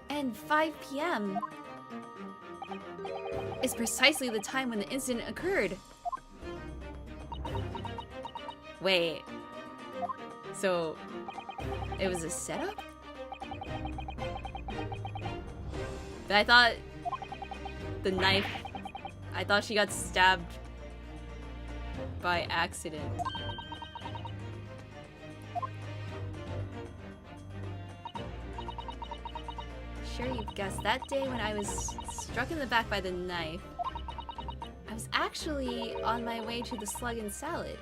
And 5 p.m. is precisely the time when the incident occurred. Wait. So, it was a setup? But I thought the knife... I thought she got stabbed by accident. Sure you've guessed. That day when I was struck in the back by the knife, I was actually on my way to the Slug and Salad.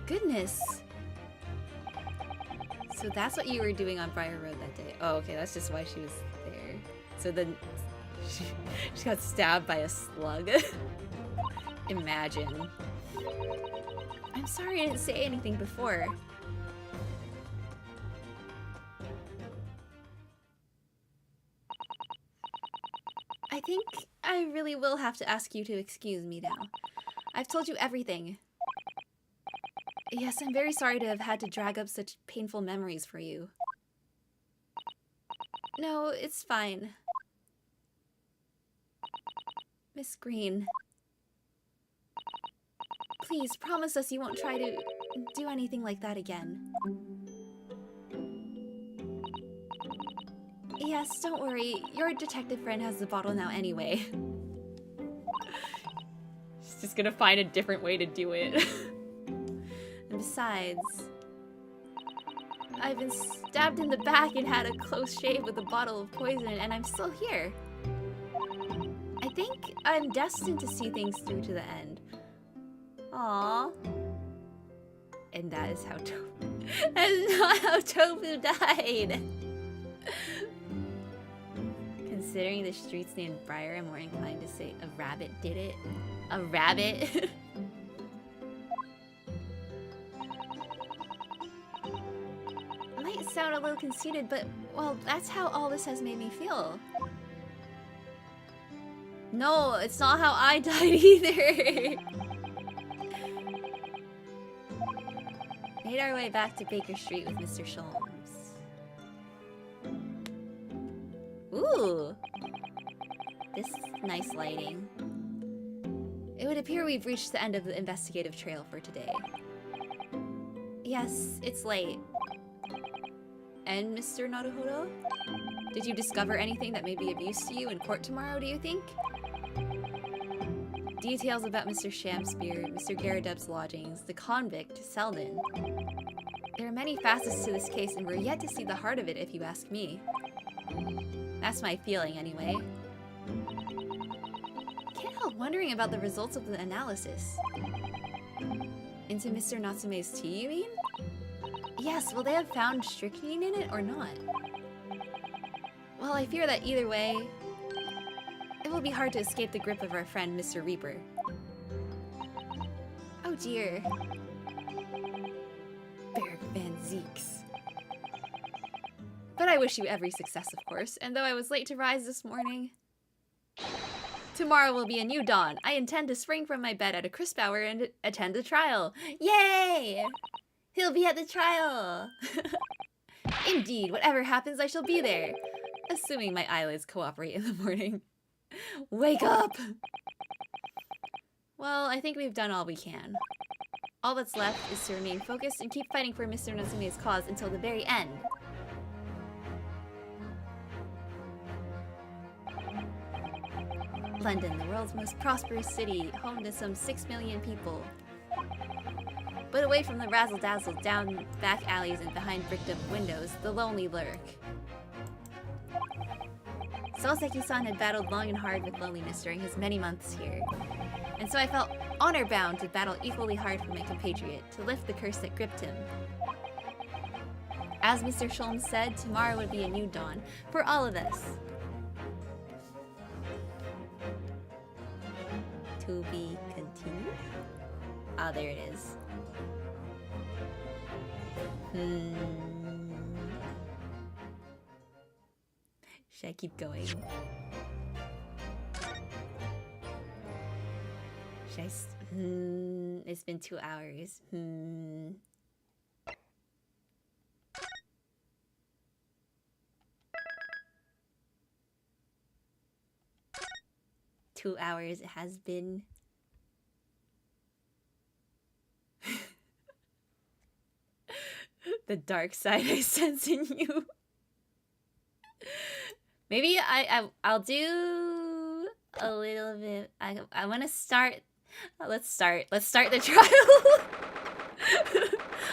Goodness. So that's what you were doing on Briar Road that day. Oh, okay, that's just why she was there. So then she got stabbed by a slug. Imagine. I'm sorry I didn't say anything before. I think I really will have to ask you to excuse me now. I've told you everything. Yes, I'm very sorry to have had to drag up such painful memories for you. No, it's fine. Miss Green. Please, promise us you won't try to do anything like that again. Yes, don't worry. Your detective friend has the bottle now anyway. She's just gonna find a different way to do it. And besides, I've been stabbed in the back and had a close shave with a bottle of poison, and I'm still here. I think I'm destined to see things through to the end. Aww. And that is how that is not how Tofu died. Considering the streets named Briar, I'm more inclined to say a rabbit did it. A rabbit? Might sound a little conceited, but, well, that's how all this has made me feel. No, it's not how I died either. Made our way back to Baker Street with Mr. Sholmes. Ooh! This nice lighting. It would appear we've reached the end of the investigative trail for today. Yes, it's late. And Mr. Naruhodo? Did you discover anything that may be of use to you in court tomorrow, do you think? Details about Mr. Shamspeare, Mr. Garadeb's lodgings, the convict, Selden. There are many facets to this case, and we're yet to see the heart of it, if you ask me. That's my feeling, anyway. Can't help wondering about the results of the analysis. Into Mr. Natsume's tea, you mean? Yes, will they have found strychnine in it or not? Well, I fear that either way, it will be hard to escape the grip of our friend, Mr. Reaper. Oh dear. Berg Van Zeeks. But I wish you every success, of course, and though I was late to rise this morning, tomorrow will be a new dawn. I intend to spring from my bed at a crisp hour and attend the trial. Yay! He'll be at the trial! Indeed, whatever happens, I shall be there. Assuming my eyelids cooperate in the morning. Wake up! Well, I think we've done all we can. All that's left is to remain focused and keep fighting for Mr. Natsume's cause until the very end. London, the world's most prosperous city, home to some 6 million people. But away from the razzle-dazzle, down back alleys and behind bricked-up windows, the lonely lurk. Soseki-san had battled long and hard with loneliness during his many months here, and so I felt honor-bound to battle equally hard for my compatriot, to lift the curse that gripped him. As Mr. Sholmes said, tomorrow would be a new dawn for all of us. To be continued? Ah, there it is. Should I keep going? Should I it's been 2 hours. 2 hours it has been. The dark side I sense in you. Maybe I'll do a little bit. I want to start. Let's start the trial.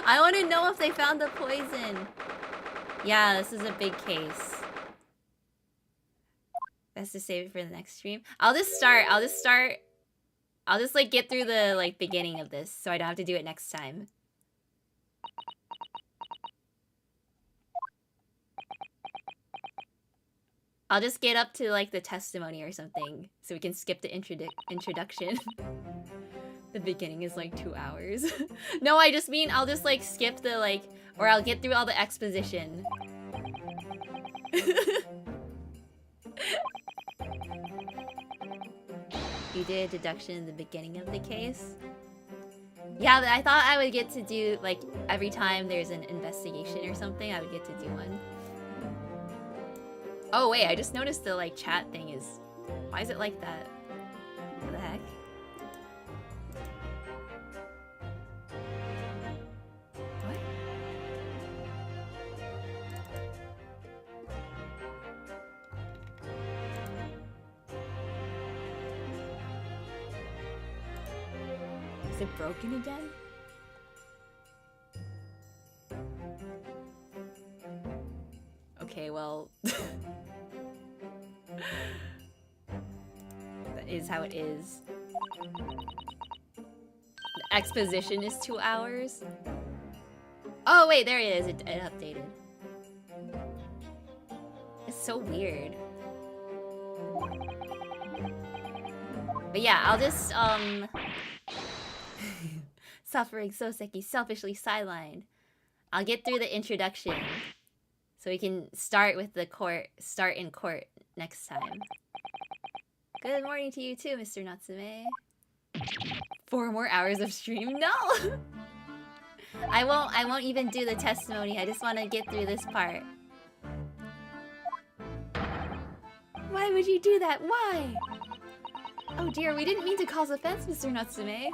I want to know if they found the poison. Yeah, this is a big case. Best to save it for the next stream. I'll just like get through the like beginning of this so I don't have to do it next time. I'll just get up to like the testimony or something so we can skip the introduction. The beginning is like 2 hours. No, I just mean I'll just like skip the like, or I'll get through all the exposition. You did a deduction in the beginning of the case? Yeah, but I thought I would get to do, like, every time there's an investigation or something, I would get to do one. Oh wait, I just noticed the, like, chat thing is... Why is it like that? What the heck? What? Is it broken again? Okay, well... That is how it is. The exposition is 2 hours. Oh wait, there it is. It updated. It's so weird. But yeah, I'll just, suffering Soseki selfishly sidelined. I'll get through the introduction. So we can start with the start in court next time. Good morning to you too, Mr. Natsume. 4 more hours of stream? No! I won't even do the testimony. I just want to get through this part. Why would you do that? Why? Oh dear, we didn't mean to cause offense, Mr. Natsume.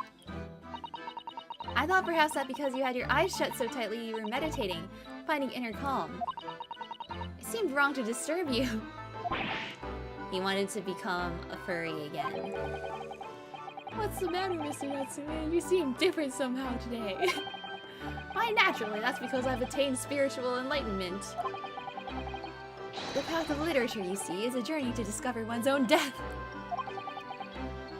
I thought perhaps that because you had your eyes shut so tightly you were meditating, finding inner calm. It seemed wrong to disturb you. He wanted to become a furry again. What's the matter, Mr. Natsume? You seem different somehow today. Why, naturally, that's because I've attained spiritual enlightenment. The path of literature, you see, is a journey to discover one's own death.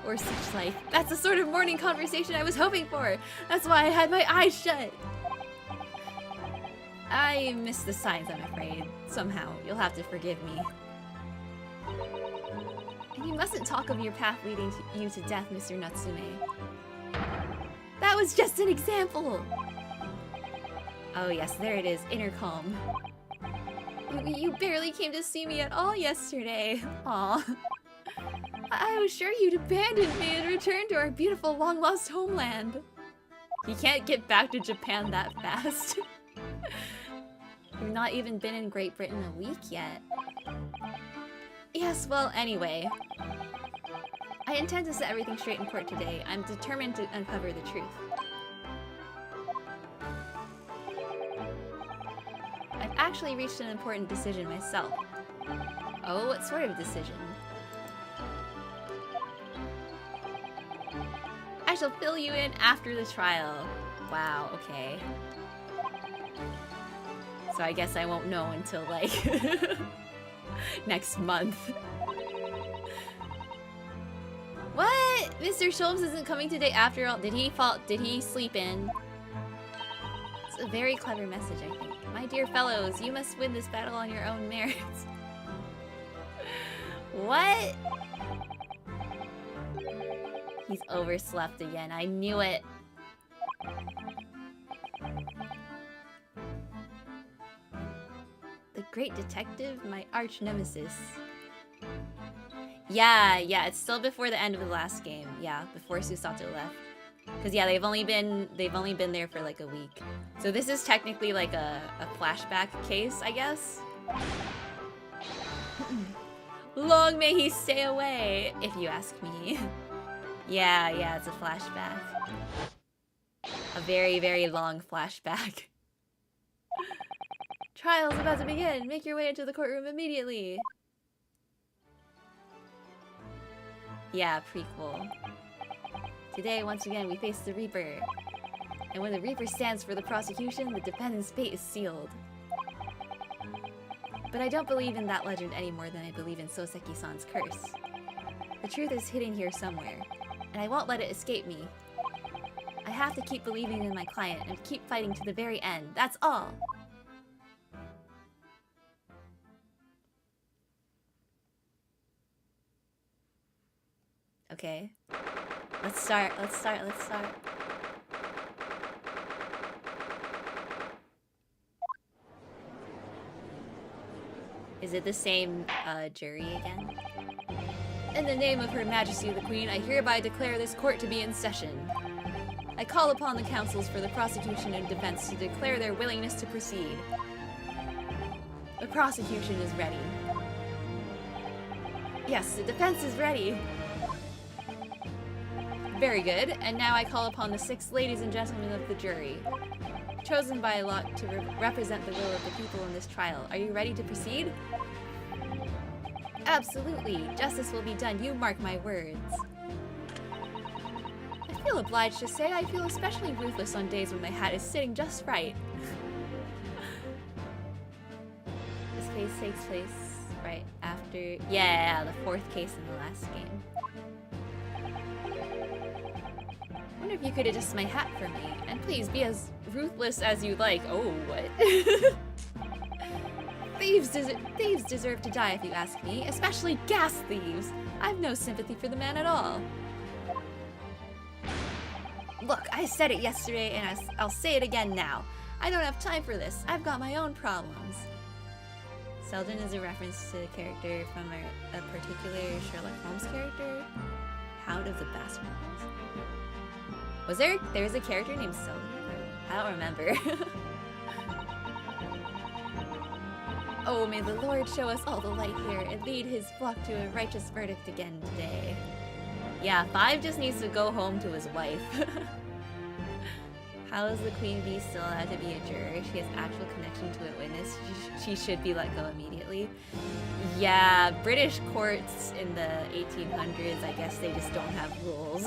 Or such like. That's the sort of morning conversation I was hoping for. That's why I had my eyes shut. I missed the signs, I'm afraid. Somehow, you'll have to forgive me. And you mustn't talk of your path leading you to death, Mr. Natsume. That was just an example! Oh yes, there it is, intercom. You barely came to see me at all yesterday. Aw. I was sure you'd abandoned me and returned to our beautiful long-lost homeland. You can't get back to Japan that fast. You've not even been in Great Britain a week yet. Yes, well, anyway. I intend to set everything straight in court today. I'm determined to uncover the truth. I've actually reached an important decision myself. Oh, what sort of decision? I shall fill you in after the trial. Wow, okay. So I guess I won't know until, like, next month. What? Mr. Sholmes isn't coming today after all? Did he sleep in? It's a very clever message, I think. My dear fellows, you must win this battle on your own merits. What? He's overslept again. I knew it. The great detective, my arch nemesis. Yeah, it's still before the end of the last game. Yeah, before Susato left. Cause yeah, they've only been there for like a week. So this is technically like a flashback case, I guess. Long may he stay away, if you ask me. Yeah, it's a flashback. A very, very long flashback. Trial's about to begin. Make your way into the courtroom immediately. Yeah, prequel. Today, once again, we face the Reaper. And when the Reaper stands for the prosecution, the defendant's fate is sealed. But I don't believe in that legend any more than I believe in Soseki-san's curse. The truth is hidden here somewhere, and I won't let it escape me. I have to keep believing in my client and keep fighting to the very end. That's all! Okay. Let's start. Is it the same jury again? In the name of Her Majesty the Queen, I hereby declare this court to be in session. I call upon the counsels for the prosecution and defense to declare their willingness to proceed. The prosecution is ready. Yes, the defense is ready. Very good, and now I call upon the 6 ladies and gentlemen of the jury, chosen by lot to represent the will of the people in this trial. Are you ready to proceed? Absolutely. Justice will be done. You mark my words. I feel obliged to say I feel especially ruthless on days when my hat is sitting just right. This case takes place right after... Yeah, the 4th case in the last game. I wonder if you could adjust my hat for me. And please be as ruthless as you like. Oh, what? Thieves deserve to die if you ask me, especially gas thieves. I've no sympathy for the man at all. Look, I said it yesterday and I'll say it again now. I don't have time for this. I've got my own problems. Selden is a reference to a character from a particular Sherlock Holmes character. Hound of the Baskervilles. Was there was a character named Selden? I don't remember. Oh, may the Lord show us all the light here and lead his flock to a righteous verdict again today. Yeah, 5 just needs to go home to his wife. How is the Queen Bee still allowed to be a juror? She has actual connection to a witness. She should be let go immediately. Yeah, British courts in the 1800s, I guess they just don't have rules.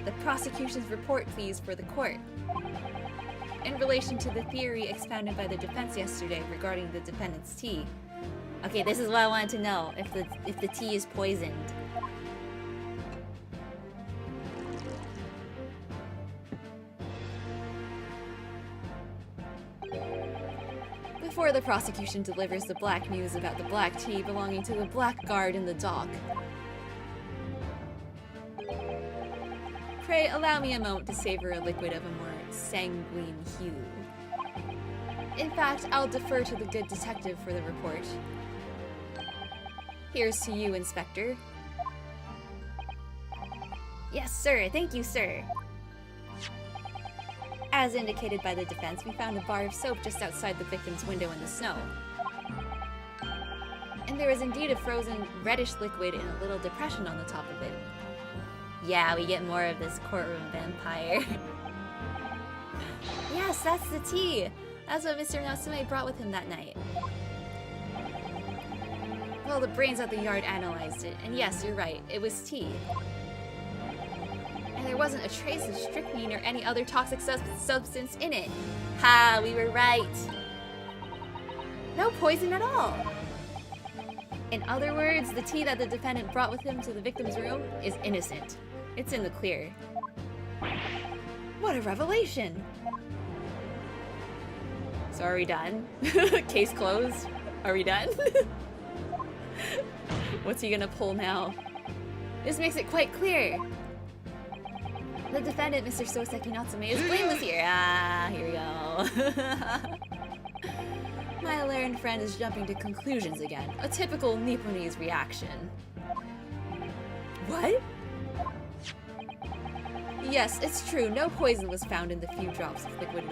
The prosecution's report, please, for the court. In relation to the theory expounded by the defense yesterday regarding the defendant's tea. Okay, this is what I wanted to know, if the tea is poisoned. Before the prosecution delivers the black news about the black tea belonging to the blackguard in the dock. Pray allow me a moment to savor a liquid of a more sanguine hue. In fact, I'll defer to the good detective for the report. Here's to you, Inspector. Yes, sir. Thank you, sir. As indicated by the defense, we found a bar of soap just outside the victim's window in the snow. And there is indeed a frozen reddish liquid in a little depression on the top of it. Yeah, we get more of this courtroom vampire. Yes, that's the tea! That's what Mr. Natsume brought with him that night. Well, the brains at the yard analyzed it, and yes, you're right, it was tea. And there wasn't a trace of strychnine or any other toxic substance in it. Ha, we were right. No poison at all. In other words, the tea that the defendant brought with him to the victim's room is innocent. It's in the clear. What a revelation! So are we done? Case closed? Are we done? What's he gonna pull now? This makes it quite clear. The defendant, Mr. Soseki Natsume, is blameless here. Ah, here we go. My learned friend is jumping to conclusions again. A typical Nipponese reaction. What? Yes, it's true. No poison was found in the few drops of liquid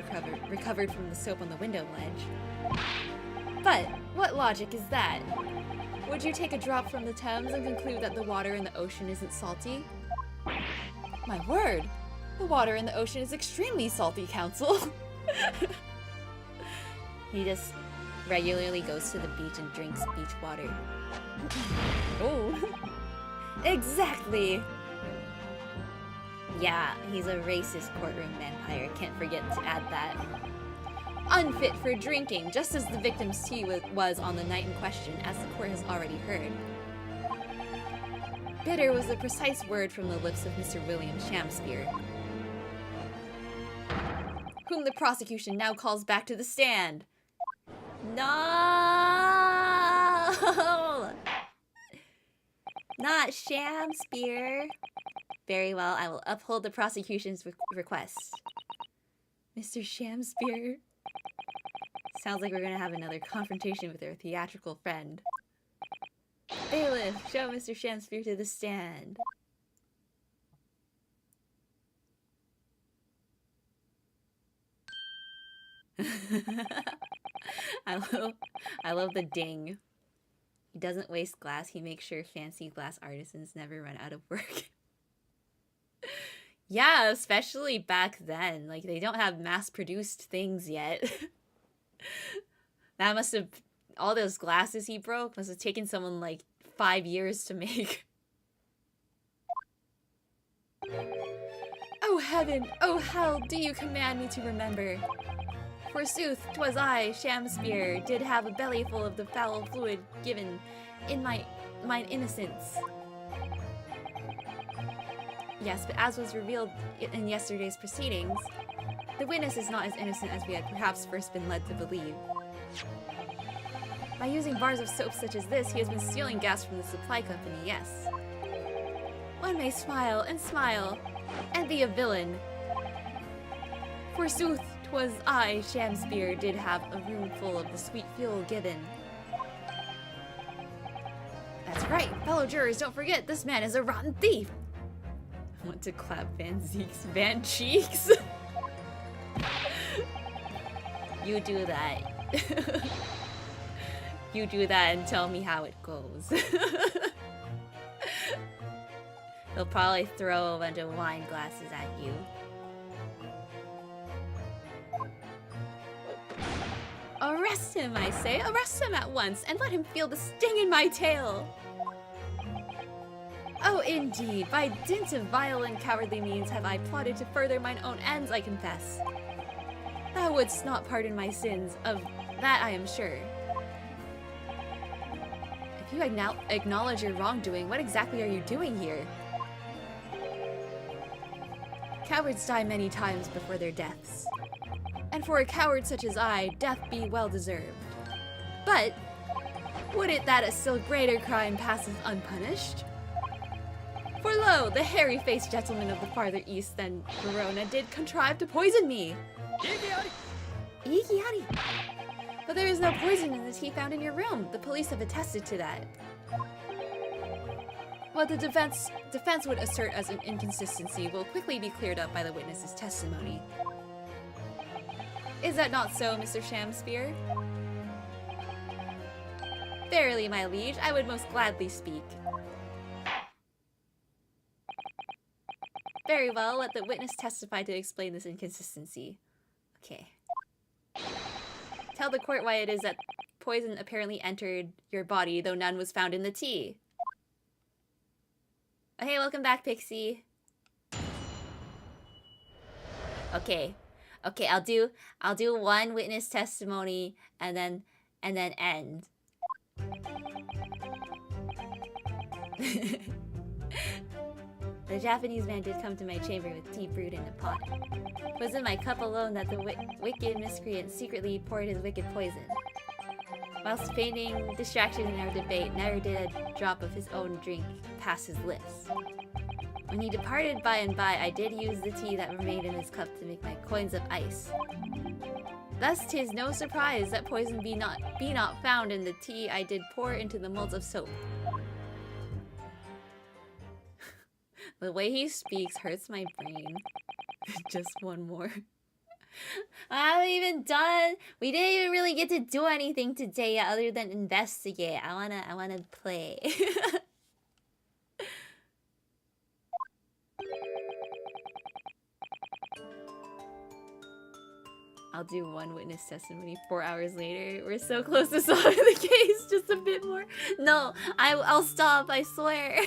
recovered from the soap on the window ledge. But what logic is that? Would you take a drop from the Thames and conclude that the water in the ocean isn't salty? My word! The water in the ocean is extremely salty, Counsel! He just regularly goes to the beach and drinks beach water. Oh! Exactly! Yeah, he's a racist courtroom vampire, can't forget to add that. Unfit for drinking, just as the victim's tea was on the night in question, as the court has already heard. Bitter was the precise word from the lips of Mr. William Shamspeare, whom the prosecution now calls back to the stand. No! Not Shamspeare. Very well, I will uphold the prosecution's request. Mr. Shamspeare. Sounds like we're gonna have another confrontation with our theatrical friend. Bailiff, show Mr. Shamspeare to the stand. I love the ding. He doesn't waste glass, he makes sure fancy glass artisans never run out of work. Yeah, especially back then. Like, they don't have mass-produced things yet. That must have... All those glasses he broke must have taken someone, like, 5 years to make. Oh heaven, oh hell, do you command me to remember? Forsooth, 'twas I, Shamspeare, did have a belly full of the foul fluid given in mine innocence. Yes, but as was revealed in yesterday's proceedings, the witness is not as innocent as we had perhaps first been led to believe. By using bars of soap such as this, he has been stealing gas from the supply company, yes. One may smile and be a villain. Forsooth, 'twas I, Shamspeare, did have a room full of the sweet fuel given. That's right, fellow jurors, don't forget, this man is a rotten thief! I want to clap Van Cheeks. You do that. You do that and tell me how it goes. He'll probably throw a bunch of wine glasses at you. Arrest him, I say. Arrest him at once, and let him feel the sting in my tail. Oh, indeed, by dint of vile and cowardly means have I plotted to further mine own ends, I confess. Thou wouldst not pardon my sins, of that I am sure. If you acknowledge your wrongdoing, what exactly are you doing here? Cowards die many times before their deaths. And for a coward such as I, death be well deserved. But, would it that a still greater crime passeth unpunished? For lo, the hairy-faced gentleman of the farther east than Verona did contrive to poison me. Igiari! But there is no poison in the tea found in your room. The police have attested to that. What the defense would assert as an inconsistency will quickly be cleared up by the witness's testimony. Is that not so, Mr. Shamspear? Verily, my liege, I would most gladly speak. Very well, let the witness testify to explain this inconsistency. Okay. Tell the court why it is that poison apparently entered your body, though none was found in the tea. Oh, hey, welcome back, Pixie. Okay. Okay, I'll do one witness testimony and then end. The Japanese man did come to my chamber with tea brewed in a pot. 'Twas in my cup alone that the wicked miscreant secretly poured his wicked poison. Whilst feigning distraction in our debate, never did a drop of his own drink pass his lips. When he departed by and by, I did use the tea that remained in his cup to make my coins of ice. Thus 'tis no surprise that poison be not found in the tea I did pour into the molds of soap. The way he speaks hurts my brain. Just one more. I haven't even done. We didn't even really get to do anything today other than investigate. I wanna play. I'll do one witness testimony 4 hours later. We're so close to solving the case. Just a bit more. No, I'll stop. I swear.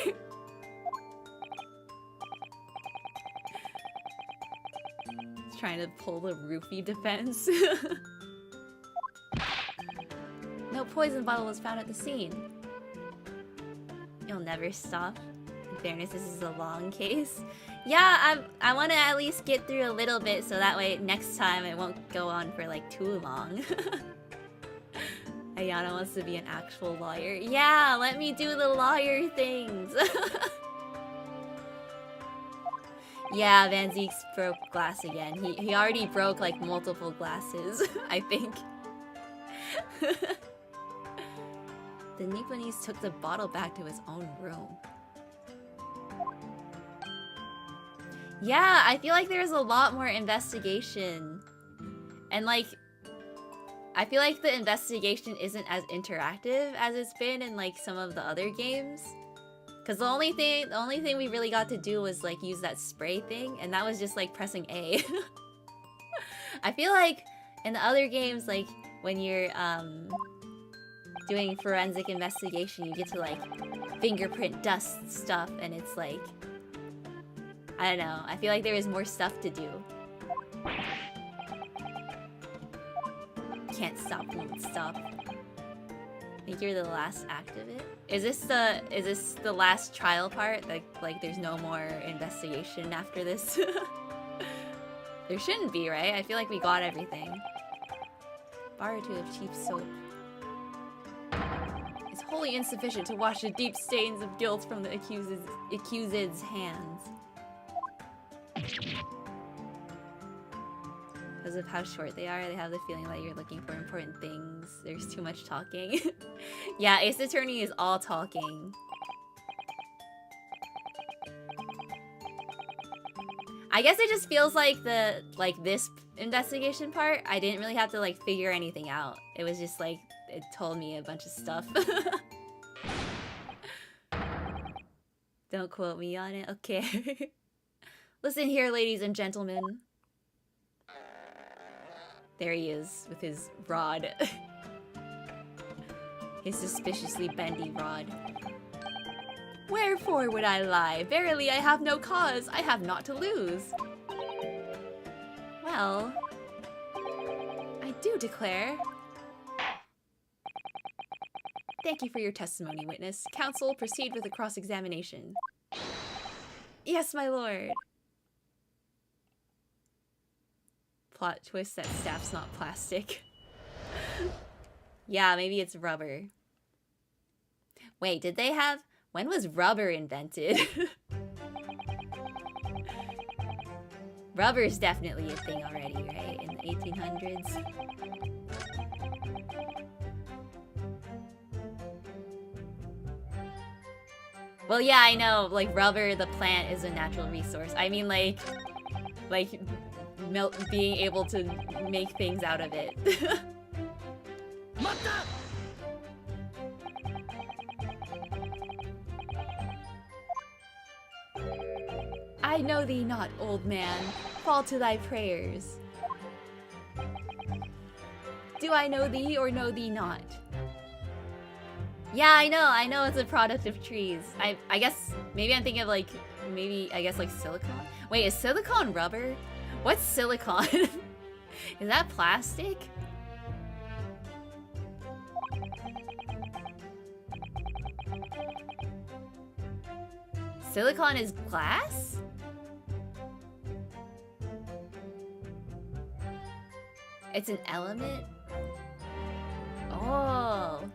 Trying to pull the roofie defense. No poison bottle was found at the scene. You'll never stop. In fairness, this is a long case. Yeah, I want to at least get through a little bit so that way next time it won't go on for like too long. Ayana wants to be an actual lawyer. Yeah, let me do the lawyer things. Yeah, Van Zeek's broke glass again. He already broke like multiple glasses, I think. The Nipponese took the bottle back to his own room. Yeah, I feel like there's a lot more investigation. And like, I feel like the investigation isn't as interactive as it's been in like some of the other games. Because the only thing we really got to do was like use that spray thing, and that was just like pressing A. I feel like in the other games, like when you're doing forensic investigation, you get to like fingerprint dust stuff, and it's like, I don't know. I feel like there is more stuff to do. Can't stop, won't stop. I think you're the last act of it. Is this the last trial part? Like there's no more investigation after this? There shouldn't be, right? I feel like we got everything. Bar or two of cheap soap. It's wholly insufficient to wash the deep stains of guilt from the accused's hands. Because of how short they are, they have the feeling that you're looking for important things. There's too much talking. Yeah, Ace Attorney is all talking. I guess it just feels like this investigation part, I didn't really have to like figure anything out. It was just like, it told me a bunch of stuff. Don't quote me on it, okay. Listen here, ladies and gentlemen. There he is with his rod. his suspiciously bendy rod. Wherefore would I lie? Verily I have no cause, I have naught to lose. Well, I do declare. Thank you for your testimony, witness. Counsel, proceed with the cross-examination. Yes, my lord. Plot twist that staff's not plastic. Yeah, maybe it's rubber. Wait, did they have... When was rubber invented? Rubber's definitely a thing already, right? In the 1800s? Well, yeah, I know, like, rubber, the plant, is a natural resource. I mean, like being able to make things out of it. I know thee not, old man. Fall to thy prayers. Do I know thee or know thee not? Yeah, I know it's a product of trees. I guess, maybe I'm thinking of like, I guess like silicone? Wait, is silicone rubber? What's silicone? Is that plastic? Silicone is glass? It's an element? Oh.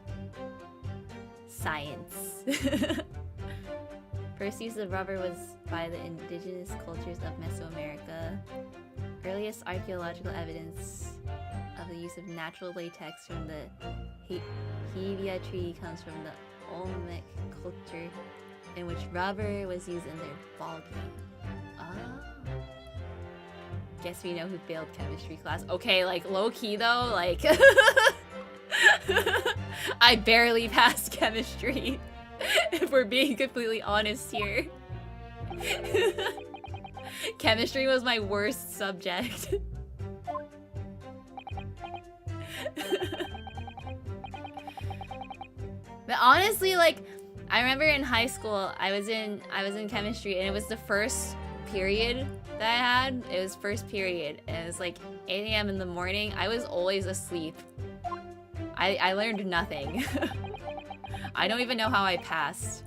Science. First use of rubber was by the indigenous cultures of Mesoamerica. Earliest archaeological evidence of the use of natural latex from the hevea tree comes from the Olmec culture, in which rubber was used in their ball game. Oh. Guess we know who failed chemistry class. Okay, like low-key though, like... I barely passed chemistry, if we're being completely honest here. Chemistry was my worst subject. But honestly, like, I remember in high school, I was in chemistry, and it was the first period that I had. It was first period, and it was like 8 a.m. in the morning. I was always asleep. I learned nothing. I don't even know how I passed.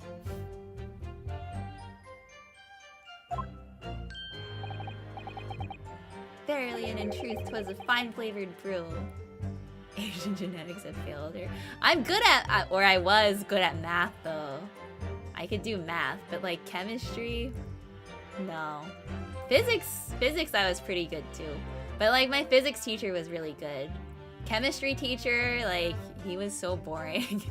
Verily and in truth, 'twas a fine-flavored brew. Asian genetics have failed her. I'm good at, or I was good at math though. I could do math, but like chemistry, no. Physics I was pretty good too. But like my physics teacher was really good. Chemistry teacher, like, he was so boring.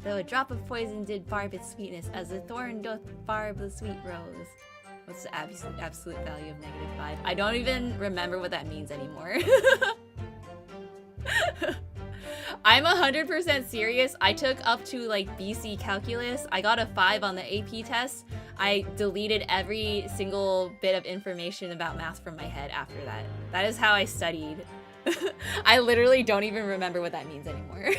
Though a drop of poison did barb its sweetness, as the thorn doth barb the sweet rose. What's the absolute value of -5? I don't even remember what that means anymore. I'm 100% serious. I took up to like BC calculus. I got a 5 on the AP test. I deleted every single bit of information about math from my head after that. That is how I studied. I literally don't even remember what that means anymore.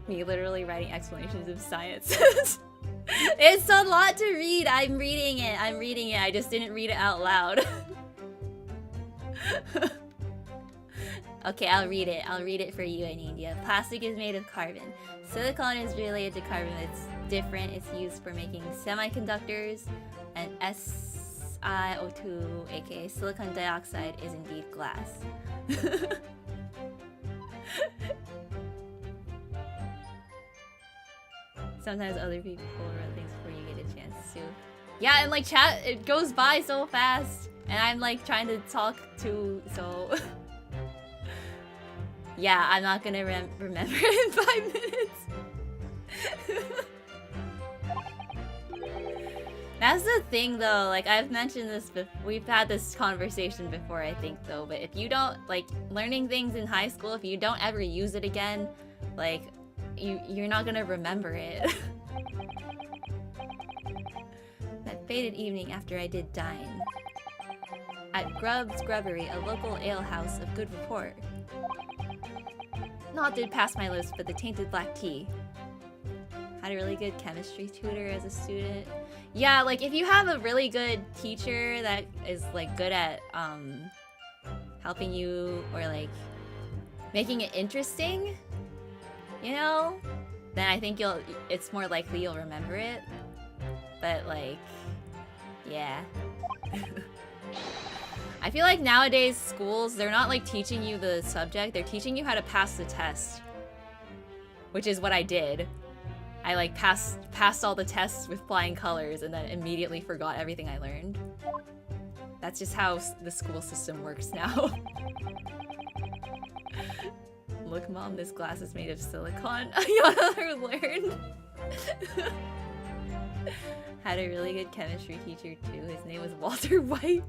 Me literally writing explanations of science. It's a lot to read. I'm reading it. I just didn't read it out loud. Okay, I'll read it. I'll read it for you, Anidia. Plastic is made of carbon. Silicon is related to carbon. It's different. It's used for making semiconductors. And SiO2, aka silicon dioxide, is indeed glass. Sometimes other people write things before you get a chance to. Yeah, and like chat, it goes by so fast. And I'm like trying to talk too, so... Yeah, I'm not gonna remember in 5 minutes. That's the thing though, like I've mentioned this, we've had this conversation before I think though, but if you don't, like learning things in high school, if you don't ever use it again, like you're not gonna remember it. That faded evening after I did dine. At Grubb's Grubbery, a local alehouse of good report. Not did pass my lips, but the tainted black tea. Had a really good chemistry tutor as a student. Yeah, like if you have a really good teacher that is like good at helping you or like making it interesting, you know, then I think it's more likely you'll remember it. But like, yeah. I feel like nowadays schools, they're not like teaching you the subject, they're teaching you how to pass the test. Which is what I did. I like passed all the tests with flying colors and then immediately forgot everything I learned. That's just how the school system works now. Look mom, this glass is made of silicone. Ayana learned. Had a really good chemistry teacher too. His name was Walter White.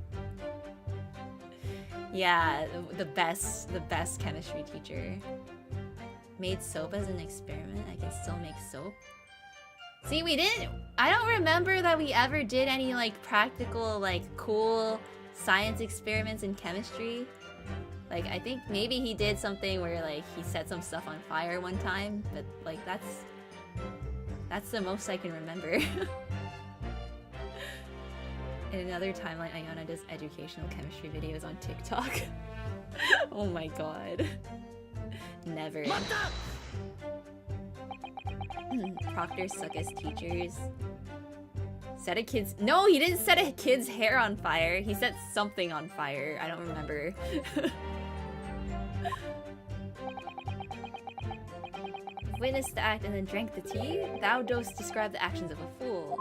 Yeah, the best chemistry teacher. Made soap as an experiment. I can still make soap. See, I don't remember that we ever did any like practical, like cool science experiments in chemistry. Like, I think maybe he did something where like he set some stuff on fire one time, but like that's the most I can remember. In another timeline, Ayana does educational chemistry videos on TikTok. Oh my god. Never. Proctors suck as teachers. Set a kid's... No, he didn't set a kid's hair on fire. He set something on fire. I don't remember. Witnessed the act and then drank the tea? Thou dost describe the actions of a fool.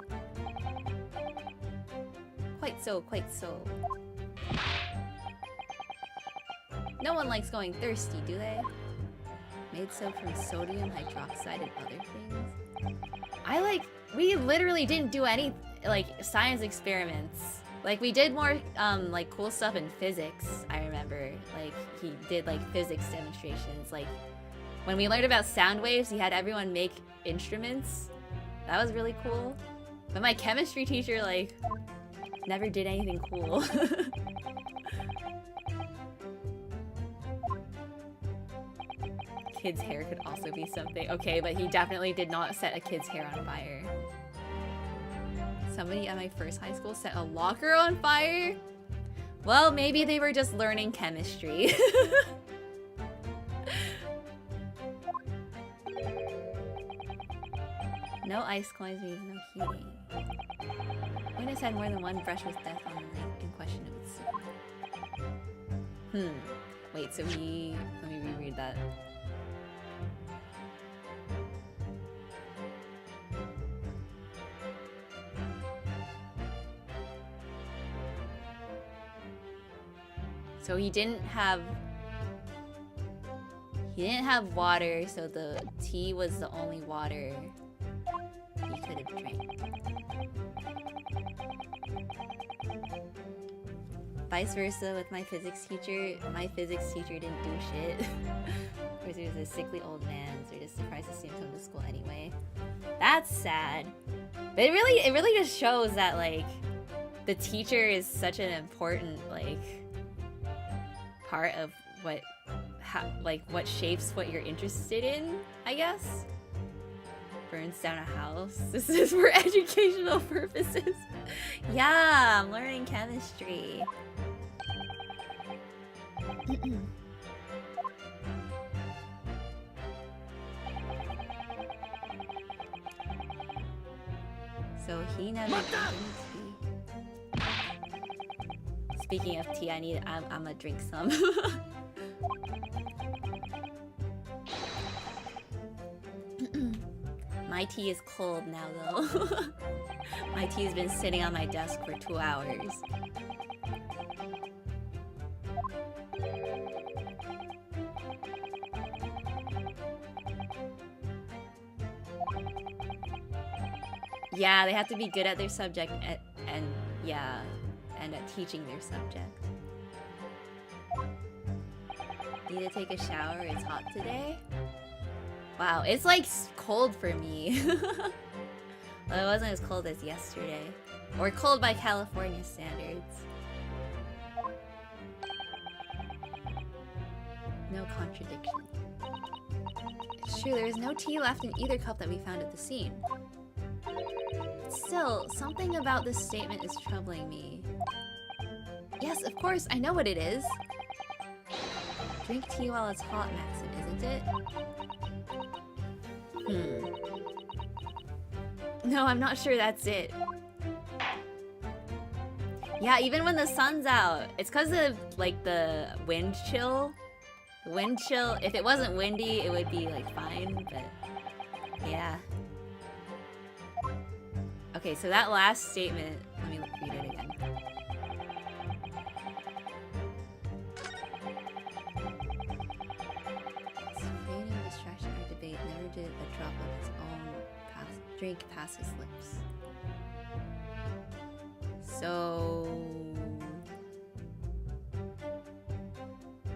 Quite so, quite so. No one likes going thirsty, do they? Made soap from sodium hydroxide and other things. We literally didn't do any, like, science experiments. Like, we did more, like, cool stuff in physics, I remember. Like, he did, like, physics demonstrations. Like, when we learned about sound waves, he had everyone make instruments. That was really cool. But my chemistry teacher, like, never did anything cool. Kid's hair could also be something. Okay, but he definitely did not set a kid's hair on fire. Somebody at my first high school set a locker on fire? Well, maybe they were just learning chemistry. No ice coins means no heating. Witness had more than one brush with death on the lake in question of its... Wait, so let me reread that. So he didn't have water, so the tea was the only water he could have drank. Vice versa with my physics teacher. My physics teacher didn't do shit. Because he was a sickly old man, so we're just surprised to see him come to school anyway. That's sad. But it really just shows that like the teacher is such an important like part of what shapes what you're interested in, I guess. Burns down a house. This is for educational purposes. Yeah, I'm learning chemistry. So he never drank tea. Speaking of tea, I'm gonna drink some. My tea is cold now though. My tea has been sitting on my desk for 2 hours. Yeah, they have to be good at their subject yeah, and at teaching their subject. Need to take a shower, it's hot today. Wow, it's like cold for me. Well, it wasn't as cold as yesterday. Or cold by California standards. No contradiction. It's true, there is no tea left in either cup that we found at the scene. Still, something about this statement is troubling me. Yes, of course, I know what it is. Drink tea while it's hot, Maxim, isn't it? No, I'm not sure that's it. Yeah, even when the sun's out, it's because of like the wind chill. The wind chill, if it wasn't windy, it would be like fine, but yeah. Okay, so that last statement, let me read it again. Fading distraction or debate never did a drop of his own drink past his lips. So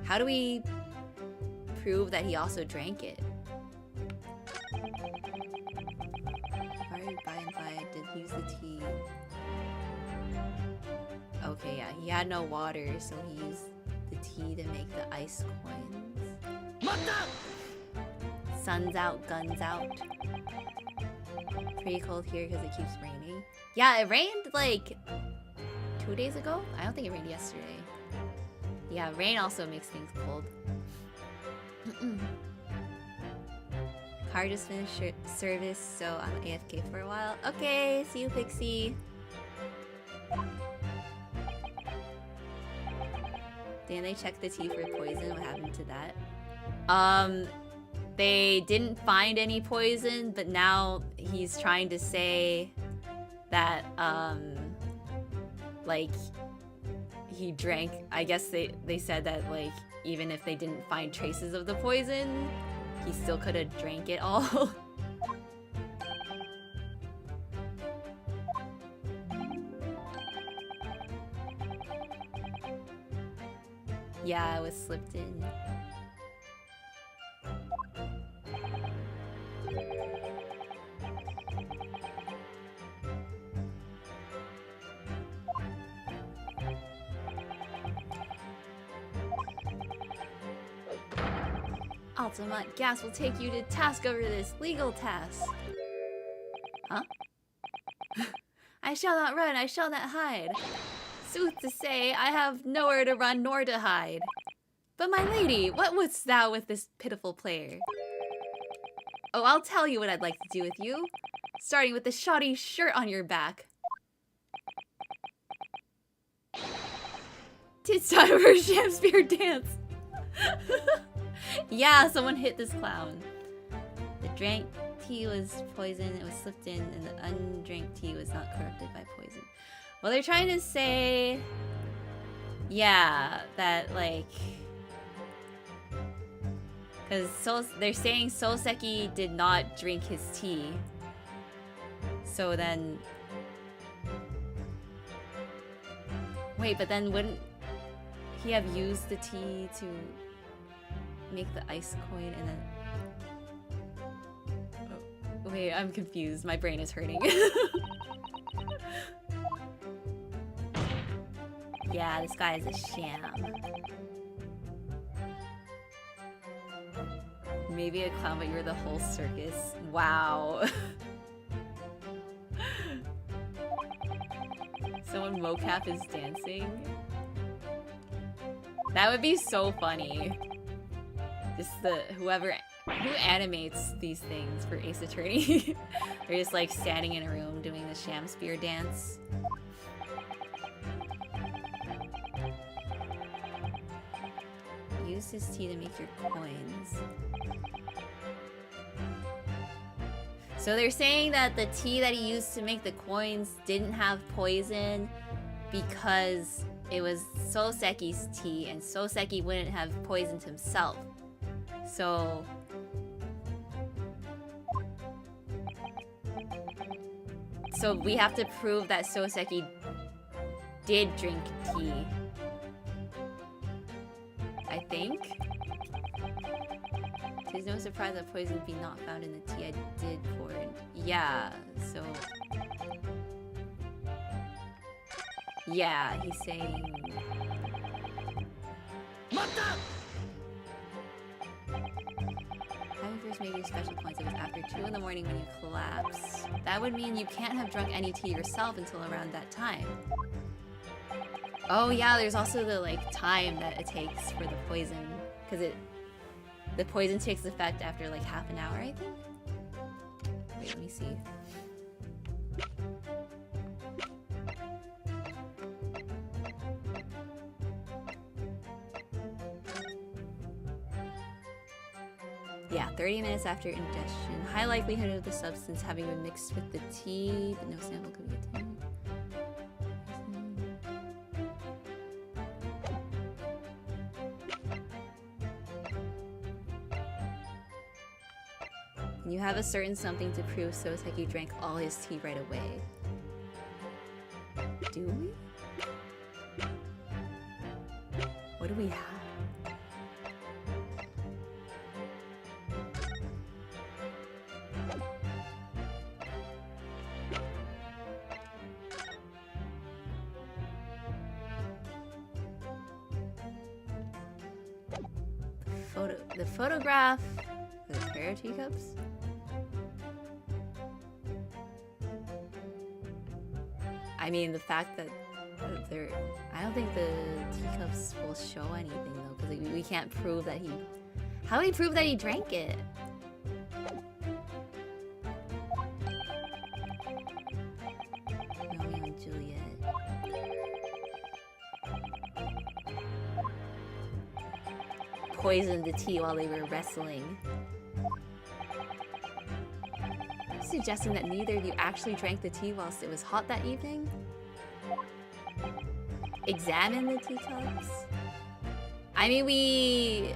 how do we prove that he also drank it? By and by did use the tea. Okay, yeah, he had no water, so he used the tea to make the ice coins. Sun's out, guns out. Pretty cold here because it keeps raining. Yeah, it rained like 2 days ago? I don't think it rained yesterday. Yeah, rain also makes things cold. Car just finished service, so I'm AFK for a while. Okay, see you, Pixie. Didn't they check the tea for poison? What happened to that? They didn't find any poison, but now he's trying to say that, like, he drank. I guess they said that, like, even if they didn't find traces of the poison, he still could have drank it all. Yeah, it was slipped in. Ultimate Gas will take you to task over this legal task. Huh? I shall not run, I shall not hide. Sooth to say, I have nowhere to run nor to hide. But my lady, what wouldst thou with this pitiful player? Oh, I'll tell you what I'd like to do with you. Starting with the shoddy shirt on your back. It's time for a Shakespeare dance. Yeah, someone hit this clown. The drank tea was poison, it was slipped in, and the undrank tea was not corrupted by poison. Well, they're trying to say, yeah, that like, because they're saying Soseki did not drink his tea. So then, wait, but then wouldn't he have used the tea to make the ice coin and then... Oh, wait, I'm confused. My brain is hurting. Yeah, this guy is a sham. Maybe a clown, but you're the whole circus. Wow. Someone mocap is dancing. That would be so funny. Just who animates these things for Ace Attorney. They're just like standing in a room doing the sham spear dance. Use his tea to make your coins. So they're saying that the tea that he used to make the coins didn't have poison because it was Soseki's tea and Soseki wouldn't have poisoned himself. So we have to prove that Soseki did drink tea. I think. There's no surprise that poison would be not found in the tea I did pour in. Yeah, so... Yeah, he's saying... Having first made your special points, it was after 2 in the morning when you collapsed. That would mean you can't have drunk any tea yourself until around that time. Oh yeah, there's also the like time that it takes for the poison, because the poison takes effect after like half an hour, I think. Wait, let me see. Yeah, 30 minutes after ingestion. High likelihood of the substance having been mixed with the tea, but no sample could be obtained. You have a certain something to prove, so it's like you drank all his tea right away. Do we? What do we have? The photograph. The pair of teacups? I mean, the fact that they're... I don't think the teacups will show anything, though, because we can't prove that he... How do we prove that he drank it? Romeo and Juliet. Poisoned the tea while they were wrestling. Suggesting that neither of you actually drank the tea whilst it was hot that evening? Examine the teacups? I mean, we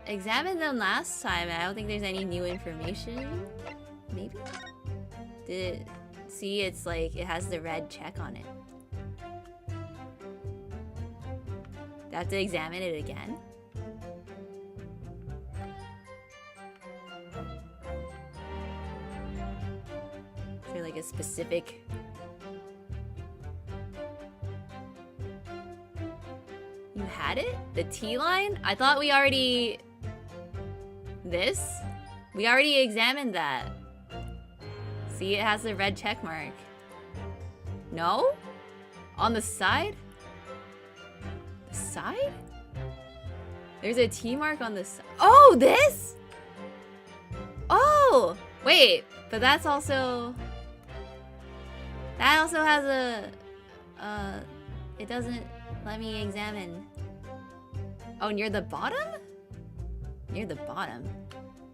examined them last time and I don't think there's any new information. Maybe? Did it... See, it's like, it has the red check on it. Do I have to examine it again? Is there like a specific... You had it? The T line? I thought we already... This? We already examined that. See, it has the red check mark. No? On the side? The side? There's a T mark on the side. Oh, this? Oh! Wait, but that's also... That also has a... It doesn't let me examine. Oh, near the bottom? Near the bottom.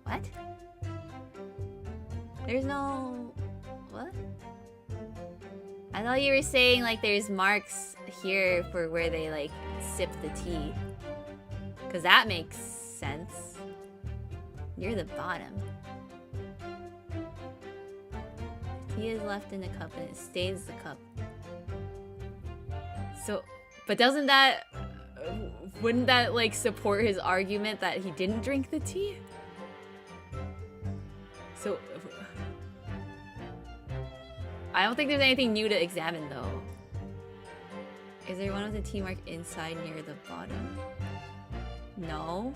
What? There's no... What? I thought you were saying like there's marks here for where they like sip the tea. Cause that makes sense. Near the bottom. Tea is left in the cup and it stains the cup. So, but doesn't that... Wouldn't that like support his argument that he didn't drink the tea? So... I don't think there's anything new to examine though. Is there one with a T mark inside near the bottom? No.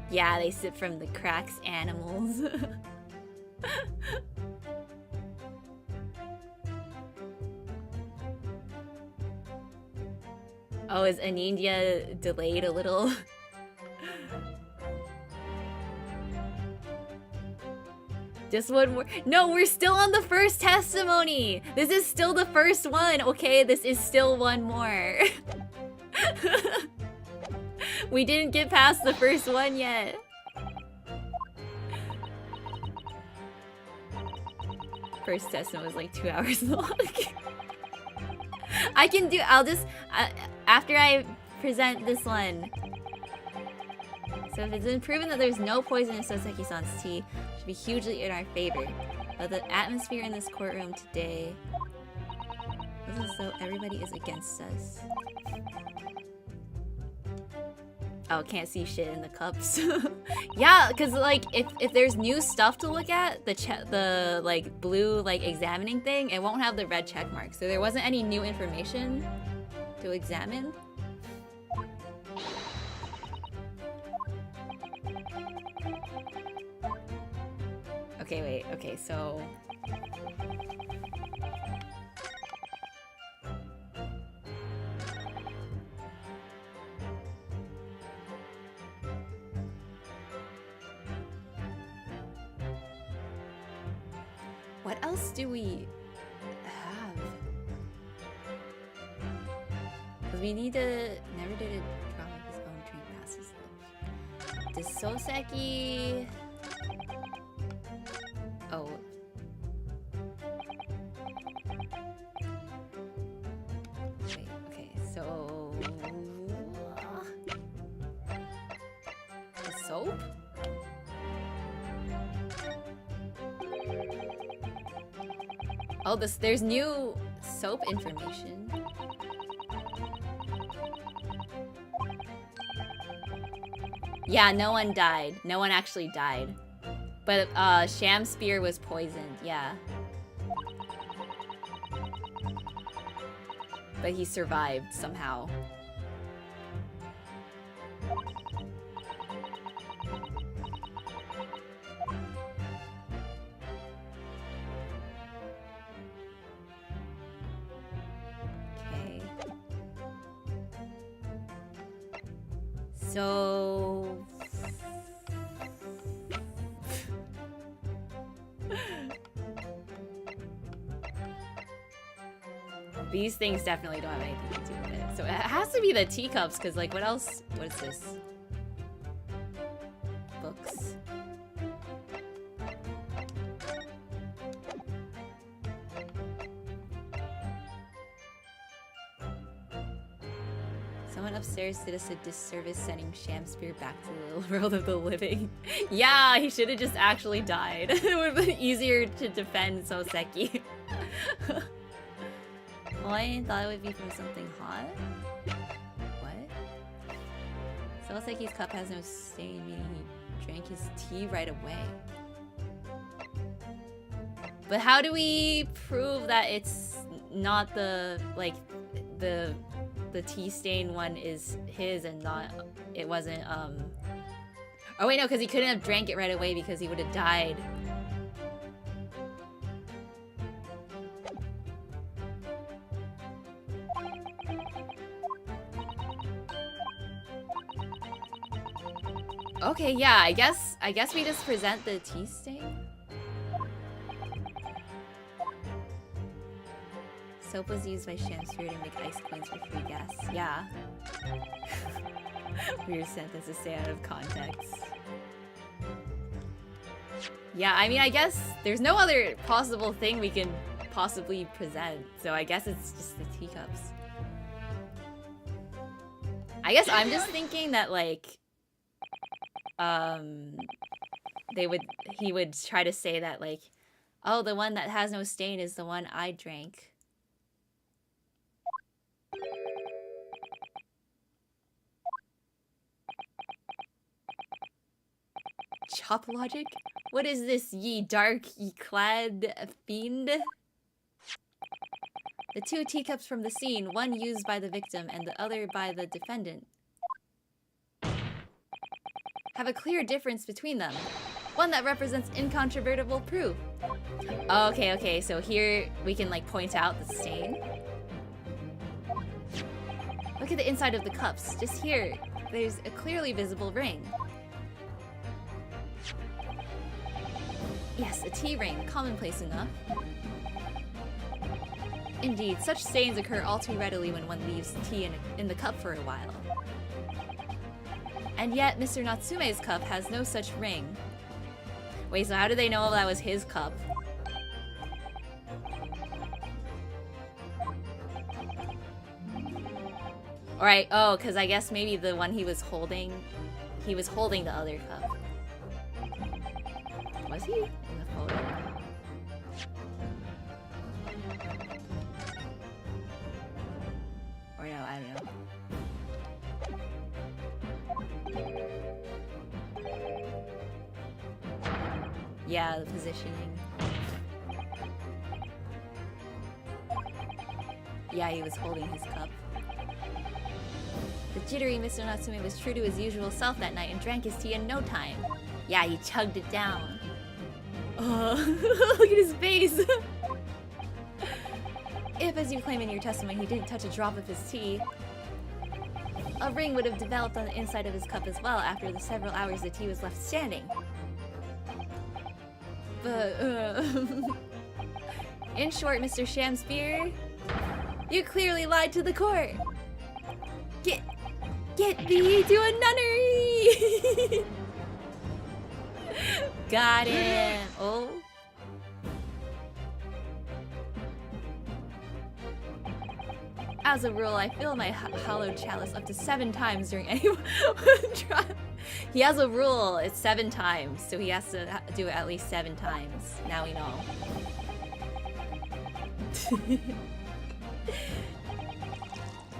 Yeah, they sip from the cracks, animals. Oh, is Aninia delayed a little? Just one more. No, we're still on the first testimony. This is still the first one. Okay, this is still one more. We didn't get past the first one yet. First testimony was like 2 hours long. I can do... I'll just... after I present this one. So if it's been proven that there's no poison in Soseki-san's tea, it should be hugely in our favor. But the atmosphere in this courtroom today is as though everybody is against us. Oh, can't see shit in the cups. Yeah, because like if there's new stuff to look at, the like blue like examining thing, it won't have the red check mark. So there wasn't any new information to examine. Okay, wait. Okay, so what else do we have? Because we need to never did a drama of his own drink passes. The Soseki. Oh. Wait, okay, so the soap? Oh, there's new soap information. Yeah, no one died. No one actually died. But Sham Spear was poisoned, yeah. But he survived somehow. Okay. So these things definitely don't have anything to do with it. So it has to be the teacups, because like what else? What is this? Books. Someone upstairs did us a disservice sending Shamspear back to the world of the living. Yeah, he should have just actually died. It would have been easier to defend Soseki. Well, I thought it would be from something hot. What? Soseki's cup has no stain, meaning he drank his tea right away. But how do we prove that it's not the, like, the tea stain one is his and not, it wasn't, oh wait, no, because he couldn't have drank it right away because he would have died. Okay, yeah, I guess we just present the tea stain. Soap was used by Shamsphere to make ice coins for free gas. Yeah. Weird sentence to say out of context. Yeah, I mean, I guess there's no other possible thing we can possibly present. So I guess it's just the teacups. I guess I'm just thinking that, like, he would try to say that, like, oh, the one that has no stain is the one I drank. Chop logic? What is this, ye dark, ye clad fiend? The two teacups from the scene, one used by the victim and the other by the defendant, have a clear difference between them. One that represents incontrovertible proof. Okay, so here we can, like, point out the stain. Look at the inside of the cups. Just here, there's a clearly visible ring. Yes, a tea ring, commonplace enough. Indeed, such stains occur all too readily when one leaves tea in the cup for a while. And yet, Mr. Natsume's cup has no such ring. Wait, so how did they know that was his cup? Alright, oh, because I guess maybe the one he was holding the other cup. Was he in the photo? Yeah, the positioning. Yeah, he was holding his cup. The jittery Mr. Natsume was true to his usual self that night and drank his tea in no time. Yeah, he chugged it down. Oh, look at his face! If, as you claim in your testimony, he didn't touch a drop of his tea, a ring would have developed on the inside of his cup as well after the several hours the tea was left standing. But, in short, Mr. Shamspear, you clearly lied to the court. Get thee to a nunnery! Got him. Oh. As a rule, I fill my hallowed chalice up to 7 times during any trial. He has a rule. It's 7 times, so he has to do it at least 7 times. Now we know.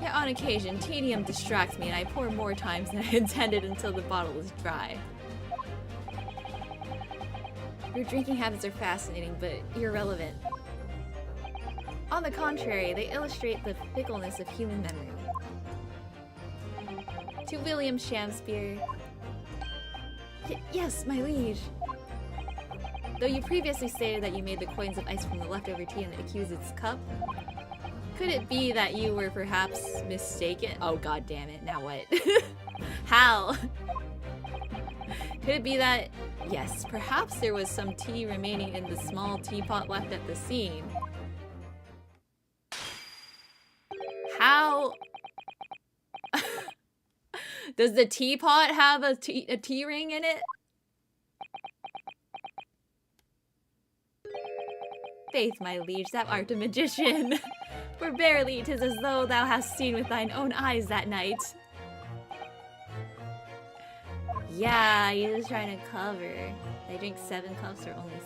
Yet on occasion, tedium distracts me and I pour more times than I intended until the bottle is dry. Your drinking habits are fascinating, but irrelevant. On the contrary, they illustrate the fickleness of human memory. To William Shamspear. Yes, my liege. Though you previously stated that you made the coins of ice from the leftover tea in the accused's cup, could it be that you were perhaps mistaken? Oh, god damn it. Now what? How? Could it be that, yes, perhaps there was some tea remaining in the small teapot left at the scene? How? Does the teapot have a tea ring in it? Faith, my liege, thou art a magician. For verily 'tis as though thou hast seen with thine own eyes that night. Yeah, he was trying to cover. They drink 7 cups or only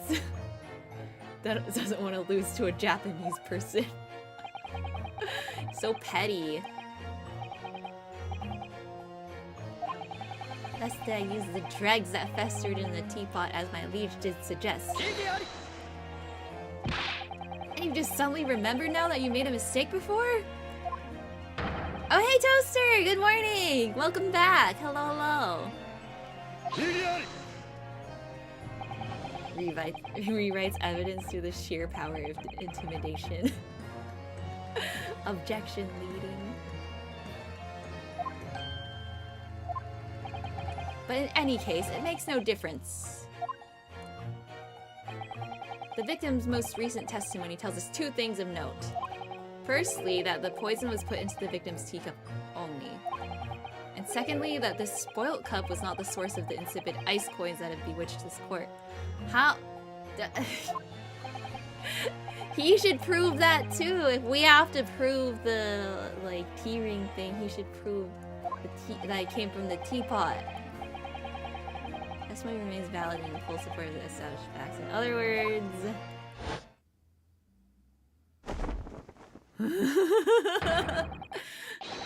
6. That doesn't want to lose to a Japanese person. So petty. Thus did I use the dregs that festered in the teapot as my liege did suggest. And you just suddenly remembered now that you made a mistake before? Oh hey Toaster! Good morning! Welcome back! Hello, hello! Rewrites evidence through the sheer power of intimidation. Objection leading. But in any case, it makes no difference. The victim's most recent testimony tells us 2 things of note. Firstly, that the poison was put into the victim's teacup only. And secondly, that this spoilt cup was not the source of the insipid ice coins that have bewitched this court. How? He should prove that too. If we have to prove the, like, tea ring thing, he should prove that it came from the teapot. Testimony remains valid and in full support of the established facts. In other words...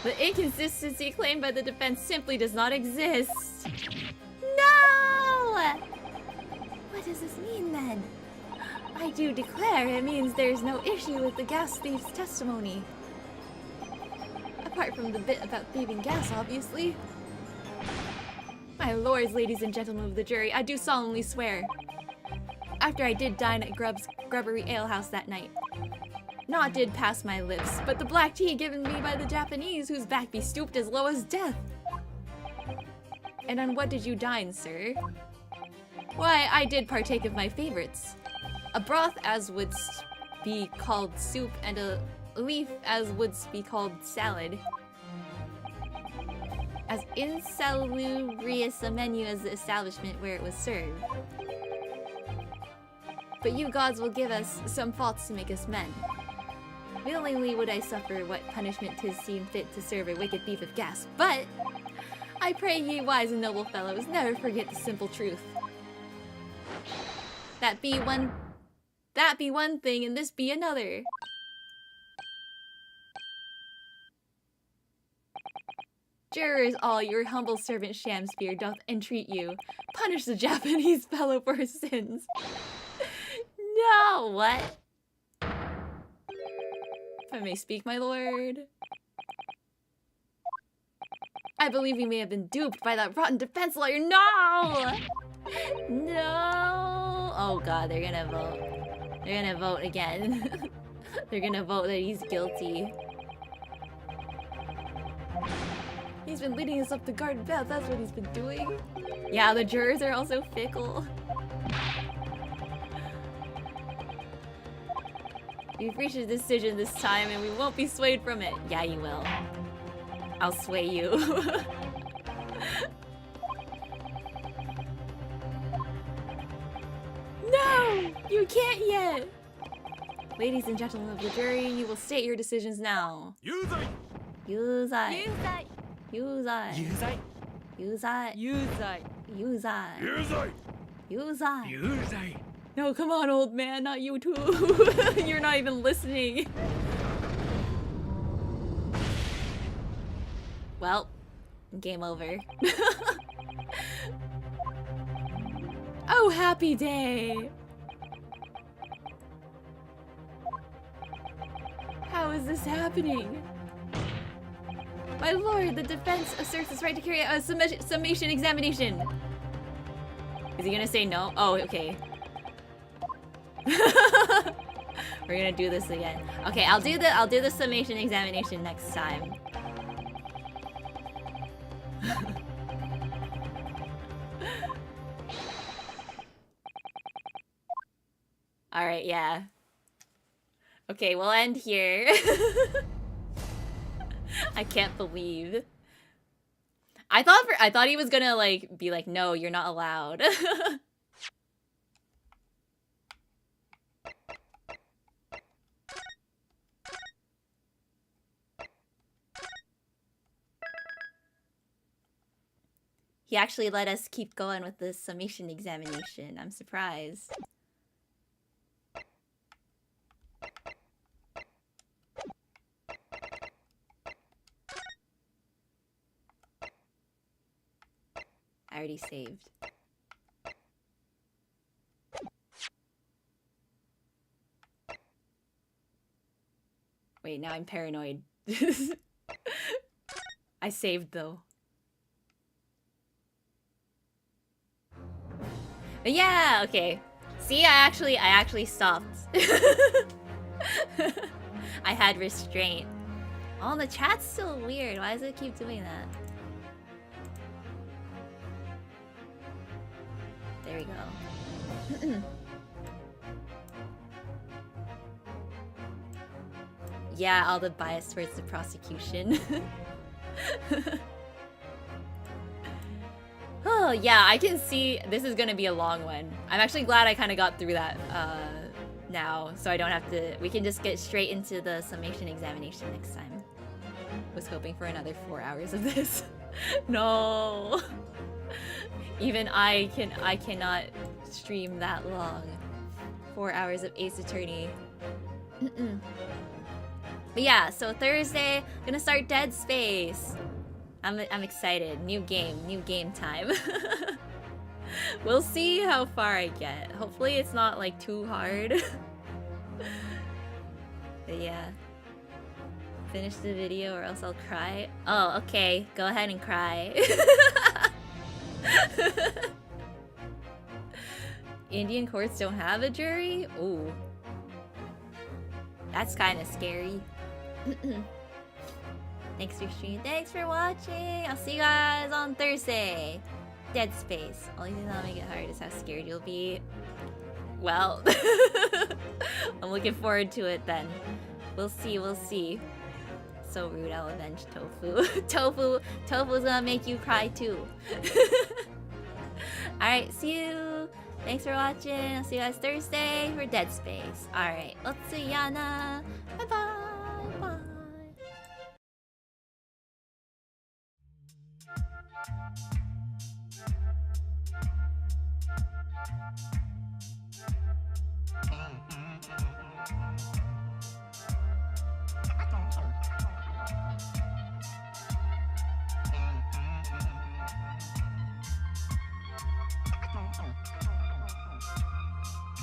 the inconsistency claimed by the defense simply does not exist. No! What does this mean then? I do declare it means there's no issue with the gas thief's testimony. Apart from the bit about thieving gas, obviously. My lords, ladies, and gentlemen of the jury, I do solemnly swear. After I did dine at Grubbery Alehouse that night, naught did pass my lips, but the black tea given me by the Japanese, whose back be stooped as low as death. And on what did you dine, sir? Why, I did partake of my favorites. A broth as would be called soup, and a leaf as would be called salad. As insalubrious a menu as the establishment where it was served. But you gods will give us some faults to make us men. Willingly would I suffer what punishment 'tis seen fit to serve a wicked thief of gas, but I pray ye wise and noble fellows never forget the simple truth. That be one thing and this be another. Jurors all, your humble servant Shamspear doth entreat you. Punish the Japanese fellow for his sins. No, what? If I may speak, my lord. I believe we may have been duped by that rotten defense lawyer. No! No! Oh god, they're gonna vote. They're gonna vote again. They're gonna vote that he's guilty. He's been leading us up the garden path, that's what he's been doing. Yeah, the jurors are also fickle. We've reached a decision this time and we won't be swayed from it. Yeah, you will. I'll sway you. No! You can't yet! Ladies and gentlemen of the jury, you will state your decisions now. Yuzai! Yuzai! Yuzai! Yuzai! Yuzai! Yuzai! Yuzai! Yuzai! Yuzai! Yuzai! No, come on, old man, not you too. You're not even listening. Well, game over. Oh, happy day! How is this happening? My lord, the defense asserts its right to carry out a summation examination. Is he gonna say no? Oh, okay. We're gonna do this again. Okay, I'll do the summation examination next time. All right, yeah. Okay, we'll end here. I can't believe. I thought he was gonna like be like, no, you're not allowed. He actually let us keep going with the summation examination. I'm surprised. I already saved. Wait, now I'm paranoid. I saved though. But yeah, okay. See, I actually stopped. I had restraint. Oh, the chat's still weird. Why does it keep doing that? There we go. Yeah, all the bias towards the prosecution. Oh, yeah, I can see this is gonna be a long one. I'm actually glad I kind of got through that now, so I don't have to... We can just get straight into the summation examination next time. Was hoping for another 4 hours of this. No! Even I cannot stream that long. 4 hours of Ace Attorney. But yeah, so Thursday, gonna start Dead Space. I'm excited. New game time. We'll see how far I get. Hopefully it's not like too hard. But yeah. Finish the video or else I'll cry. Oh, okay. Go ahead and cry. Indian courts don't have a jury? Ooh. That's kind of scary. Thanks for streaming. Thanks for watching. I'll see you guys on Thursday. Dead Space. Only thing that'll make it hard is how scared you'll be. Well, I'm looking forward to it then. We'll see, we'll see. So rude, I'll avenge Tofu. Tofu's gonna make you cry too. Alright, see you. Thanks for watching. I'll see you guys Thursday for Dead Space. Alright, let's see Yana. Bye bye. Bye.